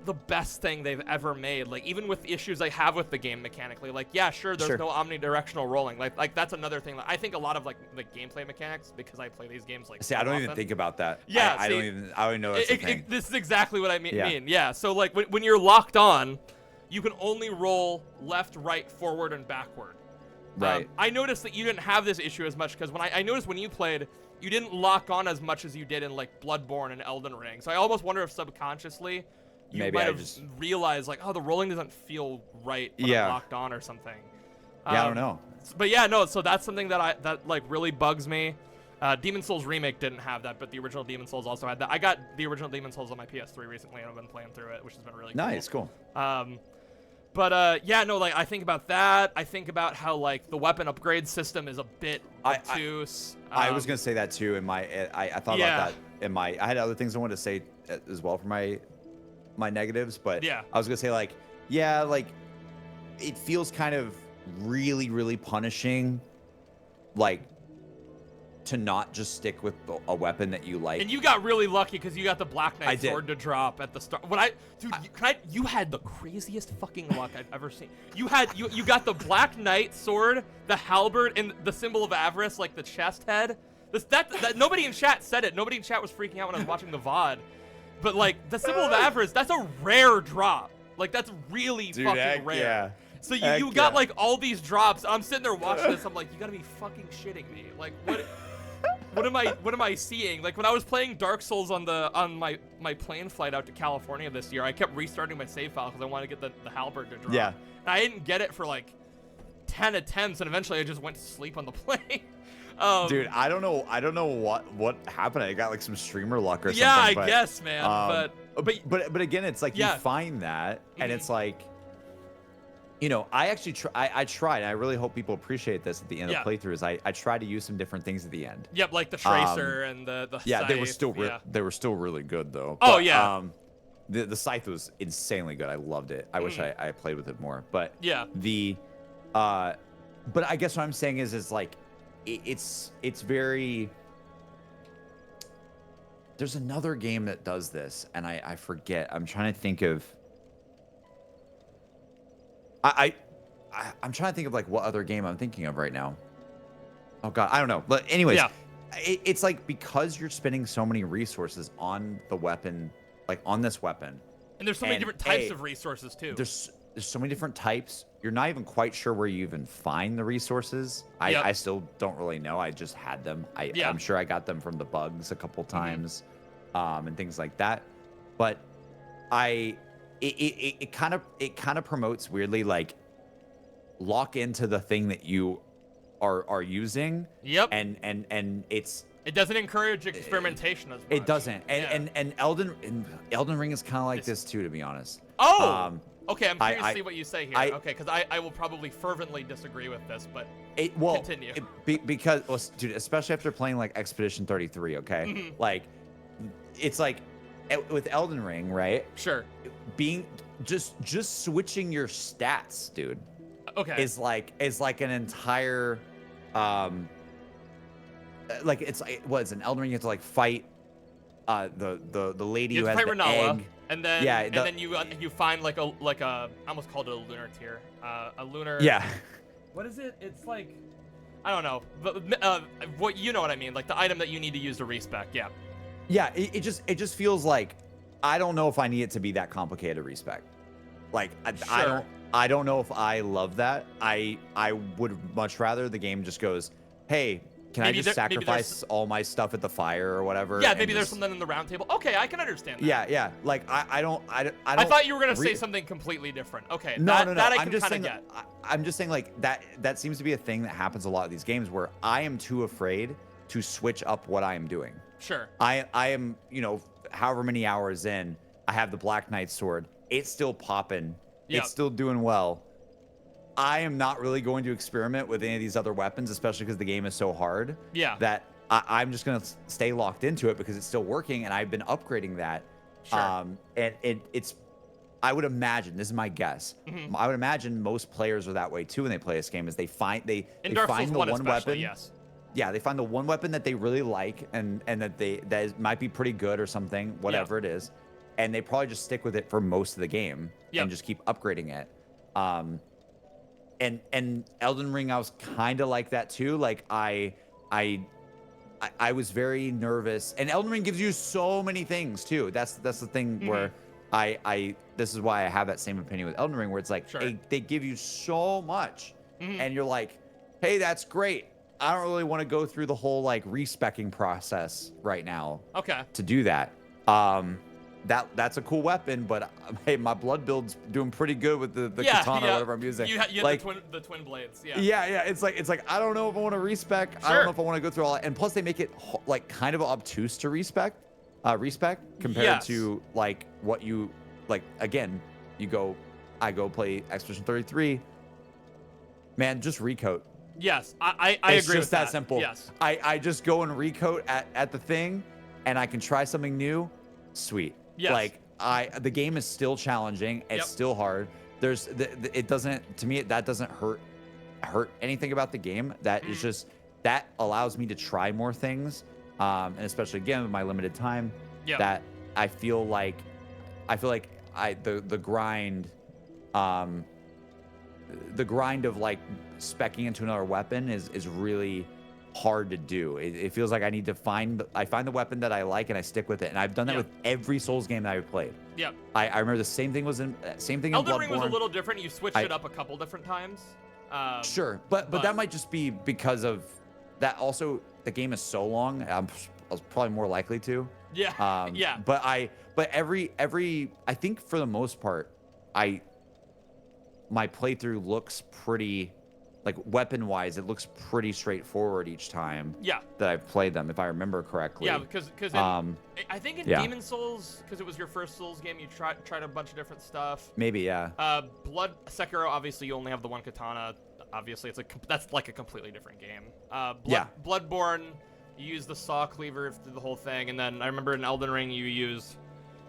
the best thing they've ever made. Like even with the issues I have with the game mechanically, like yeah, sure, there's no omnidirectional rolling. Like that's another thing. Like, I think a lot of like the gameplay mechanics, because I play these games like. See, I don't even think about that. Yeah, I don't even know that's a thing. This is exactly what I mean. Yeah. So like when you're locked on, you can only roll left, right, forward, and backward. Right. I noticed that you didn't have this issue as much because when I noticed when you played, you didn't lock on as much as you did in like Bloodborne and Elden Ring. So I almost wonder if subconsciously you might have realized like, oh, the rolling doesn't feel right when I'm locked on or something. I don't know. But yeah, no. So that's something that like really bugs me. Demon Souls Remake didn't have that, but the original Demon Souls also had that. I got the original Demon Souls on my PS3 recently, and I've been playing through it, which has been really cool. But yeah, no, like I think about that. I think about how like the weapon upgrade system is a bit obtuse. I was gonna say that too. In my, I thought about that in my. I had other things I wanted to say as well for my negatives, but yeah, I was gonna say like, yeah, like it feels kind of really punishing, like to not just stick with a weapon that you like. And you got really lucky because you got the Black Knight sword to drop at the start. You had the craziest fucking luck I've ever seen. You got the Black Knight sword, the halberd, and the symbol of avarice, like the chest head. That nobody in chat said it. Nobody in chat was freaking out when I was watching the VOD. But like the symbol of avarice, that's a rare drop. Like that's really fucking rare. Yeah. So you got like all these drops. I'm sitting there watching this. I'm like, you gotta be fucking shitting me. Like what? What am I seeing? Like when I was playing Dark Souls on my plane flight out to California this year, I kept restarting my save file because I wanted to get the halberd to drop. Yeah. And I didn't get it for like 10 attempts, and eventually I just went to sleep on the plane. Dude, I don't know what happened. I got like some streamer luck or something. Yeah, I guess, man. But again, it's like you find that, and it's like, you know, I actually I tried. And I really hope people appreciate this at the end of playthroughs. I tried to use some different things at the end. Yep, like the tracer and the scythe. They were still really good though. Oh but, yeah. The scythe was insanely good. I loved it. I wish I played with it more. But yeah. But I guess what I'm saying is like it's very. There's another game that does this, and I forget. I'm trying to think of. I'm trying to think of like what other game I'm thinking of right now. Oh god, I don't know. But anyways, it's like because you're spending so many resources on the weapon, like on this weapon, and there's so many different types of resources too. There's so many different types. You're not even quite sure where you even find the resources. I still don't really know. I just had them. I'm sure I got them from the bugs a couple times, and things like that. But it kind of promotes weirdly like lock into the thing that you are using. Yep. And it doesn't encourage experimentation as much. It doesn't. And Elden Ring is kind of like this too, to be honest. Oh. Okay, I'm curious to see what you say here. Okay, because I will probably fervently disagree with this, but continue. Because, well, dude, especially after playing like Expedition 33, okay? Like, it's like with Elden Ring, right? Sure. Being just switching your stats, dude. Okay. Is like an entire like it's like what's an Elden Ring, you have to like fight the lady who has the egg. And then and then you find like a I almost called it a lunar tier. A lunar. Yeah. What is it? It's like I don't know. But what you know what I mean? Like the item that you need to use to respec. Yeah. Yeah. It just feels like I don't know if I need it to be that complicated to respec. Like I don't know if I love that. I would much rather the game just goes, hey, can I just sacrifice all my stuff at the fire or whatever? Yeah, maybe there's something in the round table. Okay, I can understand that. Yeah. Like I don't. I thought you were gonna say something completely different. Okay. No. That I can kind of get. I'm just saying like that seems to be a thing that happens a lot of these games where I am too afraid to switch up what I am doing. Sure. I am, however many hours in, I have the Black Knight sword. It's still popping. Yep. It's still doing well. I am not really going to experiment with any of these other weapons, especially because the game is so hard. Yeah. That I'm just going to stay locked into it because it's still working, and I've been upgrading that. Sure. And it's, I would imagine, this is my guess, I would imagine most players are that way too when they play this game, is they find the one weapon. Yes. Yeah, they find the one weapon that they really like and that might be pretty good or something, whatever it is, and they probably just stick with it for most of the game and just keep upgrading it. And Elden Ring, I was kind of like that too. Like I was very nervous, and Elden Ring gives you so many things too. That's the thing where this is why I have that same opinion with Elden Ring, where it's like they give you so much, and you're like, hey, that's great. I don't really want to go through the whole like respecking process right now. Okay. To do that. That's a cool weapon, but hey, my blood build's doing pretty good with the katana or whatever I'm using. You have like, the twin blades. Yeah. It's like I don't know if I want to respec. I don't know if I want to go through all that. And plus they make it like kind of obtuse to respec compared to like what you like. Again, you go I go play Expedition 33. Man, just recoat. Yes, I It's agree with just that simple. Yes. I just go and recoat at the thing, and I can try something new. Sweet. Yes. Like the game is still challenging. It's still hard. There's it doesn't, to me, that doesn't hurt anything about the game. That is just, that allows me to try more things. And especially again with my limited time, that I feel like the grind of like speccing into another weapon is really hard to do. It feels like I need to find the weapon that I like and I stick with it. And I've done that with every Souls game that I've played. Yep. I remember the same thing in Elden Bloodborne. Ring was a little different. You switched it up a couple different times. Sure, but that might just be because of that. Also, the game is so long. I was probably more likely to. Yeah. Yeah. But every I think for the most part, my playthrough looks pretty, like weapon wise, it looks pretty straightforward each time. Yeah. That I've played them, if I remember correctly. Yeah, because I think in Demon Souls, because it was your first Souls game, you tried a bunch of different stuff. Maybe, yeah. Sekiro, obviously you only have the one katana. Obviously, that's like a completely different game. Bloodborne, you use the saw cleaver through the whole thing, and then I remember in Elden Ring you use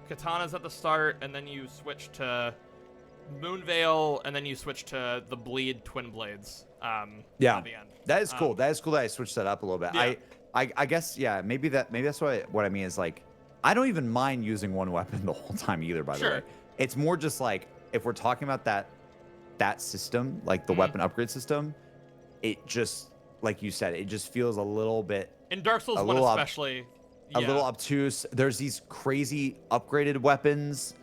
katanas at the start, and then you switch to Moonveil, and then you switch to the Bleed Twin Blades. At the end. That is cool. That is cool that I switched that up a little bit. Yeah. I guess, yeah, maybe that's what I mean is like, I don't even mind using one weapon the whole time either, by the way. It's more just like, if we're talking about that system, like the weapon upgrade system, it just, like you said, it just feels a little bit, in Dark Souls 1 especially, a little obtuse. There's these crazy upgraded weapons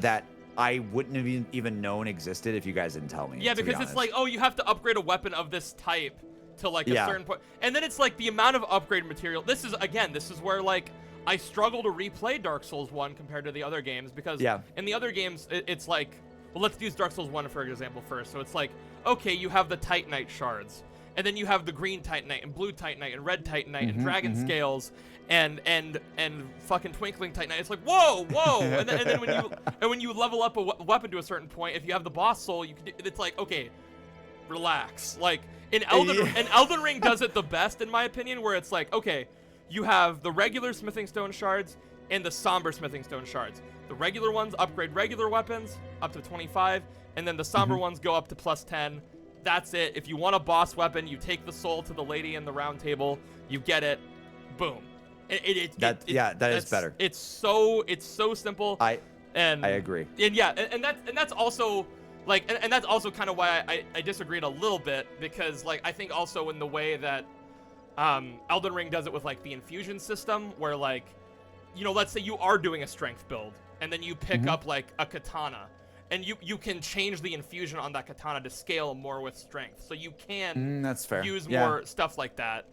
that I wouldn't have even known existed if you guys didn't tell me. Yeah, because it's like, oh, you have to upgrade a weapon of this type to like a certain point, and then it's like the amount of upgrade material. This is where like I struggle to replay Dark Souls 1 compared to the other games, because in the other games it's like, well, let's use Dark Souls 1 for example first. So it's like, okay, you have the Titanite shards, and then you have the green Titanite and blue Titanite and red Titanite and dragon scales and fucking twinkling Titanite. It's like, whoa, and then when you level up a weapon to a certain point, if you have the boss soul, it's like, okay, relax. Like Elden Ring does it the best in my opinion, where it's like, okay, you have the regular smithing stone shards and the somber smithing stone shards. The regular ones upgrade regular weapons up to 25, and then the somber ones go up to plus 10. That's it. If you want a boss weapon, you take the soul to the lady in the round table, you get it, boom. That is better. It's so simple. I agree. And that's also like, and that's also kind of why I disagreed a little bit, because like I think also in the way that Elden Ring does it with like the infusion system, where like, you know, let's say you are doing a strength build and then you pick up like a katana, and you can change the infusion on that katana to scale more with strength, so you can that's fair. Use more stuff like that.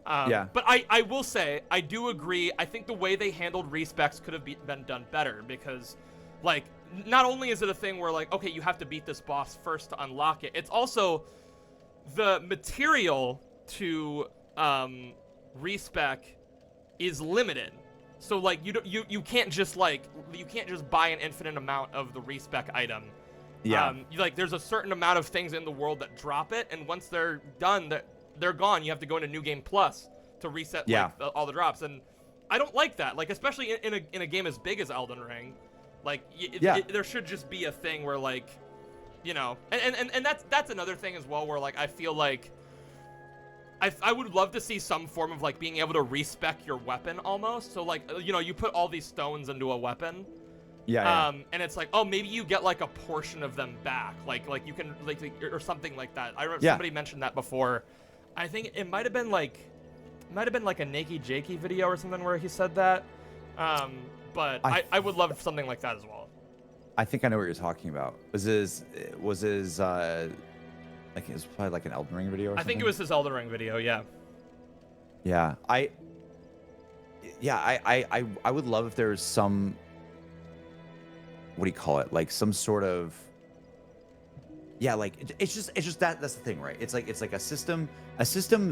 But I will say, I do agree. I think the way they handled respecs could have been done better, because like, not only is it a thing where like, okay, you have to beat this boss first to unlock it, it's also the material to respec is limited. So like you can't just buy an infinite amount of the respec item. Like there's a certain amount of things in the world that drop it, and once they're done, they're gone. You have to go into New Game Plus to reset all the drops, and I don't like that. Like, especially in a game as big as Elden Ring, like there should just be a thing where like, you know, and that's another thing as well, where like I feel like I would love to see some form of like being able to respec your weapon almost. So like, you know, you put all these stones into a weapon. And it's like, oh, maybe you get like a portion of them back, like you can like or something like that. I remember somebody mentioned that before. I think it might have been like a Nakey Jakey video or something where he said that. But I would love something like that as well. I think I know what you're talking about. Was his like, it was probably like an Elden Ring video or something? I think it was his Elden Ring video, yeah. Yeah, I would love if there was some, what do you call it? Like some sort of, like it's just that's the thing, right? It's like a system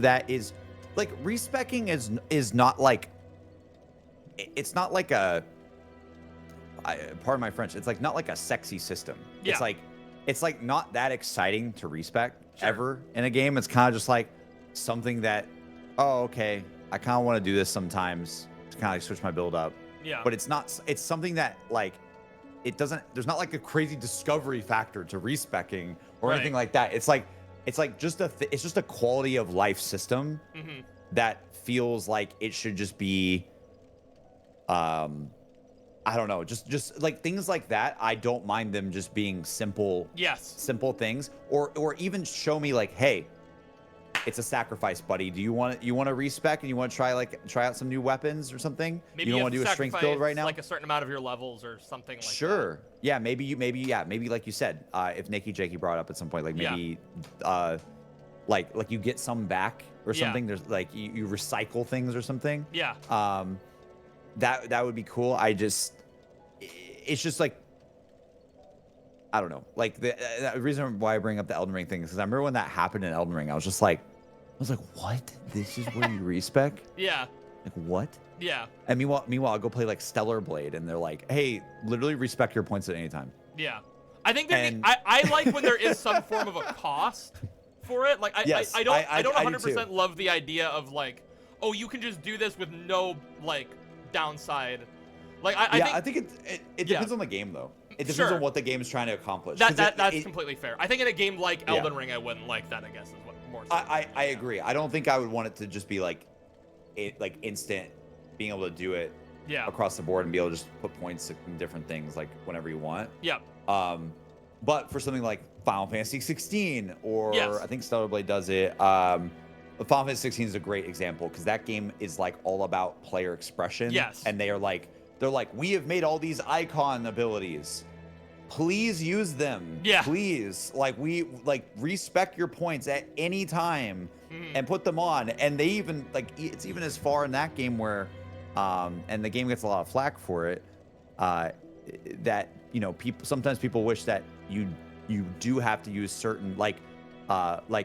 that is like, respecking is not like, it's not like a, pardon my French, it's like not like a sexy system. It's like it's like not that exciting to respec Sure. ever in a game. It's kind of just like something that, oh, okay, I kind of want to do this sometimes to kind of like switch my build up. Yeah. But it's not. It's something that like it doesn't. There's not like a crazy discovery factor to respecing or anything like that. It's like just it's just a quality of life system that feels like it should just be. I don't know, just like things like that. I don't mind them just being simple. Yes. Simple things, or even show me like, hey, it's a sacrifice, buddy. Do you want to respec and you want to try out some new weapons or something? Maybe you don't want to do a strength build right now, like a certain amount of your levels or something like sure. that. Yeah, maybe like you said, if Nikki Jakey brought up at some point, like maybe like you get some back or something. There's like you recycle things or something. Yeah. That would be cool. It's just like, I don't know. Like the reason why I bring up the Elden Ring thing is because I remember when that happened in Elden Ring, I was like, what? This is where you respec? Yeah. Like what? Yeah. And meanwhile, I'll go play like Stellar Blade, and they're like, hey, literally respec your points at any time. Yeah. I think that I like when there is some form of a cost for it. Like I don't 100% love the idea of like, oh, you can just do this with no like downside. Like I think it depends on the game though. It depends on what the game is trying to accomplish. That's completely fair. I think in a game like Elden Ring, I wouldn't like that. I guess is what more. I agree. I don't think I would want it to just be like instant, being able to do it across the board and be able to just put points in different things like whenever you want. Yeah. But for something like Final Fantasy 16 or I think Stellar Blade does it. Final Fantasy 16 is a great example because that game is like all about player expression. Yes. And they're like, we have made all these icon abilities. Please use them. Yeah. Please. Like respec your points at any time and put them on. And they even like it's even as far in that game where and the game gets a lot of flack for it, that sometimes people wish that you do have to use certain like the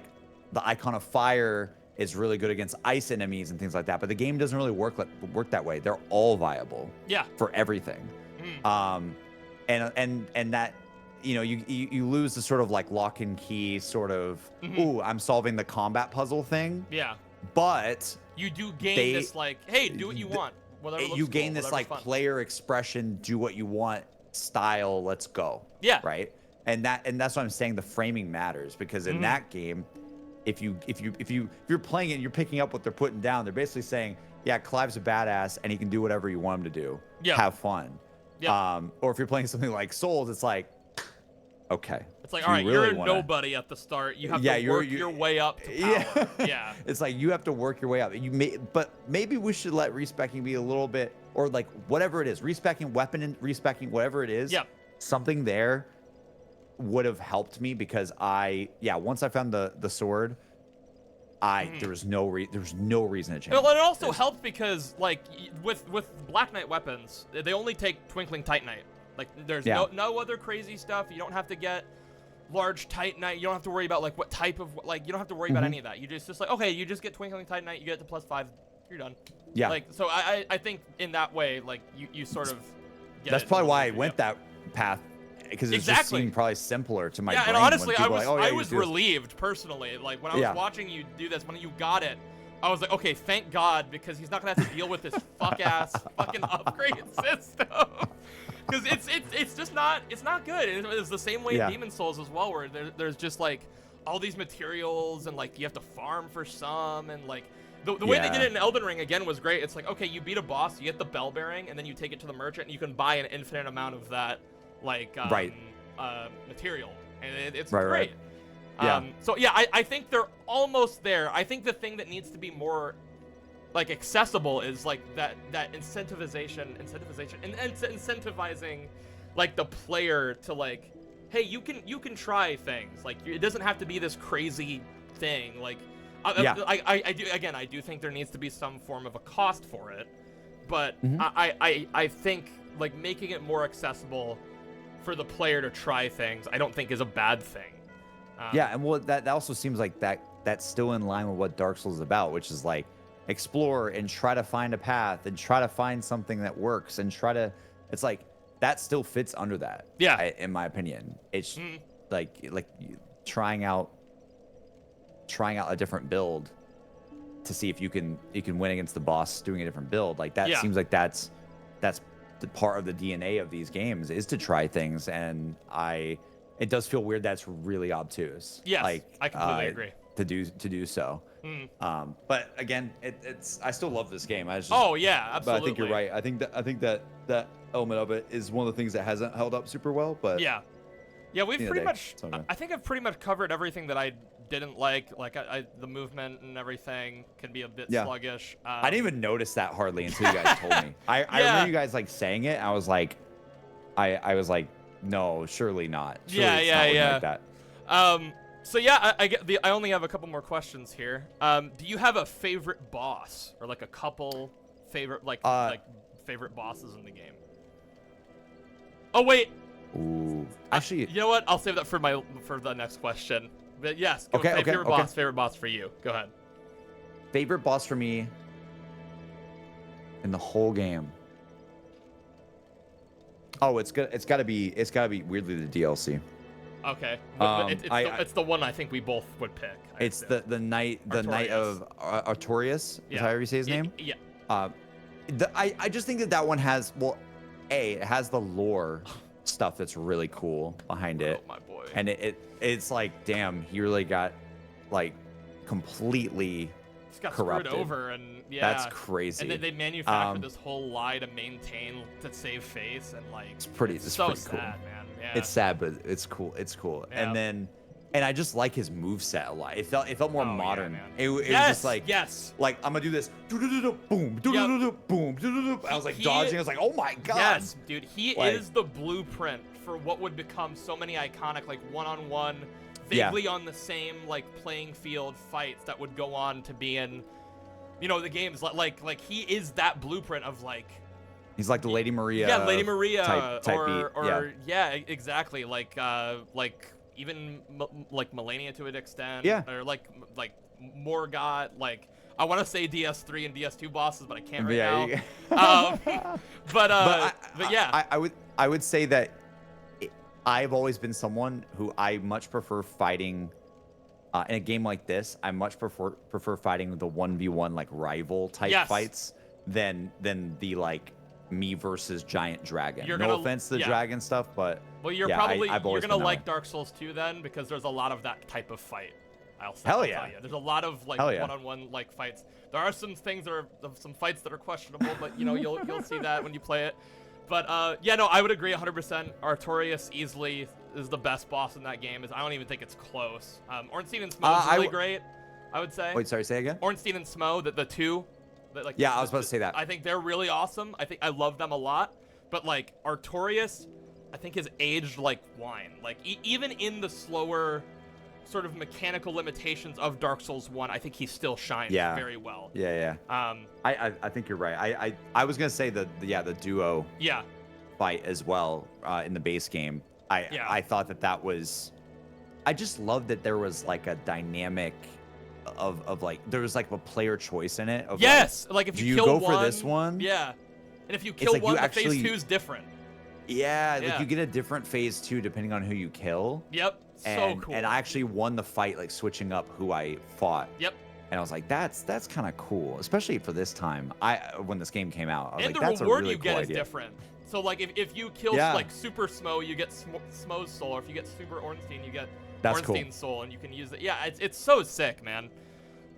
icon of fire is really good against ice enemies and things like that, but the game doesn't really work that way. They're all viable for everything. And that you lose the sort of like lock and key sort of ooh, I'm solving the combat puzzle thing. Yeah. But you do gain this like, hey, do what you want. You gain this like player expression, do what you want style, let's go. Yeah. Right? And that's what I'm saying, the framing matters, because in that game, if you're playing it and you're picking up what they're putting down, they're basically saying, yeah, Clive's a badass and he can do whatever you want him to do. Yeah. Have fun. Yeah. Or if you're playing something like Souls, it's like, okay. It's like, all right, you're a nobody at the start. You have to work your way up to power. Yeah. It's like you have to work your way up. But maybe we should let respecking be a little bit, or like whatever it is, respecking weapon and respecking whatever it is. Yeah. Something there would have helped me because once I found the sword, there was no reason to change. Well, it also helped because like with Black Knight weapons, they only take Twinkling Titanite. Like there's no other crazy stuff. You don't have to get large Titanite. You don't have to worry about like what type of like you don't have to worry about any of that. You just like, okay, you just get Twinkling Titanite, you get it to +5, you're done. Yeah. Like so I think in that way like you sort of get That's probably why I went that path. Because it just seemed probably simpler to my brain. And honestly, I was like, I was relieved personally. Like when I was watching you do this, when you got it, I was like, okay, thank God, because he's not gonna have to deal with this fucking upgrade system. Because it's just not good. It's the same way in Demon Souls as well, where there's just like all these materials and like you have to farm for some and like. The way they did it in Elden Ring again was great. It's like, okay, you beat a boss, you get the bell bearing, and then you take it to the merchant, and you can buy an infinite amount of that. Like material, and it's great. Yeah. So yeah, I think they're almost there. I think the thing that needs to be more like accessible is like that incentivizing like the player to like, hey, you can try things. Like it doesn't have to be this crazy thing. Like I do think there needs to be some form of a cost for it, but I think like making it more accessible for the player to try things, I don't think is a bad thing. And well, that also seems like that's still in line with what Dark Souls is about, which is like explore and try to find a path and try to find something that works and it's like that still fits under that. Yeah. In my opinion, it's trying out a different build to see if you can win against the boss doing a different build. Like that seems like that's the part of the DNA of these games is to try things, and it does feel weird that's really obtuse. Yes, like I completely agree. To do so. But again, it's I still love this game. Oh yeah, absolutely. But I think you're right. I think that element of it is one of the things that hasn't held up super well. But yeah, we've pretty much. I think I've pretty much covered everything that I didn't like. Like the movement and everything can be a bit sluggish. I didn't even notice that hardly until you guys told me. I remember you guys like saying it. I was like, I was like, no, surely not. Surely it's not looking like that. So yeah, I only have a couple more questions here. Do you have a favorite boss or like a couple favorite like favorite bosses in the game? Oh wait. Ooh. Actually, you know what? I'll save that for the next question. But yes. Favorite boss for you. Go ahead. Favorite boss for me in the whole game. Oh, it's got to be weirdly the DLC. Okay. It's the one I think we both would pick. It's the Knight of Artorias. Is how you say his name? Yeah. I just think that one has it has the lore stuff that's really cool behind it. Oh my boy. And it's like, damn, he really got like completely corrupted. Screwed over, and that's crazy. And they manufactured this whole lie to save face, and like it's pretty so pretty sad, cool. man. Yeah. It's sad, but it's cool. It's cool. Yeah. And I just like his moveset a lot. It felt more modern. Yeah, it was just like like I'm gonna do this boom boom. I was like dodging. I was like, oh my god. Yes, dude. He is the blueprint for what would become so many iconic like one-on-one, vaguely on the same like playing field fights that would go on to be in, the games. Like he is that blueprint of like. He's like the Lady Maria. Yeah, Lady Maria type or exactly. Like even like Melania to an extent. Yeah. Or like Morgott. Like I want to say DS3 and DS2 bosses, but I can't right now. But yeah. I would say that I've always been someone who I much prefer fighting. In a game like this, I much prefer fighting the 1v1 like rival type fights than the like me versus giant dragon. No offense to the dragon stuff, but you're gonna like Dark Souls 2 then, because there's a lot of that type of fight. I'll tell you. There's a lot of like one-on-one like fights. There are some things that are some fights that are questionable, but you'll see that when you play it. But I would agree 100%. Artorias easily is the best boss in that game. I don't even think it's close. Ornstein and Smo is really great, I would say. Wait, sorry, say again? Ornstein and Smo, the two. I was about to say that. I think they're really awesome. I love them a lot. But like Artorias, I think has aged like wine. Like even in the slower sort of mechanical limitations of Dark Souls 1, I think he still shines very well. Yeah. I think you're right. I was gonna say the duo fight as well in the base game. I thought that was. I just loved that there was like a dynamic. Of like there was like a player choice in it. Like if you kill go one, for this one? Yeah, and if you kill one, the phase 2 is different. Yeah, like you get a different phase 2 depending on who you kill. Yep, so cool. And I actually won the fight like switching up who I fought. Yep. And I was like, that's kind of cool, especially for this time. When this game came out, I was and like, the that's a reward really you cool get idea. is different. So like if you kill like Super Smo, you get Smo's soul. Or if you get Super Ornstein, you get Ornstein's soul, and you can use it. Yeah, it's so sick, man.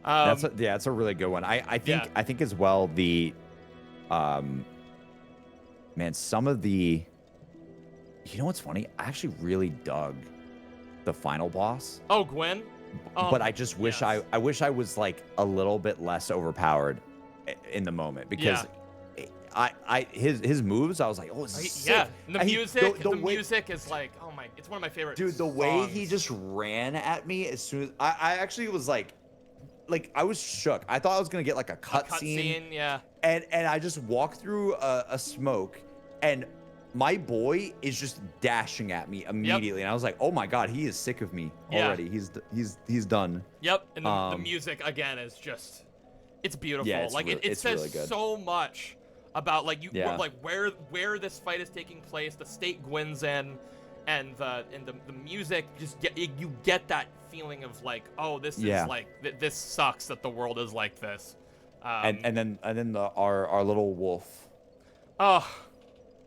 It's a really good one. I think as well some of the. You know what's funny? I actually really dug the final boss. Oh, Gwen. But I just wish I wish I was like a little bit less overpowered in the moment, because his moves, I was like, oh, sick. Yeah, and the music is like, oh my, it's one of my favorite dude, the way he just ran at me as soon as I actually was like I was shook. I thought I was gonna get like a cutscene. Yeah. And I just walked through a smoke, and my boy is just dashing at me immediately, and I was like, "Oh my god, he is sick of me already. He's done." Yep, and the music again is just—it's beautiful. Yeah, it says really good. so much about like where this fight is taking place, the state Gwen's in, and the music just you get that feeling of like, oh, this is like this sucks that the world is like this. And then our little wolf. Oh,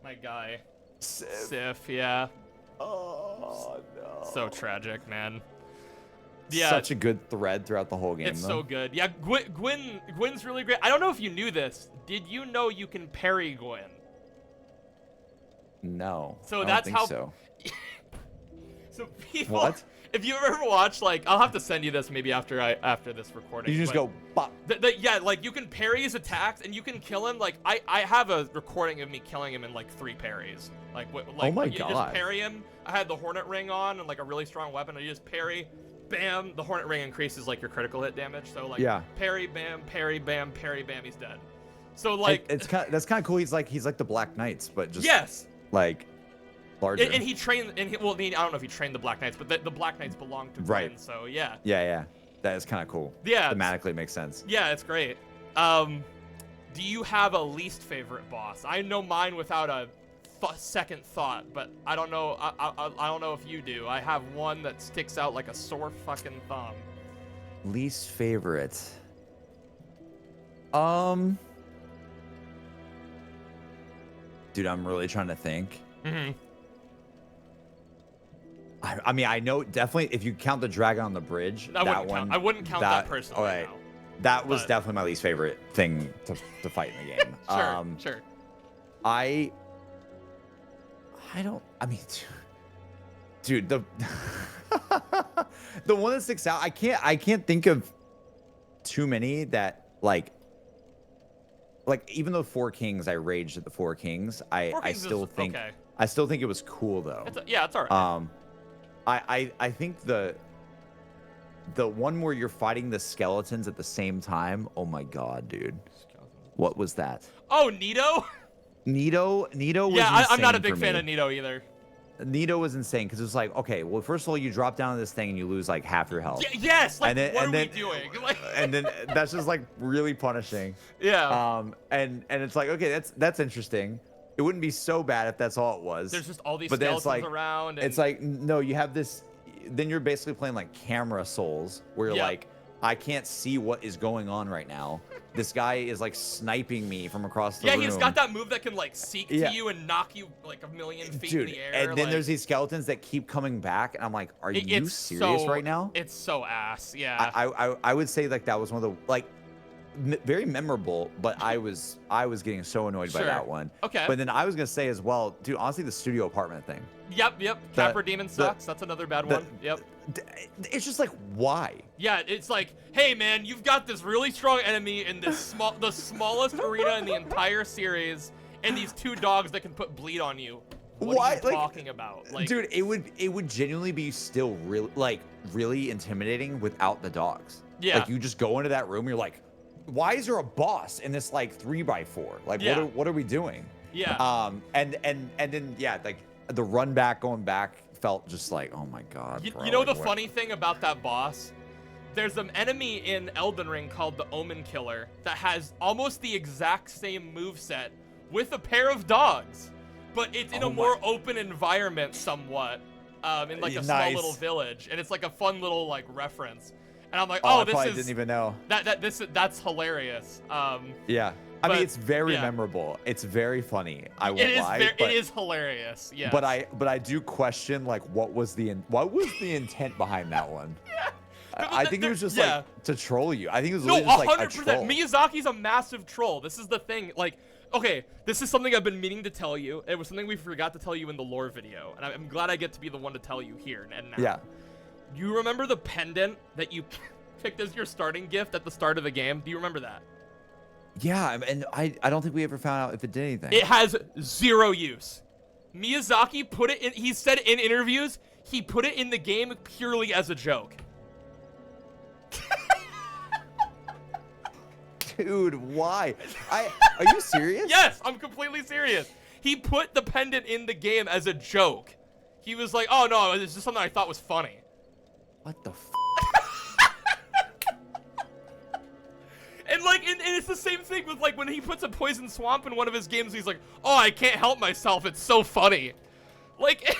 my guy. Sif. Yeah. Oh no. So tragic, man. Yeah. Such a good thread throughout the whole game. It's so good. Yeah, Gwyn's really great. I don't know if you knew this. Did you know you can parry Gwyn? No. So I that's don't think how. So. So people. What? If you ever watch, like, I'll have to send you this maybe after this recording. You just go bop. Yeah, like you can parry his attacks and you can kill him. Like I have a recording of me killing him in like 3 parries. Like oh my you god. just parry him. I had the Hornet Ring on and like a really strong weapon. I just parry, bam. The Hornet Ring increases like your critical hit damage. So like parry, bam, parry, bam, parry, bam. He's dead. So like that's kind of cool. He's like the Black Knights, but just like larger. And he trained. And I don't know if he trained the Black Knights, but the Black Knights belong to Gwyn. So yeah. Yeah. That is kind of cool. Yeah. Thematically makes sense. Yeah, it's great. Do you have a least favorite boss? I know mine without a second thought, but I don't know. I don't know if you do. I have one that sticks out like a sore fucking thumb. Least favorite. Dude, I'm really trying to think. I mean, I know definitely if you count the dragon on the bridge, I wouldn't count that personally. All right. That was definitely my least favorite thing to fight in the game. Sure. I mean, dude, the the one that sticks out, I can't think of too many that like even though Four Kings, I raged at the Four Kings. I still think it was cool though. It's alright. I think the one where you're fighting the skeletons at the same time. Oh my god, dude. What was that? Oh, Nito? Nito was yeah, I'm not a insane big fan of Nito either. Nito was insane because it was like, okay, well, first of all, you drop down to this thing and you lose like half your health. Yes, like what are we doing? Like, and then that's just like really punishing. Yeah. And it's like, okay, that's interesting. It wouldn't be so bad if that's all it was. There's just all these skeletons around. And... It's like, no, you have this. Then you're basically playing like camera souls, where you're like, I can't see what is going on right now. This guy is like sniping me from across the room. Yeah, he's got that move that can like seek to you and knock you like a million feet in the air. And then there's these skeletons that keep coming back, and I'm like, are you serious right now? It's so ass. Yeah. I would say like that was one of the like very memorable, but I was getting so annoyed by that one. Okay. But then I was gonna say as well, dude, honestly, the studio apartment thing. Yep. Capper Demon sucks. That's another bad one. Yep. It's just like, why? Yeah, it's like, hey man, you've got this really strong enemy in this the smallest arena in the entire series, and these 2 dogs that can put bleed on you. What are you talking about? Like, dude, it would genuinely be still really intimidating without the dogs. Yeah. Like you just go into that room, you're like, why is there a boss in this like 3x4? Like what are we doing? Yeah. And then like the run back going back felt just like, oh my god. You know the funny thing about that boss? There's an enemy in Elden Ring called the Omen Killer that has almost the exact same moveset with a pair of dogs, but it's in a more open environment somewhat, in like a small little village, and it's like a fun little like reference. And I'm like, I didn't even know. That's hilarious. Yeah. I mean, it's very memorable. It's very funny. I won't lie. It is hilarious. Yeah. But I do question like what was the intent behind that one? Yeah. I think it was just like to troll you. I think it was no, just like a troll. Miyazaki's a massive troll. This is the thing. Like, okay, this is something I've been meaning to tell you. It was something we forgot to tell you in the lore video, and I'm glad I get to be the one to tell you here and now. Yeah. You remember the pendant that you picked as your starting gift at the start of the game? Do you remember that? Yeah, and I don't think we ever found out if it did anything. It has 0 use. Miyazaki put it in, he said in interviews, he put it in the game purely as a joke. Dude, why? Are you serious? Yes, I'm completely serious. He put the pendant in the game as a joke. He was like, oh no, it's just something I thought was funny. What the f? And like, and it's the same thing with like when he puts a poison swamp in one of his games, he's like, oh, I can't help myself, it's so funny. Like,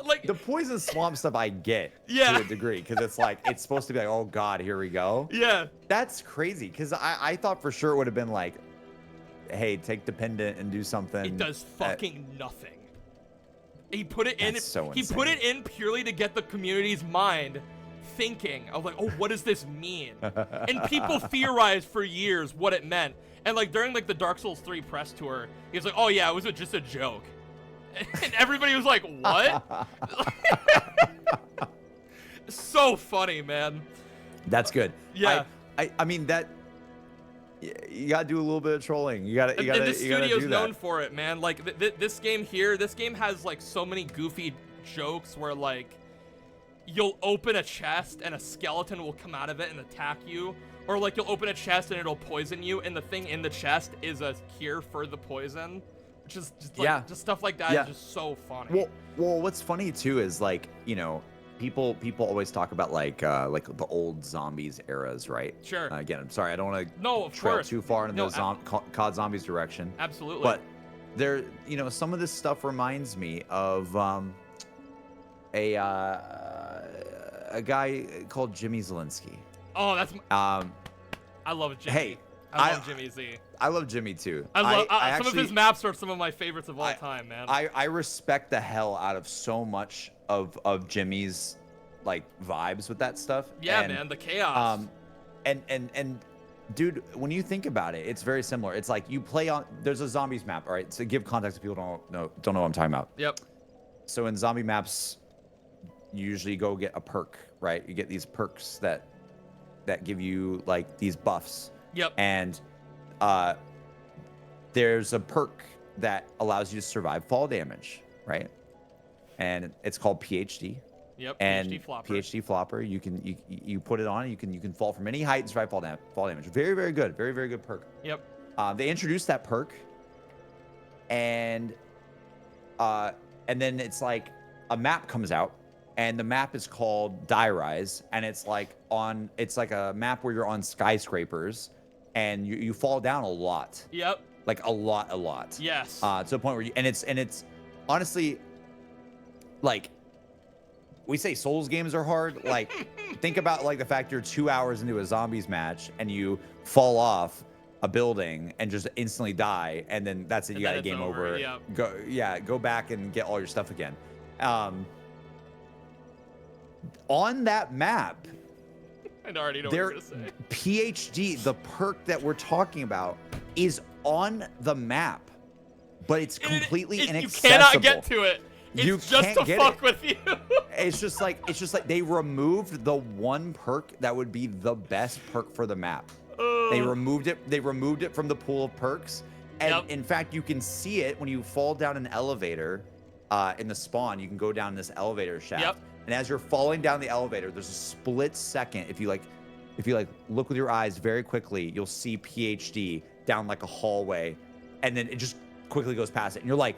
like The poison swamp stuff I get Yeah. to a degree because it's like it's supposed to be like, oh god, here we go. yeah. That's crazy because I thought for sure it would have been like, hey, take the pendant and do something. It does fucking nothing. He put it in. That's so he put it in purely to get the community's mind thinking of like, oh, what does this mean? And people theorized for years what it meant. And like during like the Dark Souls 3 press tour, he was like, oh yeah, it was just a joke. And everybody was like, what? So funny, man. That's good. Yeah. I mean that. You gotta do a little bit of trolling. You gotta. And this you gotta studio's do known that. for it, man. Like this game here, this game has like so many goofy jokes where like you'll open a chest and a skeleton will come out of it and attack you, or like you'll open a chest and it'll poison you, and the thing in the chest is a cure for the poison, which is just like, just stuff like that is just so funny. Well, what's funny too is like people always talk about like the old zombies eras, right? Sure. Again, I'm sorry, I don't want to trail course. too far into the COD Zombies direction. Absolutely. But there, some of this stuff reminds me of a guy called Jimmy Zielinski. Oh, that's. I love Jimmy. Hey, I love Jimmy Z. I love Jimmy too. I love some actually, of his maps are some of my favorites of all time, man. I respect the hell out of so much of Jimmy's like vibes with that stuff. Yeah, and, man, the chaos. And dude, when you think about it, it's very similar. It's like you play on. There's a zombies map, all right. So give context if people don't know what I'm talking about. Yep. So in zombie maps, you usually go get a perk, right? You get these perks that give you like these buffs. Yep. And there's a perk that allows you to survive fall damage, right? And it's called PhD. Yep. And PhD flopper. PhD flopper. You put it on. You can fall from any height and survive fall damage. Very, very good. Very, very good perk. Yep. They introduced that perk, and then it's like a map comes out, and the map is called Die Rise, and it's like a map where you're on skyscrapers, and you fall down a lot. Yep. Like a lot. Yes. To the point where it's honestly, like, we say Souls games are hard. Like, think about like the fact you're 2 hours into a zombies match and you fall off a building and just instantly die, and then that's it. You got a game over. Yep. Go back and get all your stuff again. On that map, I already know what you're gonna say. PhD, the perk that we're talking about, is on the map, but it's completely inaccessible. You cannot get to it. It's just to fuck with you. It's just like they removed the one perk that would be the best perk for the map. They removed it. They removed it from the pool of perks, and in fact, you can see it when you fall down an elevator. In the spawn, you can go down this elevator shaft. Yep. And as you're falling down the elevator, there's a split second. If you look with your eyes very quickly, you'll see PhD down like a hallway, and then it just quickly goes past it, and you're like,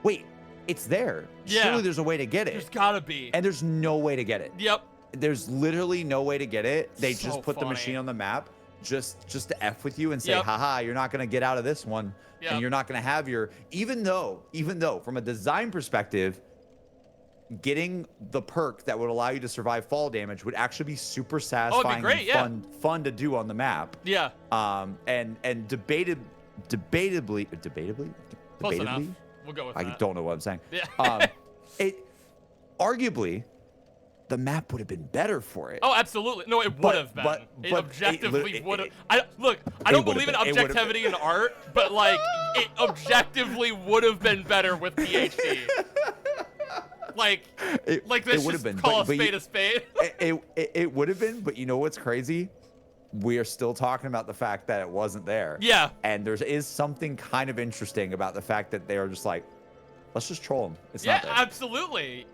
wait, it's there. Yeah. Surely there's a way to get it. There's gotta be. And there's no way to get it. Yep. There's literally no way to get it. They So just put the funny. machine on the map just to F with you and say, Yep. haha, you're not gonna get out of this one. Yep. And you're not gonna have your, even though from a design perspective, getting the perk that would allow you to survive fall damage would actually be super satisfying great, and fun to do on the map. Yeah. And debatably, Close enough. We'll go with that. I don't know what I'm saying. Yeah. It arguably, the map would have been better for it. Oh, absolutely. No, it would have been. It objectively would have. I don't believe in objectivity in art, but like it objectively would have been better with PhD. This would have just been. call a spade a spade. It would have been, but you know what's crazy? We are still talking about the fact that it wasn't there. Yeah. And there is something kind of interesting about the fact that they are just like, let's just troll them. It's not there. Absolutely,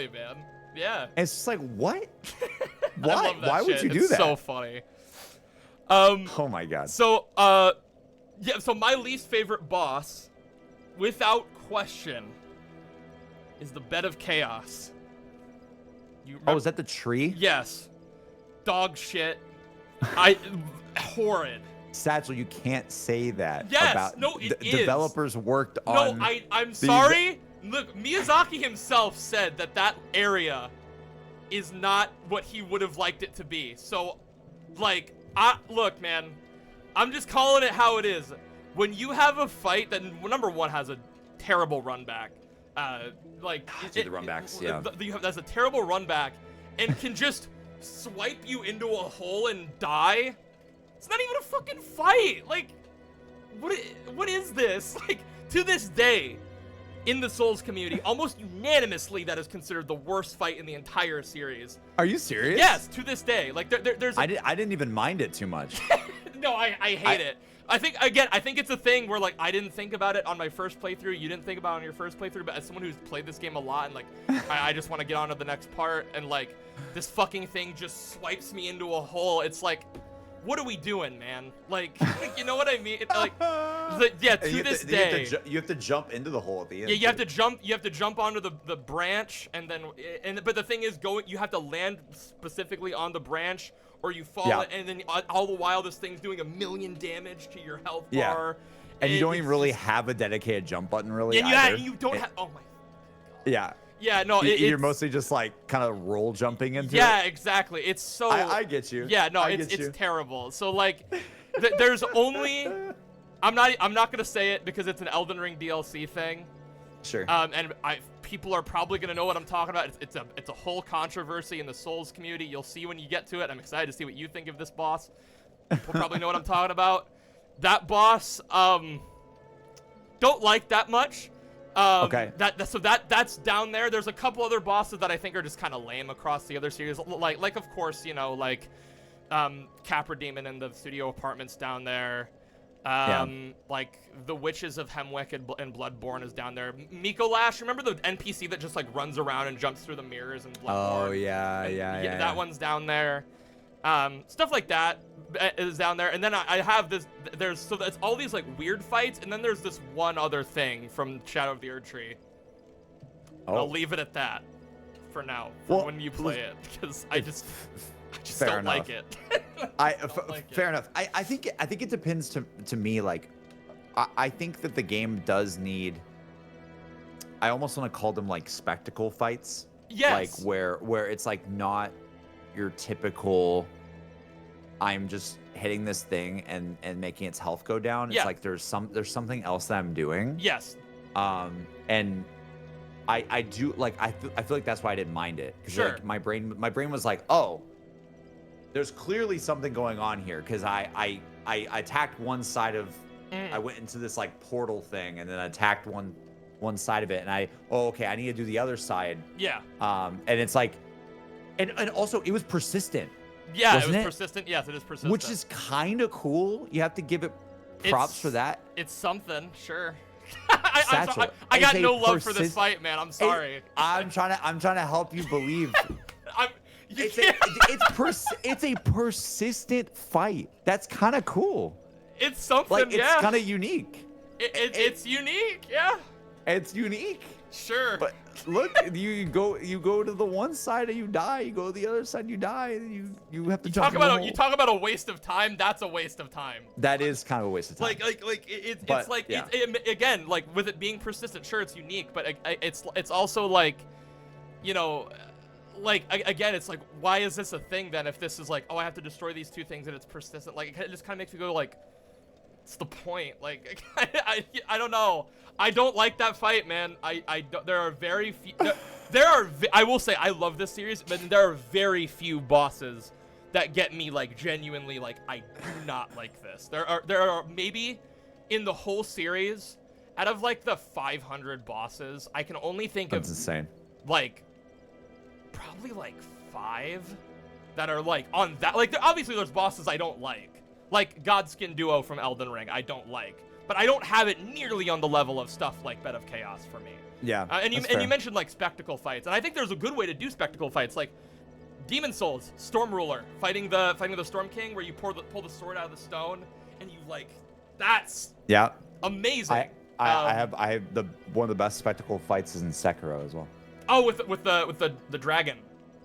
man. Yeah. And it's just like, what? I love that Why would shit. you do It's that? so funny. Oh my god. So, so my least favorite boss, without question, is the Bed of Chaos. Is that the tree? Yes. Dog shit. Horrid. Satchel, you can't say that. Yes, about no, it is. Developers worked on. No, I'm sorry. Look, Miyazaki himself said that area is not what he would have liked it to be. So, like, look, man, I'm just calling it how it is. When you have a fight that, number one, has a terrible run back, the run backs, yeah. That's a terrible run back, and can just swipe you into a hole and die. It's not even a fucking fight. Like, what is this? Like, to this day, in the Souls community, almost unanimously, that is considered the worst fight in the entire series. Are you serious? Yes, to this day. Like, there's. I didn't even mind it too much. No, I hate it. I think it's a thing where, like, I didn't think about it on my first playthrough. You didn't think about it on your first playthrough. But as someone who's played this game a lot and, like, I just want to get on to the next part, and, like, this fucking thing just swipes me into a hole. It's like, what are we doing, man? Like, you know what I mean? Like, yeah, to this day. You have to jump into the hole at the end. Yeah, you have to jump. You have to jump onto the branch, and then but the thing is, you have to land specifically on the branch, or you fall, and then all the while this thing's doing 1,000,000 damage to your health bar. And you don't even really have a dedicated jump button, really. And you don't have. Oh my. Yeah. Yeah, no, you're mostly just like kind of roll jumping into it. Yeah, exactly. It's so. I get you. Yeah, no, it's terrible. So like, there's only. I'm not gonna say it because it's an Elden Ring DLC thing. Sure. And people are probably gonna know what I'm talking about. It's a whole controversy in the Souls community. You'll see when you get to it. I'm excited to see what you think of this boss. People probably know what I'm talking about. That boss, don't like that much. Okay. That's down there. There's a couple other bosses that I think are just kind of lame across the other series. Like of course, you know, like Capra Demon in the studio apartments down there. Like the Witches of Hemwick and Bloodborne is down there. Miko Lash, remember the NPC that just like runs around and jumps through the mirrors in Bloodborne? Oh yeah. That one's down there. Stuff like that is down there. And then I have this, so that's all these like weird fights, and then there's this one other thing from Shadow of the Erdtree. Oh. I'll leave it at that for now, for when you play it, because I just don't like it. Fair enough. I think it depends to me. Like, I think that the game does need. I almost want to call them like spectacle fights. Yes. Like where it's like not your typical. I'm just hitting this thing and making its health go down. It's like there's something else that I'm doing. Yes. And I do like I feel like that's why I didn't mind it. Sure. Like my brain was like, oh, there's clearly something going on here, because I attacked one side of I went into this like portal thing and then attacked one side of it, and I need to do the other side. Yeah. And it's like and also it was persistent. Yeah, it was persistent. Yes, it is persistent. Which is kind of cool. You have to give it props for that. It's something, sure. Satchel, I got no love for this fight, man. I'm sorry. I'm trying to help you believe. It's a persistent fight. That's kind of cool. It's something. Like, it's kind of unique. It's unique. Yeah. It's unique. Sure. But look, you go to the one side and you die. You go to the other side and you die. And you have to jump. You talk about a waste of time. That's a waste of time. That is kind of a waste of time. Again, like with it being persistent. Sure, it's unique, but it's also like, you know, like again, it's like, why is this a thing then? If this is like, oh, I have to destroy these two things and it's persistent, like it just kind of makes me go like, what's the point? Like I don't know. I don't like that fight, man. There are very few. I will say I love this series, but there are very few bosses that get me like genuinely like I do not like this. There are maybe in the whole series, out of like the 500 bosses, I can only think That's insane. Like probably like 5 that are like on that. Like obviously there's bosses I don't like Godskin Duo from Elden Ring. I don't like. But I don't have it nearly on the level of stuff like Bed of Chaos for me. Yeah. And you mentioned like spectacle fights, and I think there's a good way to do spectacle fights, like Demon Souls, Storm Ruler, fighting the Storm King, where you pull the sword out of the stone, and you like that's amazing. I have one of the best spectacle fights is in Sekiro as well. Oh, with the dragon,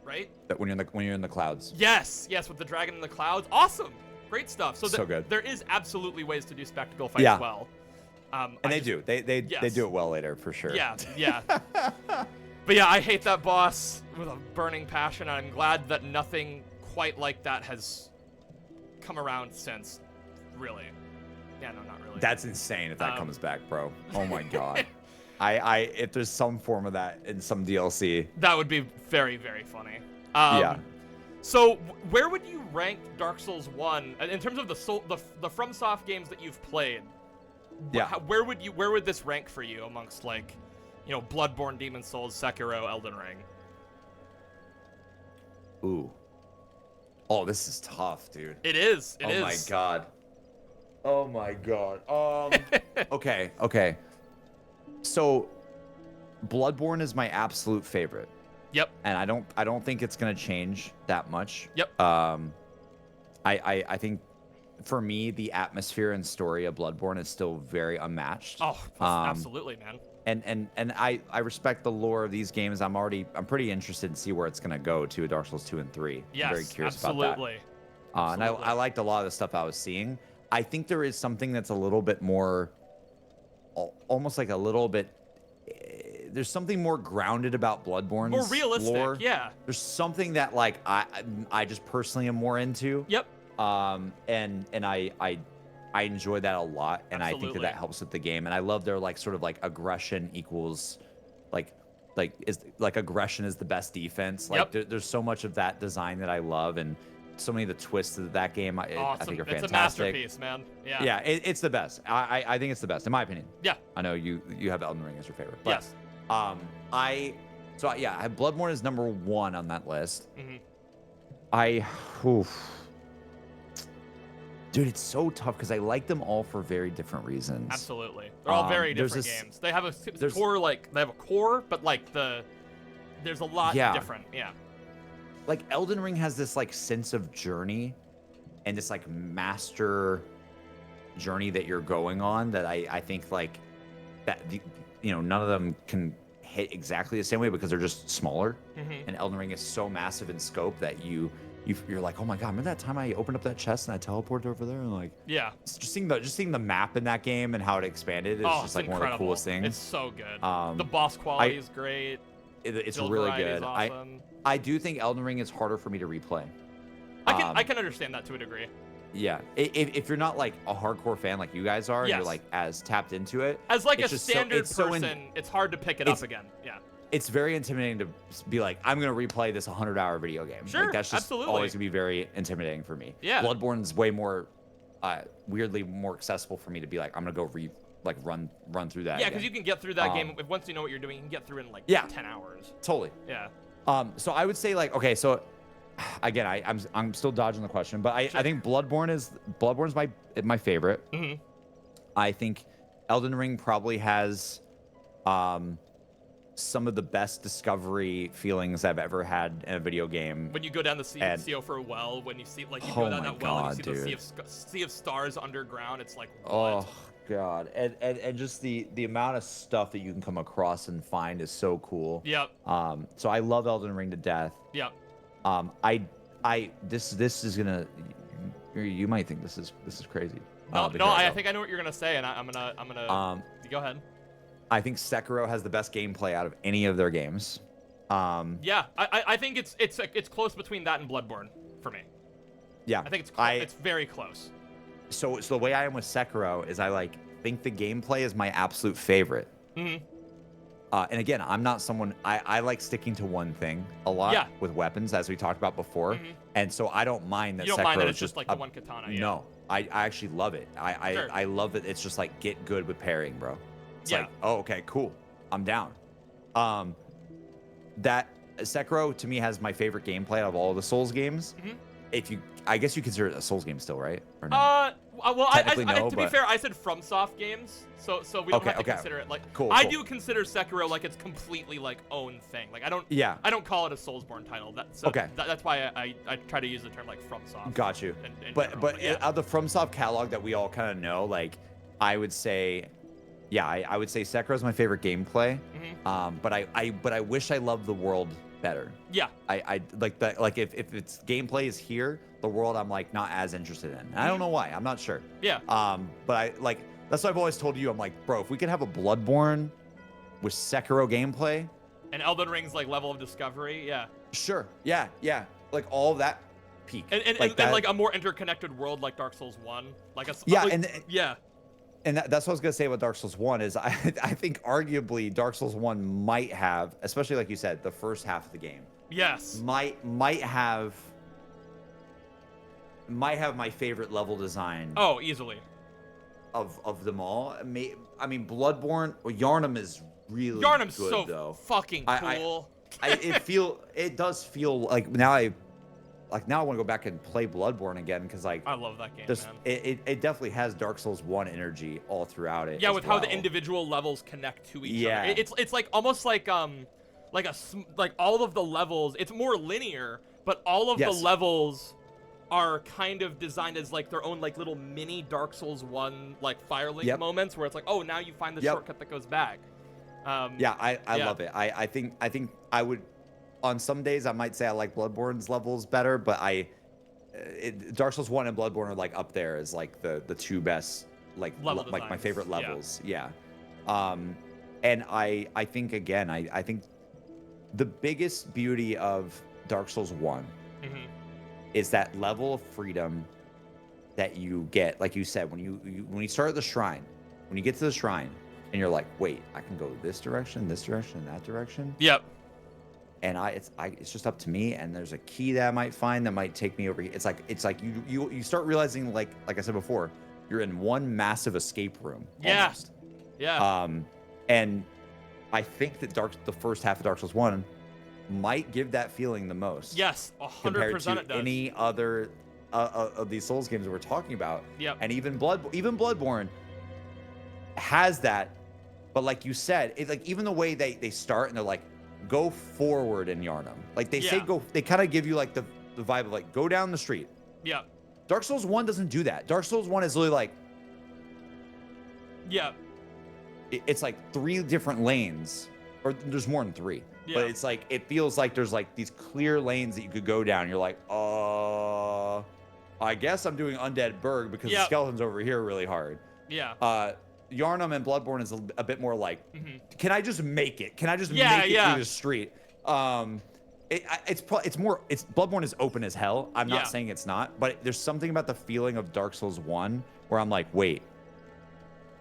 right? That when you're in the clouds. Yes, with the dragon in the clouds, awesome. Great stuff. So good. There is absolutely ways to do spectacle fights well. And they do. They yes. do it well later for sure. Yeah, yeah. But yeah, I hate that boss with a burning passion. I'm glad that nothing quite like that has come around since. Really. Yeah, no, not really. That's insane if that comes back, bro. Oh my god. I if there's some form of that in some DLC. That would be very, very funny. Yeah. So where would you rank Dark Souls 1 in terms of the FromSoft games that you've played? Yeah. Where would this rank for you amongst, like, you know, Bloodborne, Demon Souls, Sekiro, Elden Ring? Ooh. Oh, this is tough, dude. It is. It is. Oh my god. Oh my god. Okay. So Bloodborne is my absolute favorite. Yep. And I don't think it's gonna change that much. Yep. I think for me the atmosphere and story of Bloodborne is still very unmatched. Oh, absolutely, man. And I respect the lore of these games. I'm pretty interested to see where it's gonna go to Dark Souls 2 and 3. Yes, I'm very curious absolutely. about that. And I liked a lot of the stuff I was seeing. I think there is something that's a little bit more, almost like a little bit. There's something more grounded about Bloodborne's more realistic, lore. yeah. There's something that like I just personally am more into. Yep. And I enjoy that a lot, and Absolutely. I think that helps with the game. And I love their like sort of like aggression equals, like aggression is the best defense. Like there's so much of that design that I love, and so many of the twists of that game I think are fantastic. It's a masterpiece, man. Yeah. Yeah, it's the best. I think it's the best in my opinion. Yeah. I know you have Elden Ring as your favorite. But, Yes. I have Bloodborne is number 1 on that list. Mm-hmm. Dude, it's so tough because I like them all for very different reasons. Absolutely, they're all very different games. They have a core, they have a core, but like there's a lot different. Yeah. Like Elden Ring has this like sense of journey, and this like master journey that you're going on that I think like that none of them can hit exactly the same way because they're just smaller. And Elden Ring is so massive in scope that you're like, oh my god, remember that time I opened up that chest and I teleported over there, and like just seeing the map in that game and how it expanded is just like incredible. one of the coolest things. It's so good. The boss quality is great. It's really good. Awesome. I do think Elden Ring is harder for me to replay. I can understand that to a degree. Yeah, if you're not like a hardcore fan like you guys are, and you're like as tapped into it. As like a standard person, it's hard to pick it up again. Yeah. It's very intimidating to be like, I'm gonna replay this 100-hour video game. Sure, like, that's just absolutely. always gonna be very intimidating for me. Yeah. Bloodborne's way more, weirdly more accessible for me to be like, I'm gonna go run through that. Yeah, because you can get through that game once you know what you're doing. You can get through in like 10 hours. Totally. Yeah. So I would say like, okay, so again, I'm still dodging the question, but I think Bloodborne's my favorite. Mm-hmm. I think Elden Ring probably has some of the best discovery feelings I've ever had in a video game. When you go down the CO for a well, when you see you go down that well and you see the sea of stars underground, it's like what? Oh god, and just the amount of stuff that you can come across and find is so cool. Yep. So I love Elden Ring to death. Yep. This is gonna, you might think this is crazy. No, I think I know what you're gonna say, and I'm gonna go ahead. I think Sekiro has the best gameplay out of any of their games. Yeah, I think it's close between that and Bloodborne for me. Yeah, I think it's very close. So the way I am with Sekiro is I think the gameplay is my absolute favorite. Mm-hmm. And again, I'm not someone I like sticking to one thing a lot with weapons, as we talked about before. Mm-hmm. And so I don't mind that you don't Sekiro mind that is it's just like the one katana. Yeah. No, I actually love it. Sure. I love that it's just like get good with parrying, bro. It's Yeah. like, oh, okay, cool. I'm down. That Sekiro to me has my favorite gameplay out of all the Souls games. Mm-hmm. I guess you consider it a Souls game still, right? Or no? Well, Technically to be but- fair, I said FromSoft games, so we don't have to consider it like. Cool, I cool. do consider Sekiro like it's completely like own thing. Like I don't call it a Soulsborne title. That's why I try to use the term like FromSoft. Got you. in But general, out of the FromSoft catalog that we all kind of know, like I would say, I would say Sekiro is my favorite gameplay. Mm-hmm. But I wish I loved the world better. Yeah. I like that. Like if its gameplay is here, the world I'm like not as interested in. And I don't know why. I'm not sure. Yeah. But I like That's what I've always told you. I'm like, bro, if we could have a Bloodborne with Sekiro gameplay, And Elden Ring's like level of discovery, yeah. sure, yeah, like all of that peak, And like a more interconnected world like Dark Souls 1, like a yeah, like, and yeah. And that's what I was gonna say about Dark Souls 1 is I think arguably Dark Souls 1 might have, especially like you said, the first half of the game. Yes. Might have my favorite level design. Oh, easily. Of them all. I mean, Bloodborne. Well, Yharnam is really Yharnam's good, so though. fucking cool. It does feel like now I want to go back and play Bloodborne again because like I love that game, man. It definitely has Dark Souls 1 energy all throughout it. Yeah, as with well. how the individual levels connect to each Yeah. other. It's like almost like like all of the levels. It's more linear, but all of the Yes. levels are kind of designed as like their own like little mini Dark Souls 1 like Firelink Yep. moments where it's like, oh, now you find the Yep. shortcut that goes back. Yeah, I love it. I think I would, on some days I might say I like Bloodborne's levels better, but Dark Souls 1 and Bloodborne are like up there as like the two best like Level like my designs, favorite yeah. levels. Yeah. And I think again I think the biggest beauty of Dark Souls 1 Mhm. is that level of freedom that you get, like you said, when you start at the shrine, when you get to the shrine and you're like, wait, I can go this direction, and that direction. Yep. And it's just up to me, and there's a key that I might find that might take me over here. It's like you start realizing, like I said before, you're in one massive escape room. Yeah. Almost. Yeah. And I think that the first half of Dark Souls 1 might give that feeling the most. Yes, Compared 100% to it does. any other of these Souls games that we're talking about. Yep. And even Bloodborne has that, but like you said, it's like even the way they start and they're like, go forward in Yharnam. Like they say Yeah. go, they kind of give you like the vibe of like, go down the street. Yep. Dark Souls 1 doesn't do that. Dark Souls 1 is literally like, Yep. it's like 3 different lanes, or there's more than 3. Yeah. But it's like, it feels like there's like these clear lanes that you could go down. You're like, I guess I'm doing Undead Burg because the Yep. skeleton's over here really hard. Yeah. Yharnam and Bloodborne is a bit more like, can I just make it? Can I just Yeah, make it yeah. through the street? Bloodborne is open as hell. I'm Yeah. not saying it's not, but there's something about the feeling of Dark Souls 1 where I'm like, wait,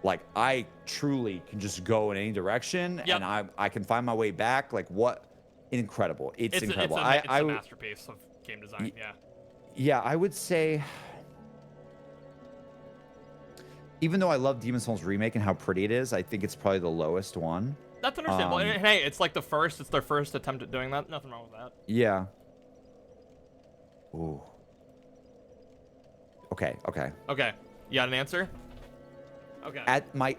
like I truly can just go in any direction Yep. and I can find my way back. Like what? Incredible. It's incredible. It's a masterpiece of game design. Yeah. Yeah, I would say, even though I love Demon's Souls Remake and how pretty it is, I think it's probably the lowest one. That's understandable. And hey, it's like it's their first attempt at doing that. Nothing wrong with that. Yeah. Ooh. Okay. Okay. You got an answer? Okay.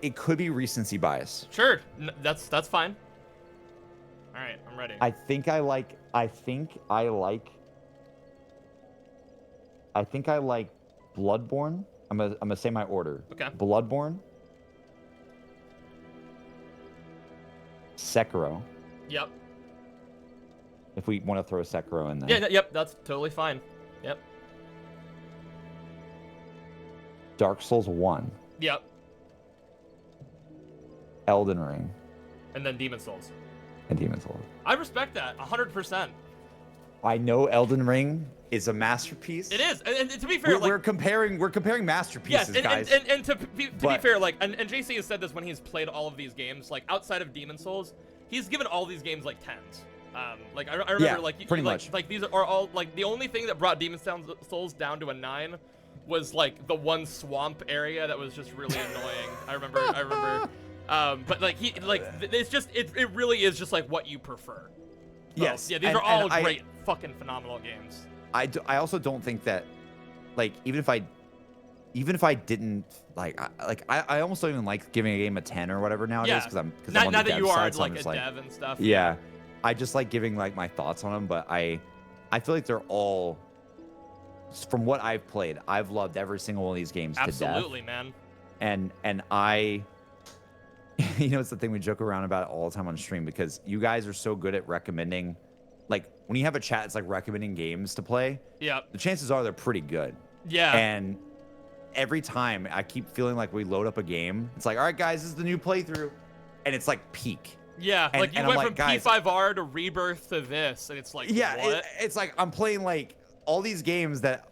It could be recency bias. Sure. That's fine. All right, I'm ready. I think I like Bloodborne. I'm gonna say my order. Okay. Bloodborne, Sekiro. Yep. If we want to throw a Sekiro in there. Yeah. Yep. That's totally fine. Yep. Dark Souls 1, Yep. Elden Ring, And then Demon Souls. and Demon's Souls. I respect that 100%. I know Elden Ring is a masterpiece. It is, and to be fair, We're comparing masterpieces, yes, guys. and to be fair, like, and JC has said this when he's played all of these games, like outside of Demon Souls, he's given all these games like 10s. Like I remember, Yeah, like pretty like, much. like these are all like the only thing that brought Demon Souls down to a 9 was like the one swamp area that was just really annoying. I remember. But like it's just it really is just like what you prefer. So, Yes, yeah, these and- are all and I- great, fucking phenomenal games. I also don't think that, like, even if I didn't I almost don't even like giving a game a 10 or whatever nowadays Yeah. because I'm Now on the that dev you are side, so I'm like a just dev and stuff. yeah, I just like giving like my thoughts on them, but I feel like they're all, from what I've played, I've loved every single one of these games to death. Absolutely, man. And I, it's the thing we joke around about all the time on stream because you guys are so good at recommending, like when you have a chat, it's like recommending games to play. Yep. The chances are they're pretty good. Yeah. And every time I keep feeling like we load up a game, it's like, all right, guys, this is the new playthrough, and it's like peak. Yeah, And, like you and I'm went like, from guys, P5R to Rebirth to this, and it's like, yeah, what? it's like I'm playing like all these games that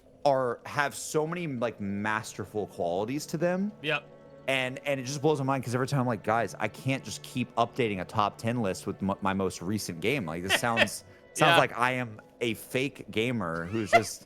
have so many like masterful qualities to them. Yep. And it just blows my mind because every time I'm like, guys, I can't just keep updating a top 10 list with my most recent game. Like this sounds Yeah. like I am a fake gamer who's just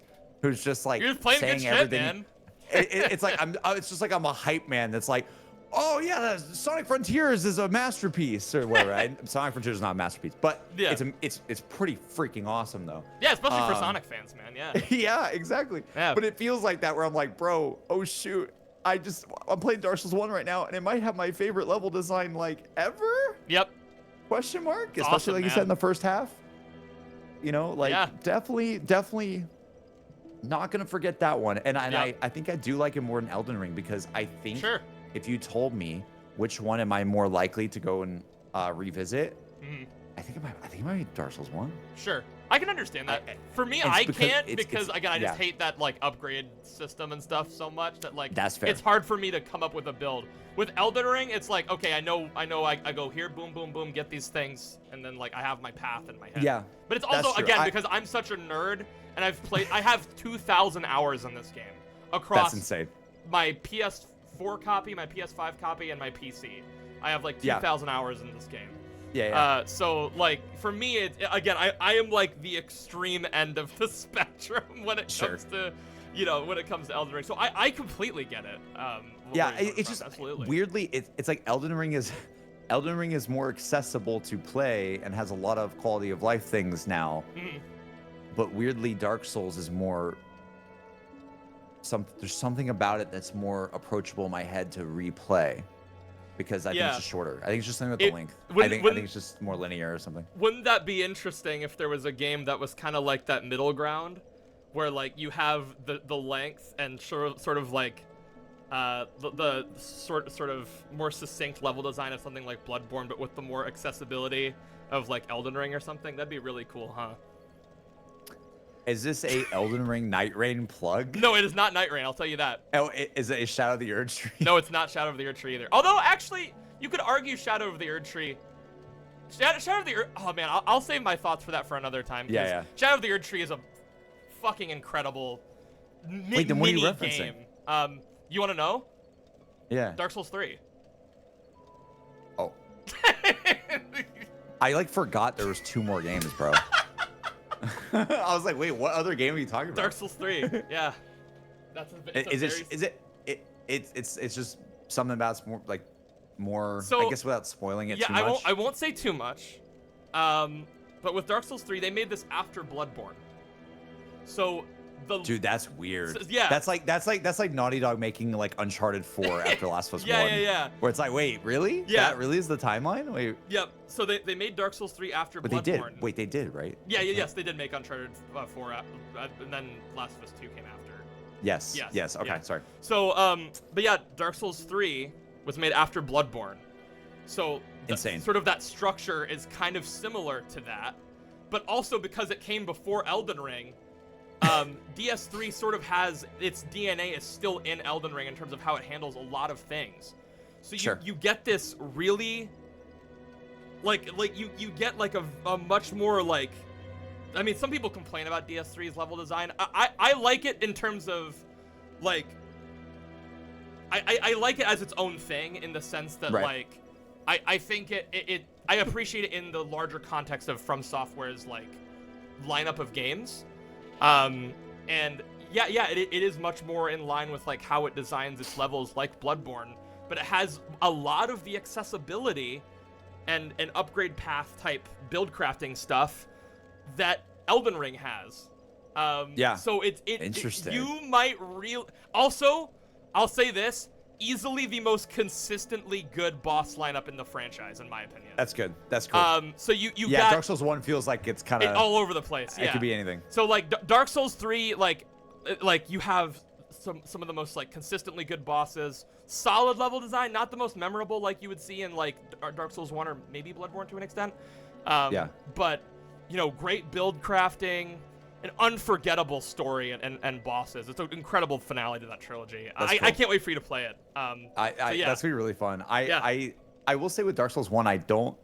like You're just playing saying good shit, everything. man. It's like it's just like I'm a hype man that's like, oh yeah, Sonic Frontiers is a masterpiece or whatever. Sonic Frontiers is not a masterpiece, but Yeah. it's pretty freaking awesome though. Yeah, especially for Sonic fans, man. Yeah. Yeah, exactly. Yeah. But it feels like that where I'm like, bro, oh shoot. I'm playing Dark Souls 1 right now, and it might have my favorite level design like ever? Yep. Question mark? It's Especially awesome, like you man. said in the first half. You know, like Yeah. definitely not gonna forget that one. And Yep. I think I do like it more than Elden Ring because I think Sure. if you told me which one am I more likely to go and revisit, Mhm. I think it might be Dark Souls 1. Sure. I can understand that. For me, it's I because can't it's- because again, I just yeah. hate that like upgrade system and stuff so much that like That's fair. it's hard for me to come up with a build. With Elden Ring, it's like, okay, I know I go here, boom, boom, boom, get these things, and then like I have my path in my head. Yeah. But it's that's also true. again because I'm such a nerd and I have 2,000 hours in this game across That's insane. my PS4 copy, my PS5 copy, and my PC. I have like Yeah. 2,000 hours in this game. Yeah. So like for me, again, I am like the extreme end of the spectrum when it Sure. comes to, when it comes to Elden Ring. So I completely get it. Yeah, where you're coming it's from, just absolutely. weirdly, it's like Elden Ring is more accessible to play and has a lot of quality of life things now. Mhm. But weirdly, Dark Souls is more there's something about it that's more approachable in my head to replay because I think Yeah. it's just shorter. I think it's just something with the length. I think it's just more linear or something. Wouldn't that be interesting if there was a game that was kind of like that middle ground, where like you have the length and sort of like the sort of more succinct level design of something like Bloodborne, but with the more accessibility of like Elden Ring or something? That'd be really cool, huh? Is this a Elden Ring Night Rain plug? No, it is not Night Rain, I'll tell you that. Oh, is it a Shadow of the Erd Tree? No, it's not Shadow of the Erd Tree either. Although, actually, you could argue Shadow of the Erd Tree. Shadow of the Erd... Oh, man, I'll save my thoughts for that for another time. 'Cause Yeah. Shadow of the Erd Tree is a fucking incredible Wait, then what are you mini referencing? game. You want to know? Yeah. Dark Souls 3. Oh. I like forgot there was 2 more games, bro. I was like, wait, what other game are you talking about? Dark Souls 3. Yeah. It's just something about more So, I guess without spoiling it yeah, too much. I won't say too much. But with Dark Souls 3, they made this after Bloodborne. So Dude, that's weird. So, yeah. That's like Naughty Dog making like Uncharted 4 after Last of Us 1. Yeah. Where it's like, wait, really? Yeah. That really is the timeline? Wait. Yep. So they made Dark Souls 3 after But Bloodborne. they did. Wait, they did, right? Yeah, yes, they did make Uncharted 4, and then Last of Us 2 came after. Yes. Okay, yeah. sorry. So, but yeah, Dark Souls 3 was made after Bloodborne. So, Insane. Sort of that structure is kind of similar to that, but also because it came before Elden Ring, DS3 sort of has its DNA is still in Elden Ring in terms of how it handles a lot of things. So you get this really, like you get like a much more like, I mean, some people complain about DS3's level design. I like it in terms of, like, I like it as its own thing in the sense that, like, I think I appreciate it in the larger context of From Software's, like, lineup of games. And yeah, it is much more in line with, like, how it designs its levels like Bloodborne, but it has a lot of the accessibility and an upgrade path type build crafting stuff that Elden Ring has. Yeah. So Interesting. You might also, I'll say this, easily the most consistently good boss lineup in the franchise, in my opinion. That's good. That's cool. So you got Dark Souls 1 feels like it's kind of all over the place. Yeah. It could be anything. So like Dark Souls 3, like you have some of the most like consistently good bosses, solid level design, not the most memorable like you would see in like Dark Souls 1 or maybe Bloodborne to an extent. Yeah. But great build crafting, an unforgettable story and bosses. It's an incredible finale to that trilogy. That's I cool. can't wait for you to play it. So yeah. That's gonna be really fun. Yeah. I will say with Dark Souls 1, I don't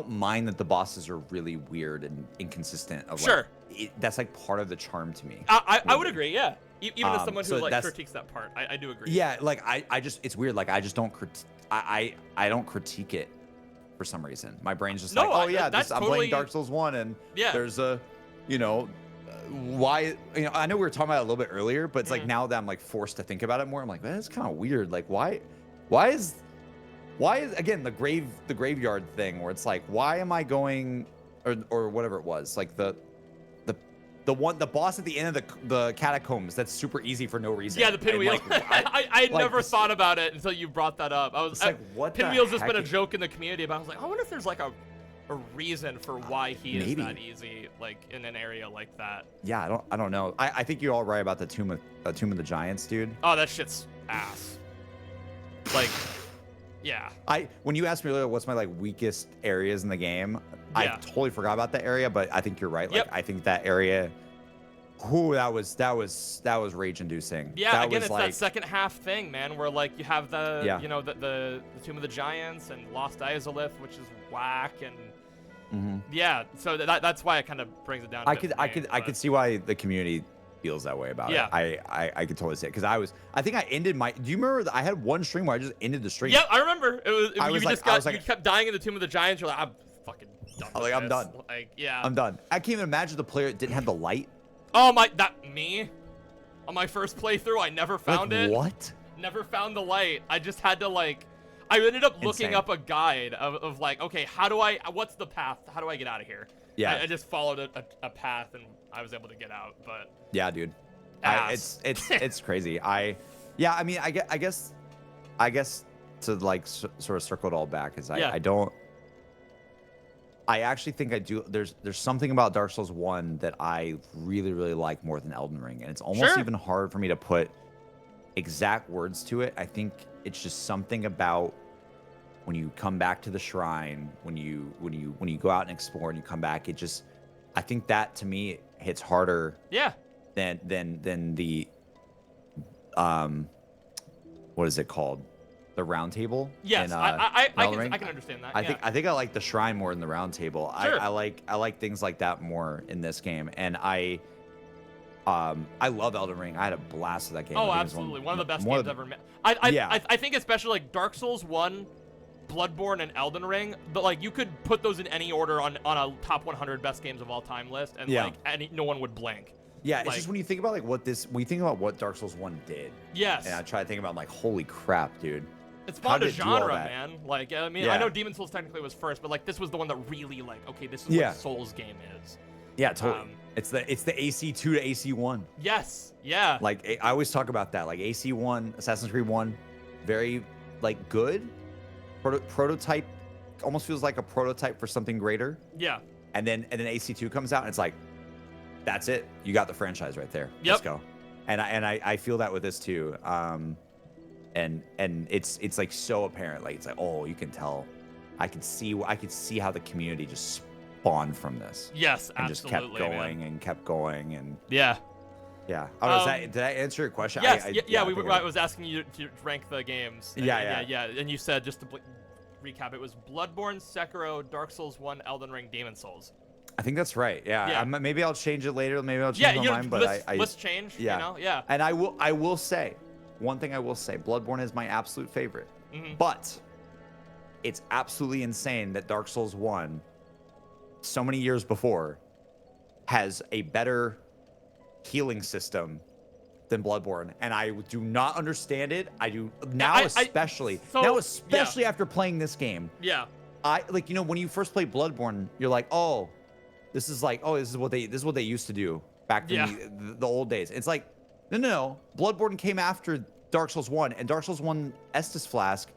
mind that the bosses are really weird and inconsistent. Sure. That's like part of the charm to me. I would agree, yeah. Even as someone who so like critiques that part, I do agree. Yeah, like I just, it's weird. Like I just don't I don't critique it for some reason. My brain's just No, like, oh yeah, that's I'm totally... playing Dark Souls 1 and Yeah. there's a, why, I know we were talking about it a little bit earlier, but it's like now that I'm like forced to think about it more, I'm like, man, it's kind of weird. Like why is again the graveyard thing where it's like, why am I going or whatever it was, like the boss at the end of the catacombs that's super easy for no reason. Yeah, the pinwheel. Like, I had never thought about it until you brought that up. I was like, what the pinwheel's just been a heck? joke in the community, but I was like, I wonder if there's like a reason for why he is Maybe. that easy, like in an area like that. Yeah, I don't know. I think you're all right about the Tomb of the Giants, dude. Oh, that shit's ass. Like, yeah. When you asked me earlier what's my like weakest areas in the game, I Yeah. totally forgot about that area, but I think you're right. Like Yep. I think that area, that was rage inducing. Yeah, that again, was it's like, that second half thing, man, where like you have the Yeah. the Tomb of the Giants and Lost Izalith, which is whack, and Mhm. yeah, so that's why it kind of brings it down. I could see why the community feels that way about Yeah. it. I could totally see it because I think I ended my. Do you remember that I had one stream where I just ended the stream? Yeah, I remember. You kept dying in the Tomb of the Giants. You're like, I'm fucking done. With I'm this. done. Like, yeah. I'm done. I can't even imagine the player that didn't have the light. Oh me? On my first playthrough, I never found Like, it. What? Never found the light. I just had to like. I ended up looking Insane. up a guide of like, okay, what's the path? How do I get out of here? Yeah. I just followed a path and I was able to get out, but. Yeah, dude. Ass. It's crazy. I mean, I guess to like sort of circle it all back is Yeah. I actually think I do. There's something about Dark Souls 1 that I really, really like more than Elden Ring, and it's almost Sure. even hard for me to put exact words to it. I think it's just something about when you come back to the shrine, when you go out and explore and you come back, I think that to me hits harder Yeah. than the what is it called? The round table? Yes, in, I Elden Ring? can understand that. I yeah. think I like the shrine more than the round table. Sure. I like things like that more in this game, and I love Elden Ring. I had a blast with that game. Oh, I think it was absolutely. One of the best one games of ever made. I Yeah. think especially like Dark Souls 1, Bloodborne, and Elden Ring, but like you could put those in any order on a top 100 best games of all time list, and Yeah. like no one would blink. Yeah, it's like- just when you think about like when you think about what Dark Souls 1 did, Yes. and I try to think about, I'm like, holy crap, dude. It's How fun to did it do all genre, that? man. Like, I mean, Yeah. I know Demon Souls technically was first, but like this was the one that really like, okay, this is Yeah. what Souls game is. Yeah, totally. Um, It's the AC2 to AC1. Yes. Yeah. Like I always talk about that. Like AC1, Assassin's Creed 1, very like good prototype. Almost feels like a prototype for something greater. Yeah. And then AC2 comes out and it's like, that's it. You got the franchise right there. Yep. Let's go. And I feel that with this too. And it's like so apparent. Like it's like, oh, you can tell. I could see how the community just spawned from this. Yes. And just Absolutely. kept going and kept going and Yeah. yeah. Oh, did I answer your question? Yes. I I was asking you to rank the games. And, Yeah. yeah. And you said, just to recap, it was Bloodborne, Sekiro, Dark Souls 1, Elden Ring, Demon Souls. I think that's right. Yeah. Yeah. Maybe I'll change it later. Maybe I'll change Yeah. my You know, mind. But let's change. yeah. You know. Yeah. And I will say, one thing I will say, Bloodborne is my absolute favorite. Mhm. But it's absolutely insane that Dark Souls 1, so many years before, has a better healing system than Bloodborne, and I do not understand it. I do now, especially after playing this game. Yeah. I like, when you first play Bloodborne, you're like, oh, this is what they used to do back in the old days. It's like, no. Bloodborne came after Dark Souls 1, and Dark Souls 1 Estus Flask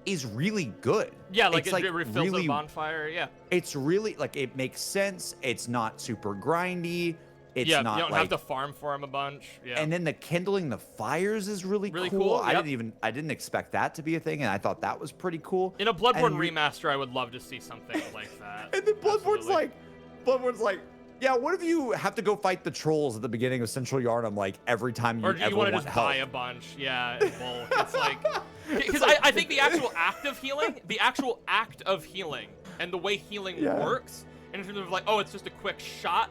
is really good. Yeah, like it's it refills the bonfire. Yeah. It's really like, it makes sense. It's not super grindy. It's not you don't like, have to farm for him a bunch. Yeah. and then the kindling the fires is really cool. Yep. I didn't expect that to be a thing, and I thought that was pretty cool. In a Bloodborne And remaster, I would love to see something like that. And then Bloodborne's Absolutely. like, Yeah, what if you have to go fight the trolls at the beginning of Central Yharnam, like every time you Or do you ever want to want just help? buy a bunch? Yeah, in bulk. It's like, because I think the actual act of healing, and the way healing Yeah. works, in terms of like, oh, it's just a quick shot,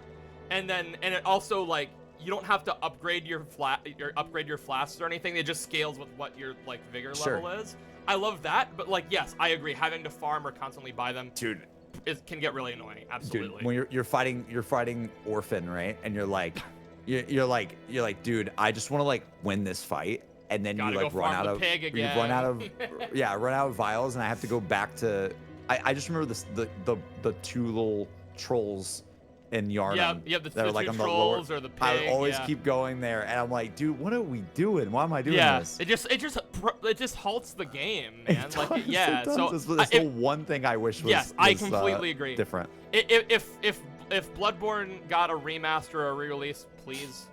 and it also like you don't have to upgrade your flasks or anything. It just scales with what your like vigor level is. I love that, but like, yes, I agree. Having to farm or constantly buy them, Dude, it can get really annoying. Absolutely. dude, when you're fighting Orphan, right? And you're like, dude, I just want to like win this fight, and then Gotta you like go run farm out the of pig you run out of again. run out of vials, and I have to go back to. I just remember the two little trolls in Yharnam Yep, the that are like two on the lower. trolls or the pig. I always yeah. keep going there, and I'm like, dude, what are we doing? Why am I doing Yeah, this? it just halts the game, man. It like, does, yeah. it does. So It's the one thing I wish was. yes, I was, completely agree. Different. If Bloodborne got a remaster or a re-release, please,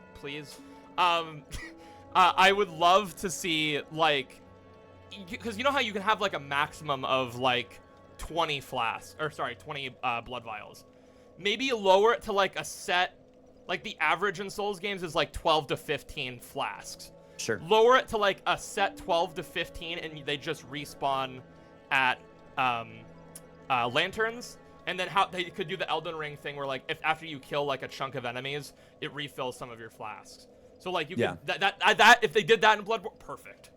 I would love to see like, because you know how you can have like a maximum of like 20 flasks, or sorry, 20 blood vials. Maybe lower it to like a set, like the average in Souls games is like 12 to 15 flasks. Sure. Lower it to like a set 12 to 15, and they just respawn at lanterns. And then how they could do the Elden Ring thing where like if after you kill like a chunk of enemies, it refills some of your flasks. So like you could that if they did that in Bloodborne, perfect.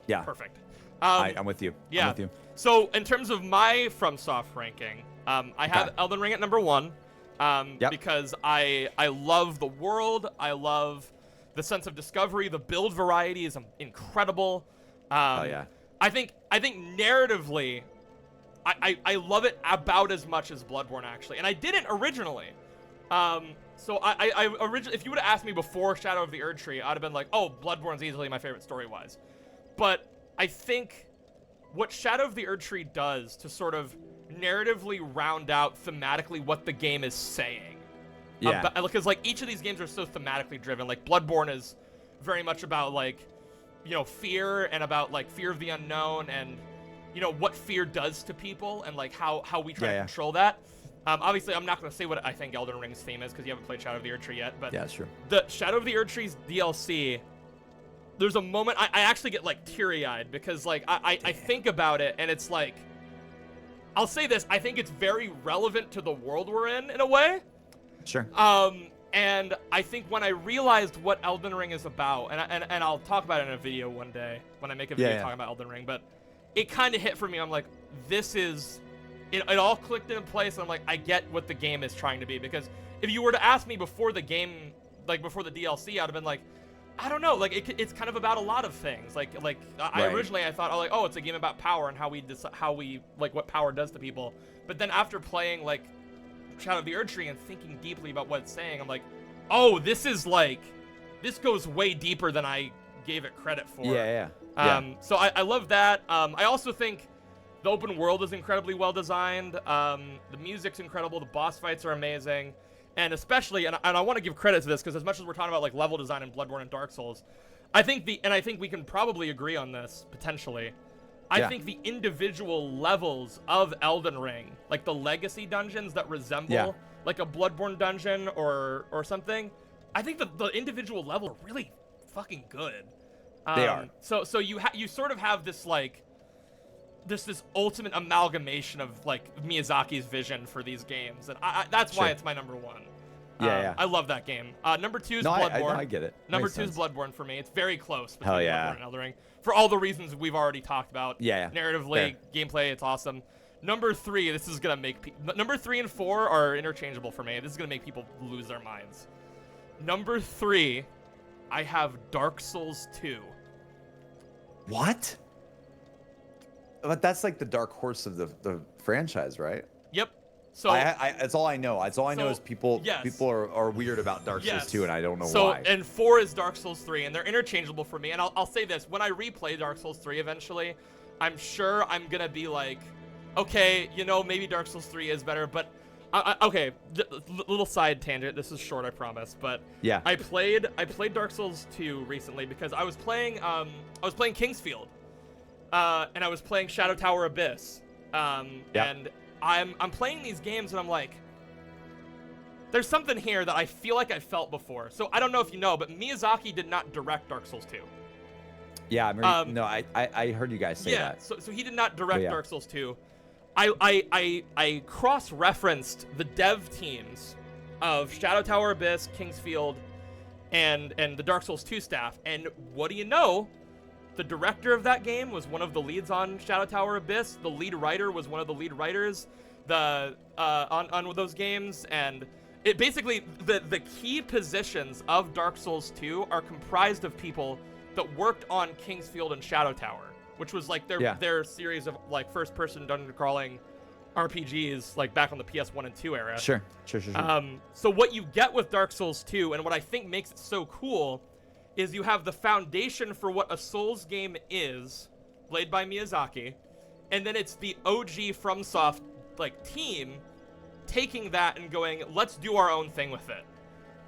Yeah. Perfect. I'm with you. Yeah. I'm with you. So in terms of my FromSoft ranking, I have Elden Ring at number 1, because I love the world, I love the sense of discovery, the build variety is incredible. I think narratively, I love it about as much as Bloodborne actually, and I didn't originally. So I originally, if you would have asked me before Shadow of the Erdtree, I'd have been like, oh, Bloodborne's easily my favorite story-wise. But I think what Shadow of the Erdtree does to sort of narratively round out thematically what the game is saying. Yeah. Because like each of these games are so thematically driven. Like Bloodborne is very much about like, you know, fear and about like fear of the unknown and, you know, what fear does to people and like how we try to control that. Obviously, I'm not going to say what I think Elden Ring's theme is because you haven't played Shadow of the Erdtree yet. But yeah, sure. The Shadow of the Erdtree's DLC, there's a moment I actually get like teary-eyed because like I think about it and it's like, I'll say this, I think it's very relevant to the world we're in a way. Sure. And I think when I realized what Elden Ring is about, and I'll talk about it in a video one day when I make a video talking about Elden Ring, but it kind of hit for me. I'm like, this is, it all clicked into place, and I'm like, I get what the game is trying to be. Because if you were to ask me before the game, like before the DLC, I'd have been like, I don't know, like it's kind of about a lot of things. I originally I thought, oh, it's a game about power and how we like what power does to people. But then after playing like Shadow of the Erdtree and thinking deeply about what it's saying, I'm like, oh, this goes way deeper than I gave it credit for. So I love that. I also think the open world is incredibly well designed. The music's incredible. The boss fights are amazing. And especially, and I want to give credit to this because as much as we're talking about like level design in Bloodborne and Dark Souls, I think we can probably agree on this potentially. I think the individual levels of Elden Ring, like the legacy dungeons that resemble like a Bloodborne dungeon or something, I think the individual levels are really fucking good. They are. So you sort of have this like this ultimate amalgamation of like Miyazaki's vision for these games, and that's why it's my number 1. I love that game. Number 2 is Bloodborne. I get it. Number 2 is Bloodborne for me. It's very close between Hell Bloodborne and Elden Ring for all the reasons we've already talked about. Narratively, gameplay, it's awesome. Number 3, this is gonna make number 3 and 4 are interchangeable for me. This is gonna make people lose their minds. Number 3, I have Dark Souls 2. What? But that's like the dark horse of the franchise, right? Yep. So that's all I know. That's all I know is people are weird about Dark Souls 2, and I don't know why. And 4 is Dark Souls 3, and they're interchangeable for me. And I'll say this: when I replay Dark Souls 3 eventually, I'm sure I'm gonna be like, okay, you know, maybe Dark Souls 3 is better. But okay, little side tangent. This is short, I promise. But yeah, I played Dark Souls 2 recently because I was playing Kingsfield. And I was playing Shadow Tower Abyss. And I'm playing these games and I'm like, there's something here that I feel like I felt before. So I don't know if you know, but Miyazaki did not direct Dark Souls 2. Yeah, no, I heard you guys say that. So he did not direct yeah. Dark Souls 2. I cross-referenced the dev teams of Shadow Tower Abyss, Kingsfield, and the Dark Souls 2 staff. And what do you know? The director of that game was one of the leads on Shadow Tower Abyss. The lead writer was one of the lead writers on those games. And it basically, the key positions of Dark Souls 2 are comprised of people that worked on Kingsfield and Shadow Tower, which was like their series of like first-person dungeon crawling RPGs, like back on the PS1 and 2 era. Sure. So what you get with Dark Souls 2, and what I think makes it so cool, is you have the foundation for what a Souls game is, played by Miyazaki, and then it's the OG FromSoft like team taking that and going, let's do our own thing with it.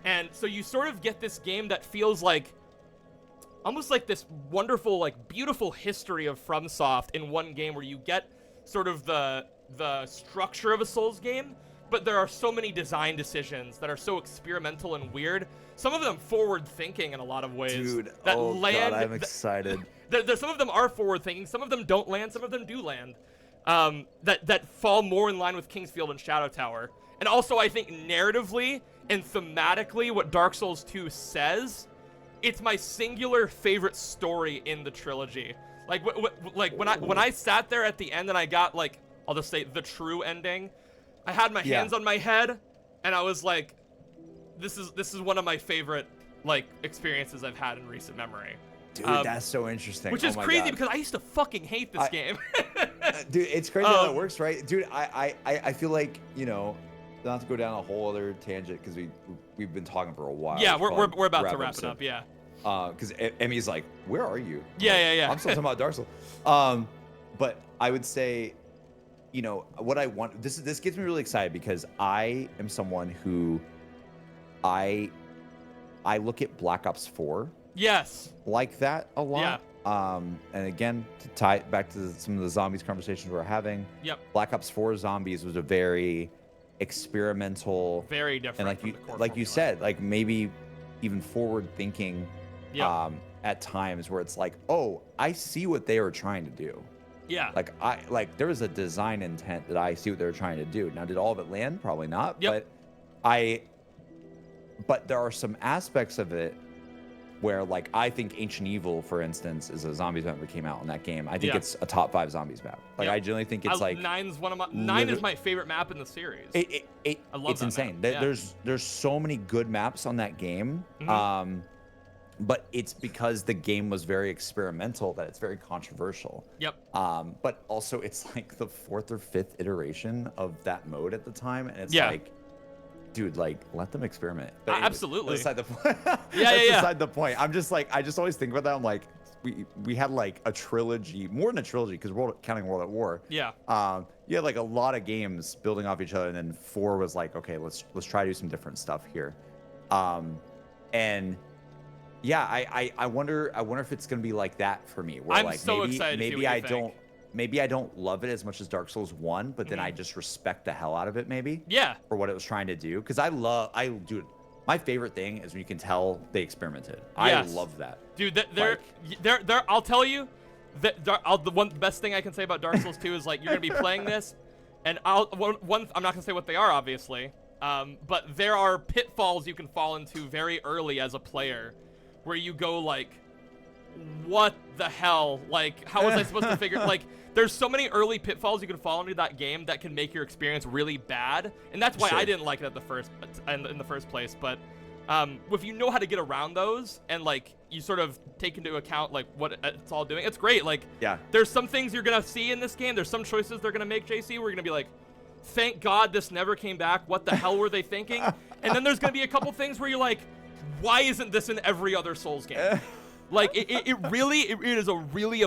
And so you sort of get this game that feels like almost like this wonderful, like beautiful history of FromSoft in one game, where you get sort of the structure of a Souls game, but there are so many design decisions that are so experimental and weird. Some of them forward-thinking in a lot of ways. Dude, that God, I'm excited. Some of them are forward-thinking. Some of them don't land. Some of them do land. That fall more in line with Kingsfield and Shadow Tower. And also, I think narratively and thematically, what Dark Souls 2 says, it's my singular favorite story in the trilogy. Like, when I sat there at the end and I got, like, I'll just say the true ending, I had my hands on my head, and I was like, this is one of my favorite, like, experiences I've had in recent memory. Dude, that's so interesting. Which is crazy because I used to fucking hate this game. Dude, it's crazy how that works, right? Dude, I feel like, you know, not to go down a whole other tangent, because we've been talking for a while. Yeah, we're about to wrap it up, yeah. Because Emmy's like, where are you? Yeah. I'm still talking about Dark Souls. But I would say, you know, what I want, this gets me really excited, because I am someone who I look at Black Ops 4 like that a lot. Yeah. And again, to tie it back to some of the zombies conversations we're having, Black Ops 4 Zombies was a very experimental, very different, and like you said, like maybe even forward thinking at times, where it's like, oh, I see what they were trying to do. Yeah. Like there was a design intent that I see what they were trying to do. Now, did all of it land? Probably not. Yep. But there are some aspects of it where, like, I think Ancient Evil, for instance, is a zombies map that came out in that game. I think it's a top 5 zombies map. Like, I generally think it's like Nine is my favorite map in the series. I love it's insane. There's so many good maps on that game. Mm-hmm. But it's because the game was very experimental that it's very controversial. Yep. But also, it's like the 4th or 5th iteration of that mode at the time, and it's like, dude, like, let them experiment. But absolutely. That's beside the point. Beside the point. I'm just like, I just always think about that. I'm like, we had like a trilogy, more than a trilogy, because counting World at War. Yeah. You had like a lot of games building off each other, and then 4 was like, okay, let's try to do some different stuff here. And yeah, I wonder if it's gonna be like that for me. Where, I'm like, so excited. Maybe I don't love it as much as Dark Souls 1, but then I just respect the hell out of it, maybe. Yeah. For what it was trying to do, because dude, my favorite thing is when you can tell they experimented. Yes. I love that. Dude, I'll tell you, the best thing I can say about Dark Souls 2 is, like, you're gonna be playing this, and I'm not gonna say what they are, obviously, but there are pitfalls you can fall into very early as a player, where you go like, what the hell? Like, how was I supposed to figure? Like, there's so many early pitfalls you can fall into that game that can make your experience really bad, and that's why I didn't like it in the first place. But if you know how to get around those, and like you sort of take into account like what it's all doing, it's great. Like, there's some things you're gonna see in this game. There's some choices they're gonna make, JC. We're gonna be like, thank God this never came back. What the hell were they thinking? And then there's gonna be a couple things where you're like, why isn't this in every other Souls game? Like, it is a really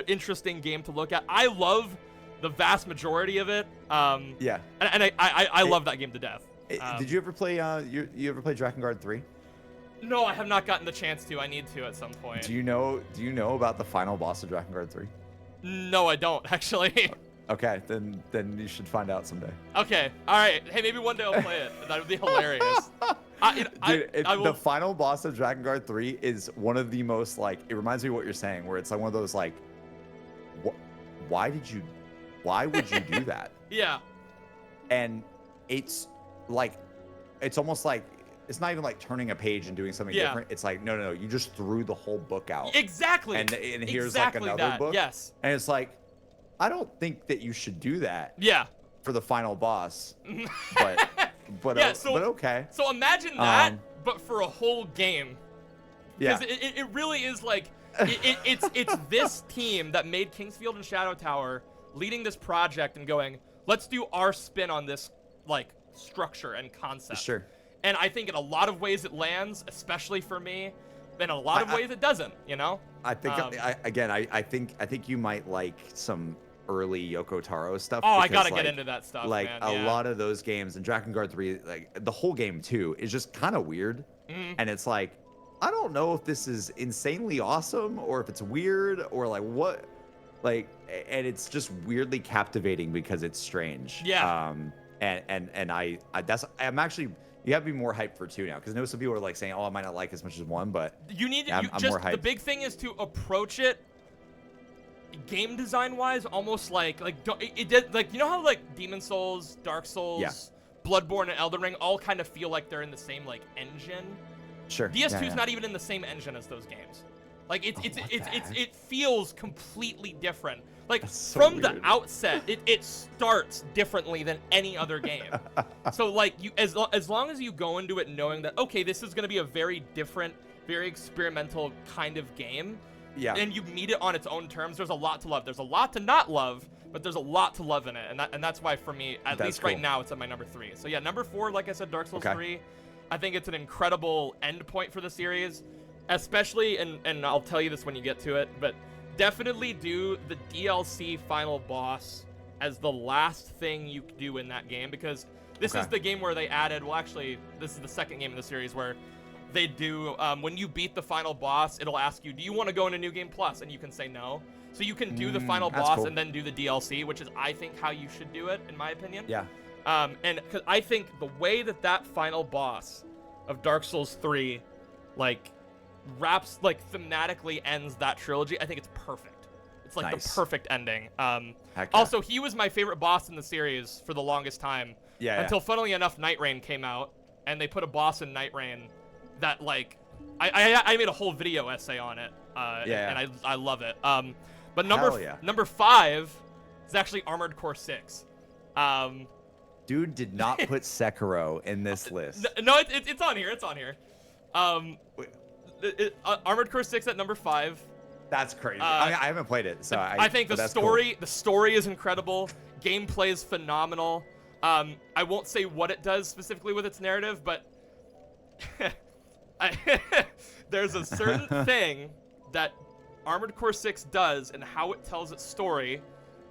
interesting game to look at. I love the vast majority of it. And I love that game to death. Did you ever play you ever play Drakengard 3? No, I have not gotten the chance to. I need to at some point. Do you know about the final boss of Drakengard 3? No, I don't, actually. Okay, then you should find out someday. Okay, all right. Hey, maybe one day I'll play it. That would be hilarious. The final boss of Dragon Guard 3 is one of the most like. It reminds me of what you're saying, where it's like one of those like, why would you do that? Yeah. And it's like, it's almost like it's not even like turning a page and doing something different. It's like no, you just threw the whole book out. Exactly. And here's exactly like another that. book. Yes. And it's like, I don't think that you should do that. Yeah. For the final boss. but okay. So imagine that, but for a whole game. Yeah. Because it really is like it's this team that made Kingsfield and Shadow Tower leading this project and going, let's do our spin on this like structure and concept. Sure. And I think in a lot of ways it lands, especially for me. In a lot of ways it doesn't, you know? I think I think you might like some early Yoko Taro stuff. Oh, because, I gotta get into that stuff. Like man. a lot of those games, and Dragon Guard 3, like the whole game too, is just kind of weird. And it's like, I don't know if this is insanely awesome or if it's weird or like what, like, and it's just weirdly captivating because it's strange. Yeah. I'm actually. You have to be more hyped for 2 now, because I know some people are like saying, "Oh, I might not like as much as 1," but you need to. I'm more hyped. The big thing is to approach it game design wise, almost like it did like, you know how like Demon Souls, Dark Souls, Bloodborne, and Elden Ring all kind of feel like they're in the same like engine. Sure. DS2 is not even in the same engine as those games. Like it feels completely different. Like from the outset, it starts differently than any other game. So like as long as you go into it knowing that, okay, this is going to be a very different, very experimental kind of game. Yeah. And you meet it on its own terms, there's a lot to love. There's a lot to not love, but there's a lot to love in it. And that's why for me, at least right now, it's at my number 3. So yeah, number 4, like I said, Dark Souls 3. I think it's an incredible end point for the series, especially, and I'll tell you this when you get to it, but definitely do the DLC final boss as the last thing you do in that game, because this is the game where they added, well, actually, this is the second game in the series where they do, when you beat the final boss, it'll ask you, do you want to go into New Game Plus? And you can say no. So you can do the final boss and then do the DLC, which is, I think, how you should do it, in my opinion. Yeah. And because I think the way that final boss of Dark Souls 3, like, wraps, like, thematically ends that trilogy, I think it's perfect. It's like the perfect ending. Also, he was my favorite boss in the series for the longest time. Yeah. Until, funnily enough, Night Rain came out, and they put a boss in Night Rain that, like, I made a whole video essay on it. And I love it. But number 5 is actually Armored Core 6. Dude did not put Sekiro in this list. No, it's on here. It's on here. Armored Core 6 at number 5. That's crazy. I mean, I haven't played it, so I think the story is incredible. Gameplay is phenomenal. I won't say what it does specifically with its narrative, but there's a certain thing that Armored Core 6 does and how it tells its story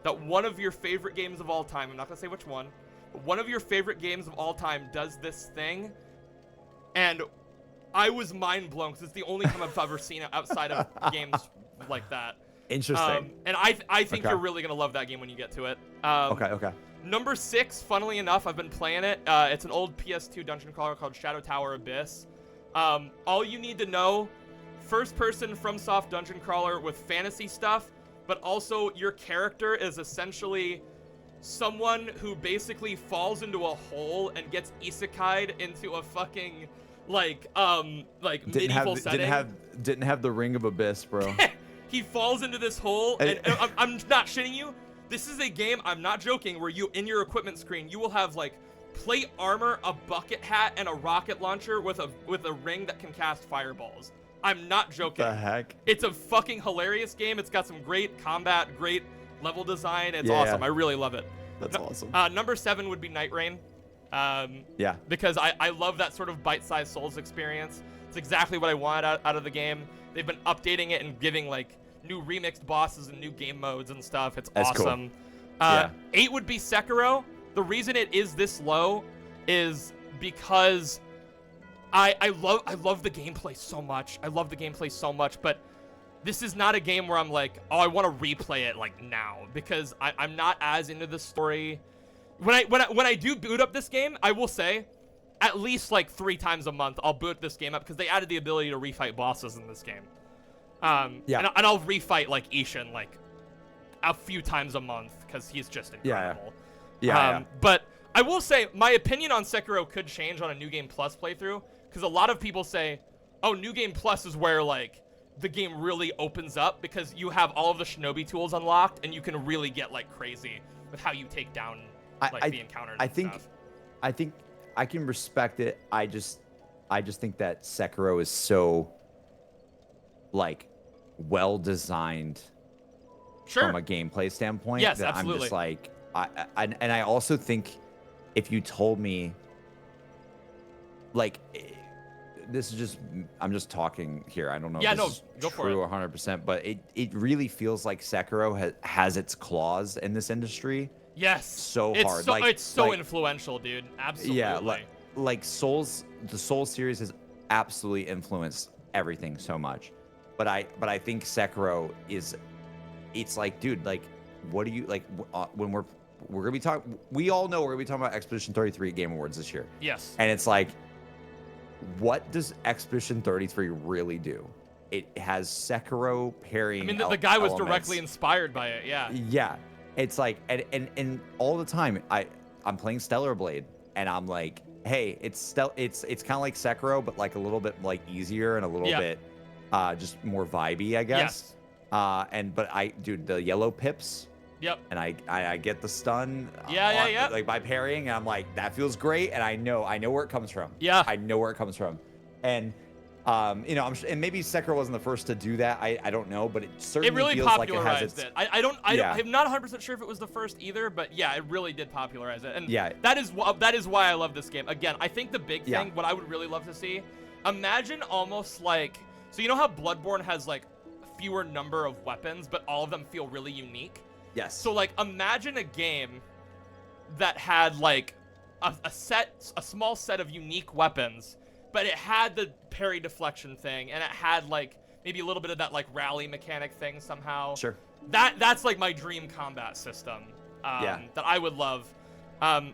that one of your favorite games of all time, I'm not going to say which one, but one of your favorite games of all time does this thing, and I was mind blown because it's the only time I've ever seen it outside of games like that. Interesting. And I think you're really going to love that game when you get to it. Okay. Number 6, funnily enough, I've been playing it. It's an old PS2 dungeon crawler called Shadow Tower Abyss. All you need to know, first-person FromSoft dungeon crawler with fantasy stuff, but also your character is essentially someone who basically falls into a hole and gets isekai'd into a fucking medieval setting. Didn't have the Ring of Abyss, bro. He falls into this hole, and I'm not shitting you. This is a game, I'm not joking, where you, in your equipment screen, you will have like plate armor, a bucket hat, and a rocket launcher with a ring that can cast fireballs. I'm not joking. The heck? It's a fucking hilarious game. It's got some great combat, great level design. It's awesome. I really love it. That's awesome. Number 7 would be Night Rain. Because I love that sort of bite-sized Souls experience. It's exactly what I wanted out of the game. They've been updating it and giving like new remixed bosses and new game modes and stuff. It's awesome. Cool. 8 would be Sekiro. The reason it is this low is because I love the gameplay so much. I love the gameplay so much, but this is not a game where I'm like, oh, I want to replay it like now, because I'm not as into the story. When I do boot up this game, I will say, at least like 3 times a month, I'll boot this game up because they added the ability to refight bosses in this game. Yeah. And I'll refight like Ishin like a few times a month because he's just incredible. Yeah. But I will say, my opinion on Sekiro could change on a New Game Plus playthrough, because a lot of people say, oh, New Game Plus is where like the game really opens up because you have all of the shinobi tools unlocked and you can really get like crazy with how you take down like the encounters. I think I can respect it. I just think that Sekiro is so like well designed from a gameplay standpoint. Yes, that absolutely. I'm just like and I also think if you told me like this is just I'm just talking here. I don't know if this is go true for it. 100%, but it really feels like Sekiro has its claws in this industry. Yes. So it's hard. So, like, it's so like, influential, dude. Absolutely. Yeah, like Souls, the Souls series has absolutely influenced everything so much. But I think Sekiro is, it's like, dude, like, what do you like when we're gonna be talking? We all know we're gonna be talking about Expedition 33 Game Awards this year. Yes. And it's like, what does Expedition 33 really do? It has Sekiro parrying. I mean, the guy was elements. directly inspired by it. Yeah. Yeah. It's like, and all the time, I'm playing Stellar Blade, and I'm like, hey, it's kind of like Sekiro, but like a little bit like easier and a little bit just more vibey, I guess. Yes. But dude, the yellow pips. Yep. And I get the stun. Yeah. Like by parrying, and I'm like, that feels great, and I know where it comes from. Yeah. I know where it comes from, and. And maybe Sekiro wasn't the first to do that. I don't know, but it certainly really feels popularized like it has its. it. I'm not 100% sure if it was the first either, but yeah, it really did popularize it. And yeah, that is why I love this game. Again, I think the big thing, what I would really love to see, imagine almost like, so you know how Bloodborne has like fewer number of weapons, but all of them feel really unique? Yes. So like imagine a game that had like a small set of unique weapons, but it had the parry deflection thing, and it had like maybe a little bit of that like rally mechanic thing somehow. Sure. That's like my dream combat system. That I would love.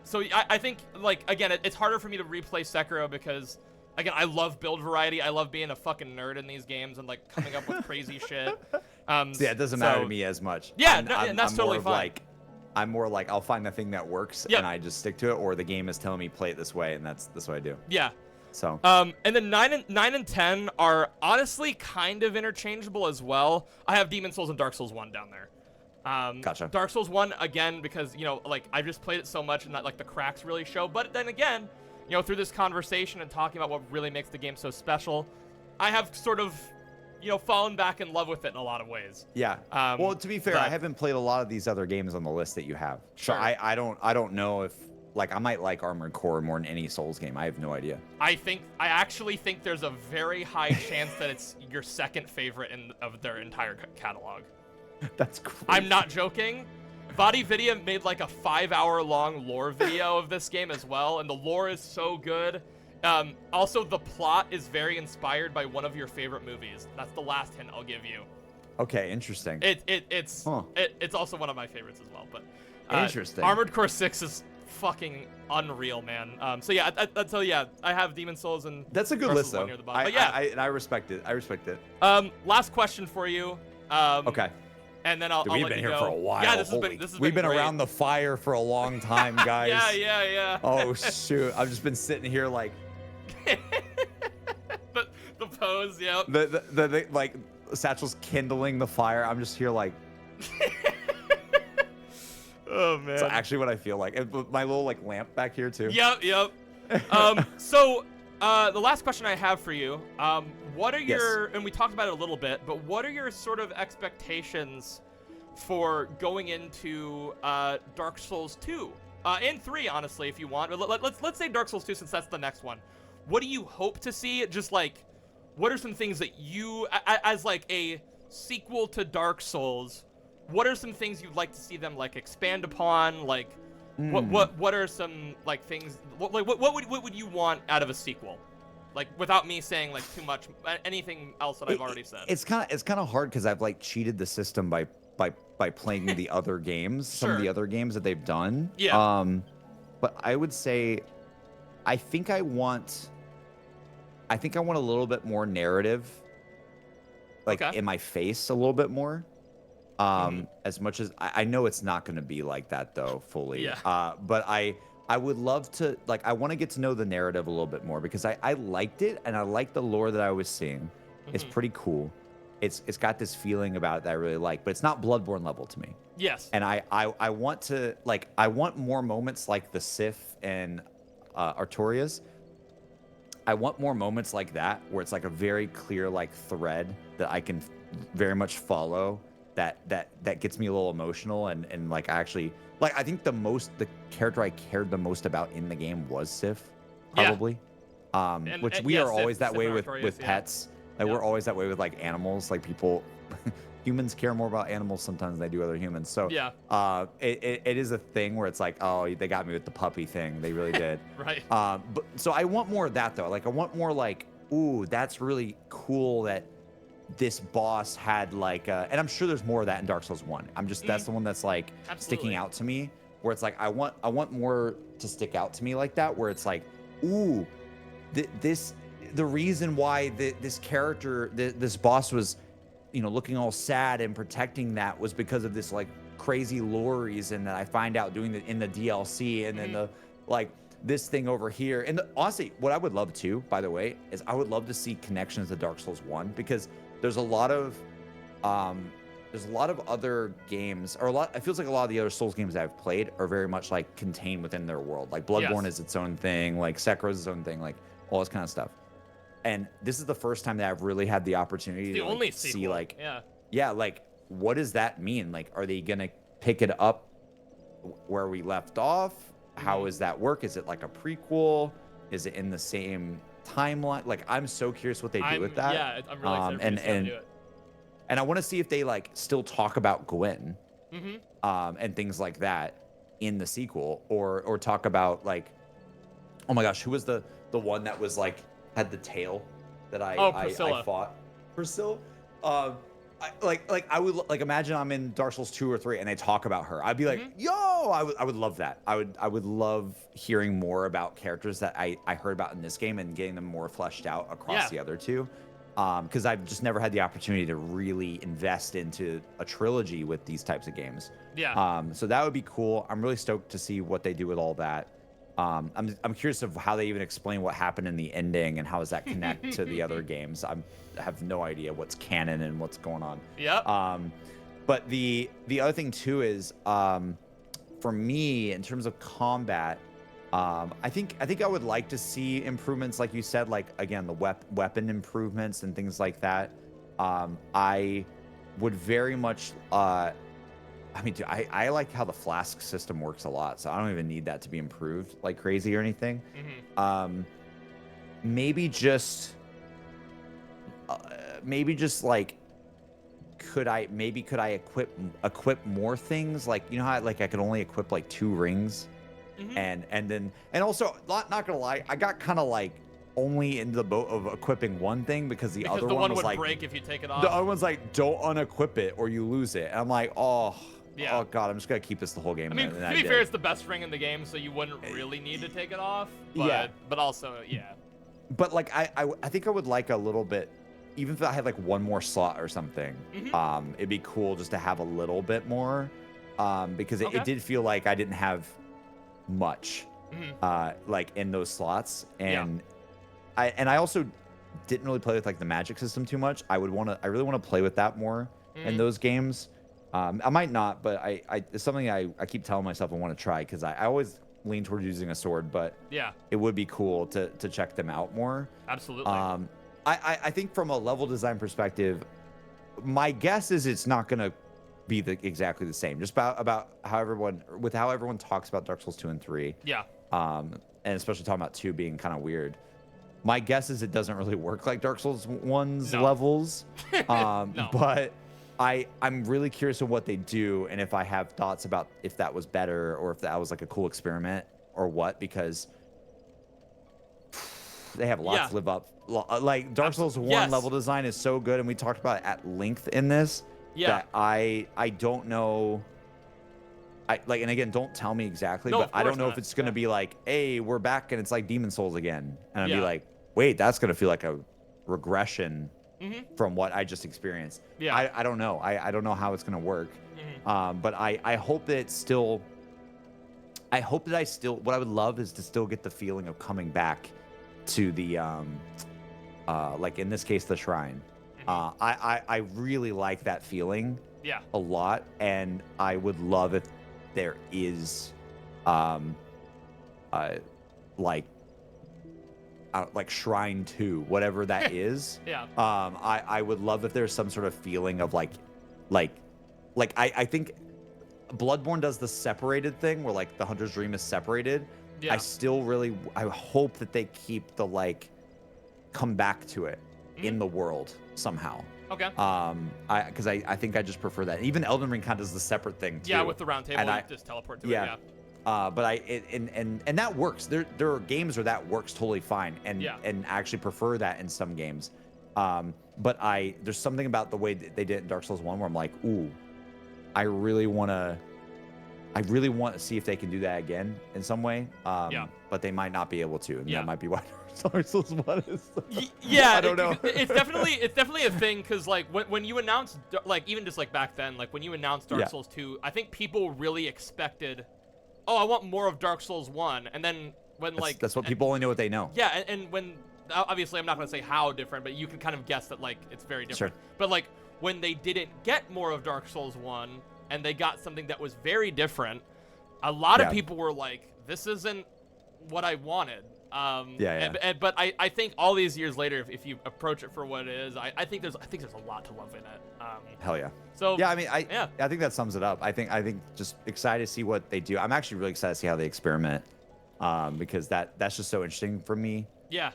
So I think like again, it's harder for me to replay Sekiro because again, I love build variety. I love being a fucking nerd in these games and like coming up with crazy shit. It doesn't matter to me as much. Yeah, and that's totally fine. I'm more like I'll find the thing that works and I just stick to it, or the game is telling me play it this way, and that's what I do. Yeah. So. And then 9 and 10 are honestly kind of interchangeable as well. I have Demon Souls and Dark Souls 1 down there. Gotcha. Dark Souls 1 again because like I've just played it so much and that like the cracks really show. But then again, through this conversation and talking about what really makes the game so special, I have sort of fallen back in love with it in a lot of ways. Yeah. Well, to be fair, I haven't played a lot of these other games on the list that you have. Sure. So I don't know if. Like, I might like Armored Core more than any Souls game. I have no idea. I actually think there's a very high chance that it's your second favorite of their entire catalog. That's crazy. I'm not joking. VaatiVidya made like a 5-hour-long lore video of this game as well, and the lore is so good. Also, the plot is very inspired by one of your favorite movies. That's the last hint I'll give you. Okay, interesting. It's also one of my favorites as well. But interesting. Armored Core 6 is fucking unreal, man. So yeah, I have Demon Souls and that's a good list though. Near the bottom. But yeah, I respect it. Last question for you. Okay. And then I'll let you go. We've been here for a while. Yeah, this has we've been great. around the fire for a long time, guys. Yeah. Oh shoot! I've just been sitting here like. the pose, yep. The like Satchel's kindling the fire. I'm just here like. Oh man. That's actually what I feel like. And my little like lamp back here too. Yep. So the last question I have for you, what are your, and we talked about it a little bit, but what are your sort of expectations for going into Dark Souls 2 and 3, honestly, if you want. But let's say Dark Souls 2 since that's the next one. What do you hope to see? Just like, what are some things that you, as like a sequel to Dark Souls, what are some things you'd like to see them like expand upon? Like, what are some like things? What would you want out of a sequel? like without me saying like too much, anything else that I've already said. It's kind of hard because I've like cheated the system by playing the other games, some of the Sure. other games that they've done. Yeah. But I would say, I think I want a little bit more narrative, like Okay. in my face a little bit more. Mhm. As much as I know it's not going to be like that though fully. Yeah. But I would love to, like, I want to get to know the narrative a little bit more because I liked it and I like the lore that I was seeing. It's Mhm. pretty cool. It's got this feeling about it that I really like, but it's not Bloodborne level to me. Yes. And I want to, like, I want more moments like the Sith and Artorias. I want more moments like that where it's like a very clear like thread that I can very much follow, that gets me a little emotional and like I actually like, I think the character I cared the most about in the game was Sif, Yeah. probably. Which we yeah, are always Sif that way and with Artorias, yeah. pets. Like Yep. we're always that way with like animals. Like people humans care more about animals sometimes than they do other humans. So Yeah. it is a thing where it's like, oh, they got me with the puppy thing. They really did. Right. But so I want more of that though. Like I want more like, ooh, that's really cool that this boss had like, and I'm sure there's more of that in Dark Souls 1. That's the one that's like sticking Absolutely. out to me, where it's like I want more to stick out to me like that, where it's like, ooh, the reason why this character, this boss was, looking all sad and protecting that was because of this like crazy lore reason that I find out doing in the DLC, and then the like this thing over here. And honestly, what I would love to, by the way, is I would love to see connections to Dark Souls 1, because there's a lot of other games, or it feels like a lot of the other Souls games that I've played are very much like contained within their world. Like Bloodborne Yes. is its own thing, like Sekiro is its own thing, like all this kind of stuff. And this is the first time that I've really had the opportunity The to only like, see sequel. like, Yeah. like what does that mean? Like, are they gonna pick it up where we left off? How does that work? Is it like a prequel? Is it in the same timeline? Like, I'm so curious what they do with that. Yeah, I'm really excited for you to see how they do it. And I want to see if they like still talk about Gwen, and things like that in the sequel, or talk about like, oh my gosh, who was the one that was like had the tail that I fought? Priscilla. I would like imagine I'm in Dark Souls 2 or 3 and they talk about her. I'd be like, yo, I would love that. I would love hearing more about characters that I heard about in this game and getting them more fleshed out across the other two. Because I've just never had the opportunity to really invest into a trilogy with these types of games. Yeah. So that would be cool. I'm really stoked to see what they do with all that. I'm curious of how they even explain what happened in the ending and how does that connect to the other games. I have no idea what's canon and what's going on. Yep. But the other thing too is, for me, in terms of combat, I think I would like to see improvements, like you said, like again the weapon improvements and things like that. I would very much. I mean, dude, I like how the flask system works a lot, so I don't even need that to be improved like crazy or anything. Maybe just like, could I equip more things? Like, you know how like I could only equip like 2 rings, and also not gonna lie, I got kind of like only into the boat of equipping one thing because the other one was would like, break if you take it off. the other one's like, don't unequip it or you lose it. And I'm like, oh god, I'm just gonna keep this the whole game. I mean, and to be fair, it's the best ring in the game, so you wouldn't really need to take it off. But, but also, yeah. But like, I think I would like a little bit, even if I had like one more slot or something. It'd be cool just to have a little bit more, because it did feel like I didn't have much, like in those slots, and I also didn't really play with like the magic system too much. I really want to play with that more in those games. I might not, but it's something I keep telling myself I want to try, because I always lean towards using a sword, but it would be cool to check them out more. Absolutely. I think from a level design perspective, my guess is it's not going to be exactly the same, just about how everyone talks about Dark Souls 2 and 3. And especially talking about 2 being kind of weird. My guess is it doesn't really work like Dark Souls 1's levels. No. But I'm really curious of what they do, and if I have thoughts about if that was better or if that was like a cool experiment or what, because they have lots Yeah. to live up. Like Dark Souls 1 Yes. level design is so good, and we talked about it at length in this. Yeah. That I don't know. And again, don't tell me exactly, No, but of I don't course know if not. it's gonna be like, hey, we're back and it's like Demon Souls again, and I'd be Yeah. like, wait, that's gonna feel like a regression Mm-hmm. from what I just experienced. Yeah. I don't know. I don't know how it's gonna work. Mm-hmm. But I hope that it's still. I hope that I still. What I would love is to still get the feeling of coming back to the like in this case the shrine. Mm-hmm. I really like that feeling Yeah. a lot, and I would love if there is like Shrine 2, whatever that is. Yeah. I would love if there's some sort of feeling of like I think Bloodborne does the separated thing where like the Hunter's Dream is separated. Yeah. I hope that they keep the like come back to it in the world somehow. Okay. Because I think I just prefer that. Even Elden Ring kind of does the separate thing too. Yeah, with the round table, And you I- just teleport to yeah. it. Yeah. But and that works. There are games where that works totally fine, and Yeah. and I actually prefer that in some games. But there's something about the way that they did it in Dark Souls 1 where I'm like, ooh, I really want to see if they can do that again in some way. Yeah. But they might not be able to, and Yeah. that might be why Dark Souls 1 is. Yeah, I don't know. It's definitely a thing because like when you announced like even just like back then, like when you announced Dark Yeah. Souls 2, I think people really expected, oh, I want more of Dark Souls 1, and then when That's what people only know what they know. yeah, and when obviously I'm not gonna say how different, but you can kind of guess that like it's very different. Sure. But like when they didn't get more of Dark Souls 1 and they got something that was very different, a lot of Yeah. people were like, this isn't what I wanted. Yeah. But I think all these years later, if you approach it for what it is, I think there's a lot to love in it. Hell yeah. So Yeah, I mean, yeah. I think that sums it up. I think just excited to see what they do. I'm actually really excited to see how they experiment, because that's just so interesting for me. Yeah.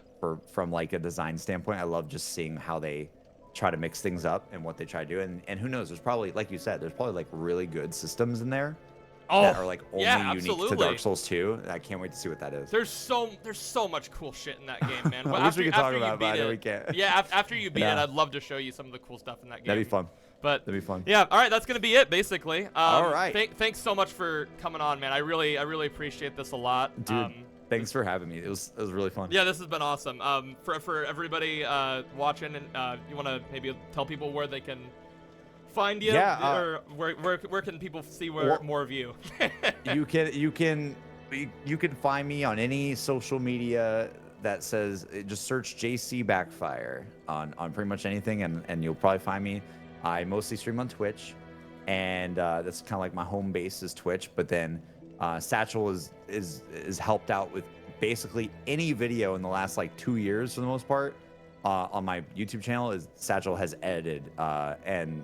From like a design standpoint, I love just seeing how they try to mix things up and what they try to do. And who knows? There's probably, like you said, there's probably like really good systems in there that are like only yeah, unique to absolutely. Dark Souls 2. I can't wait to see what that is. There's so much cool shit in that game, man. I wish we could talk about it, but I know it, we can't. Yeah, after you beat it, Yeah. I'd love to show you some of the cool stuff in that game. That'd be fun. But That'd be fun. yeah, all right, that's gonna be it basically. All right. Thanks so much for coming on, man. I really appreciate this a lot. Dude, thanks for having me. It was really fun. Yeah, this has been awesome. For everybody watching, and you want to maybe tell people where they can find you, Yeah, or where can people see more of you? you can find me on any social media that says, just search JC Backfire on pretty much anything, and you'll probably find me. I mostly stream on Twitch, and that's kind of like my home base is Twitch. But then Satchel is helped out with basically any video in the last like 2 years for the most part on my YouTube channel. Is Satchel has edited, and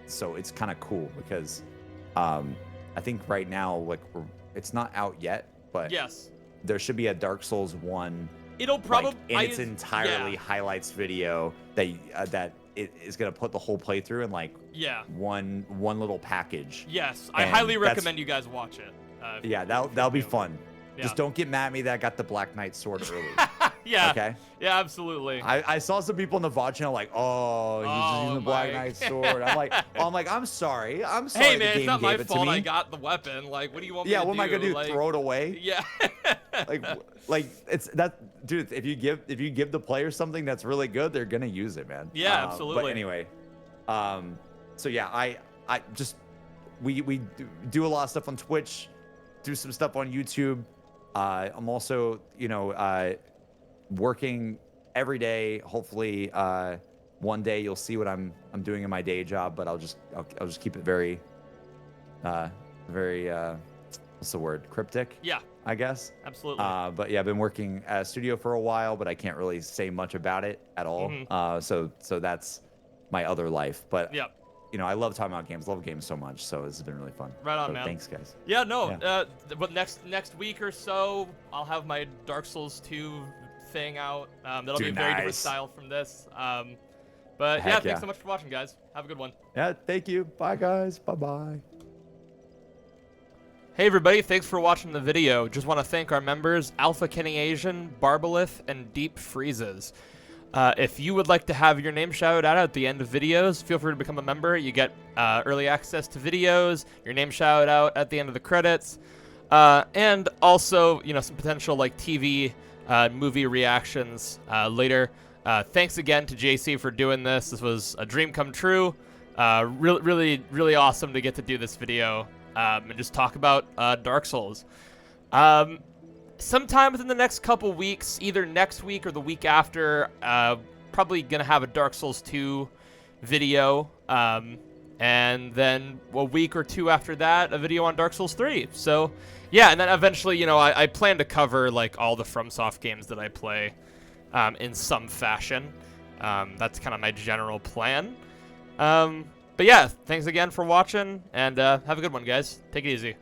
so it's kind of cool because I think right now like it's not out yet, but Yes. there should be a Dark Souls 1 It'll probably like, in its entirely highlights video that it is gonna put the whole playthrough in like one little package. Yes, I And highly that's- recommend you guys watch it. Yeah, that'll be fun. Yeah. Just don't get mad at me that I got the Black Knight sword early. Yeah. Okay. Yeah, absolutely. I saw some people in the VOD channel like, oh, he's just using the Black my- Knight sword. I'm like, I'm sorry. I'm sorry. Hey the man, it's game not my gave it to fault. me. I got the weapon. Like, what do you want me Yeah, to do? what am I gonna do? Like, Throw it away? Yeah. like it's that, dude. If you give the player something that's really good, they're gonna use it, man. Yeah, absolutely. But anyway, so yeah, I just we do a lot of stuff on Twitch, do some stuff on YouTube. I'm also working every day. Hopefully, one day you'll see what I'm doing in my day job. But I'll just keep it very what's the word? Cryptic. Yeah. I guess. Absolutely. But yeah, I've been working at a studio for a while, but I can't really say much about it at all. Mhm. So that's my other life. But Yep. I love talking about games. Love games so much. So this has been really fun. Right on, So man. Thanks, guys. Yeah, no. Yeah. But next week or so, I'll have my Dark Souls 2 thing out. That'll be a Dude, very different nice. style from this. But Heck yeah, yeah. thanks so much for watching, guys. Have a good one. Yeah. Thank you. Bye, guys. Bye-bye. Hey everybody, thanks for watching the video. Just want to thank our members, Alpha Kenny Asian, Barbalith, and Deep Freezes. If you would like to have your name shouted out at the end of videos, feel free to become a member. You get early access to videos, your name shouted out at the end of the credits, and also, you know, some potential like TV, movie reactions later. Thanks again to JC for doing this. This was a dream come true. Really awesome to get to do this video and just talk about Dark Souls. Sometime within the next couple weeks, either next week or the week after, probably gonna have a Dark Souls 2 video, and then a week or two after that, a video on Dark Souls 3. So, yeah, and then eventually, you know, I plan to cover like all the FromSoft games that I play, in some fashion. That's kind of my general plan. But yeah, thanks again for watching, and have a good one, guys. Take it easy.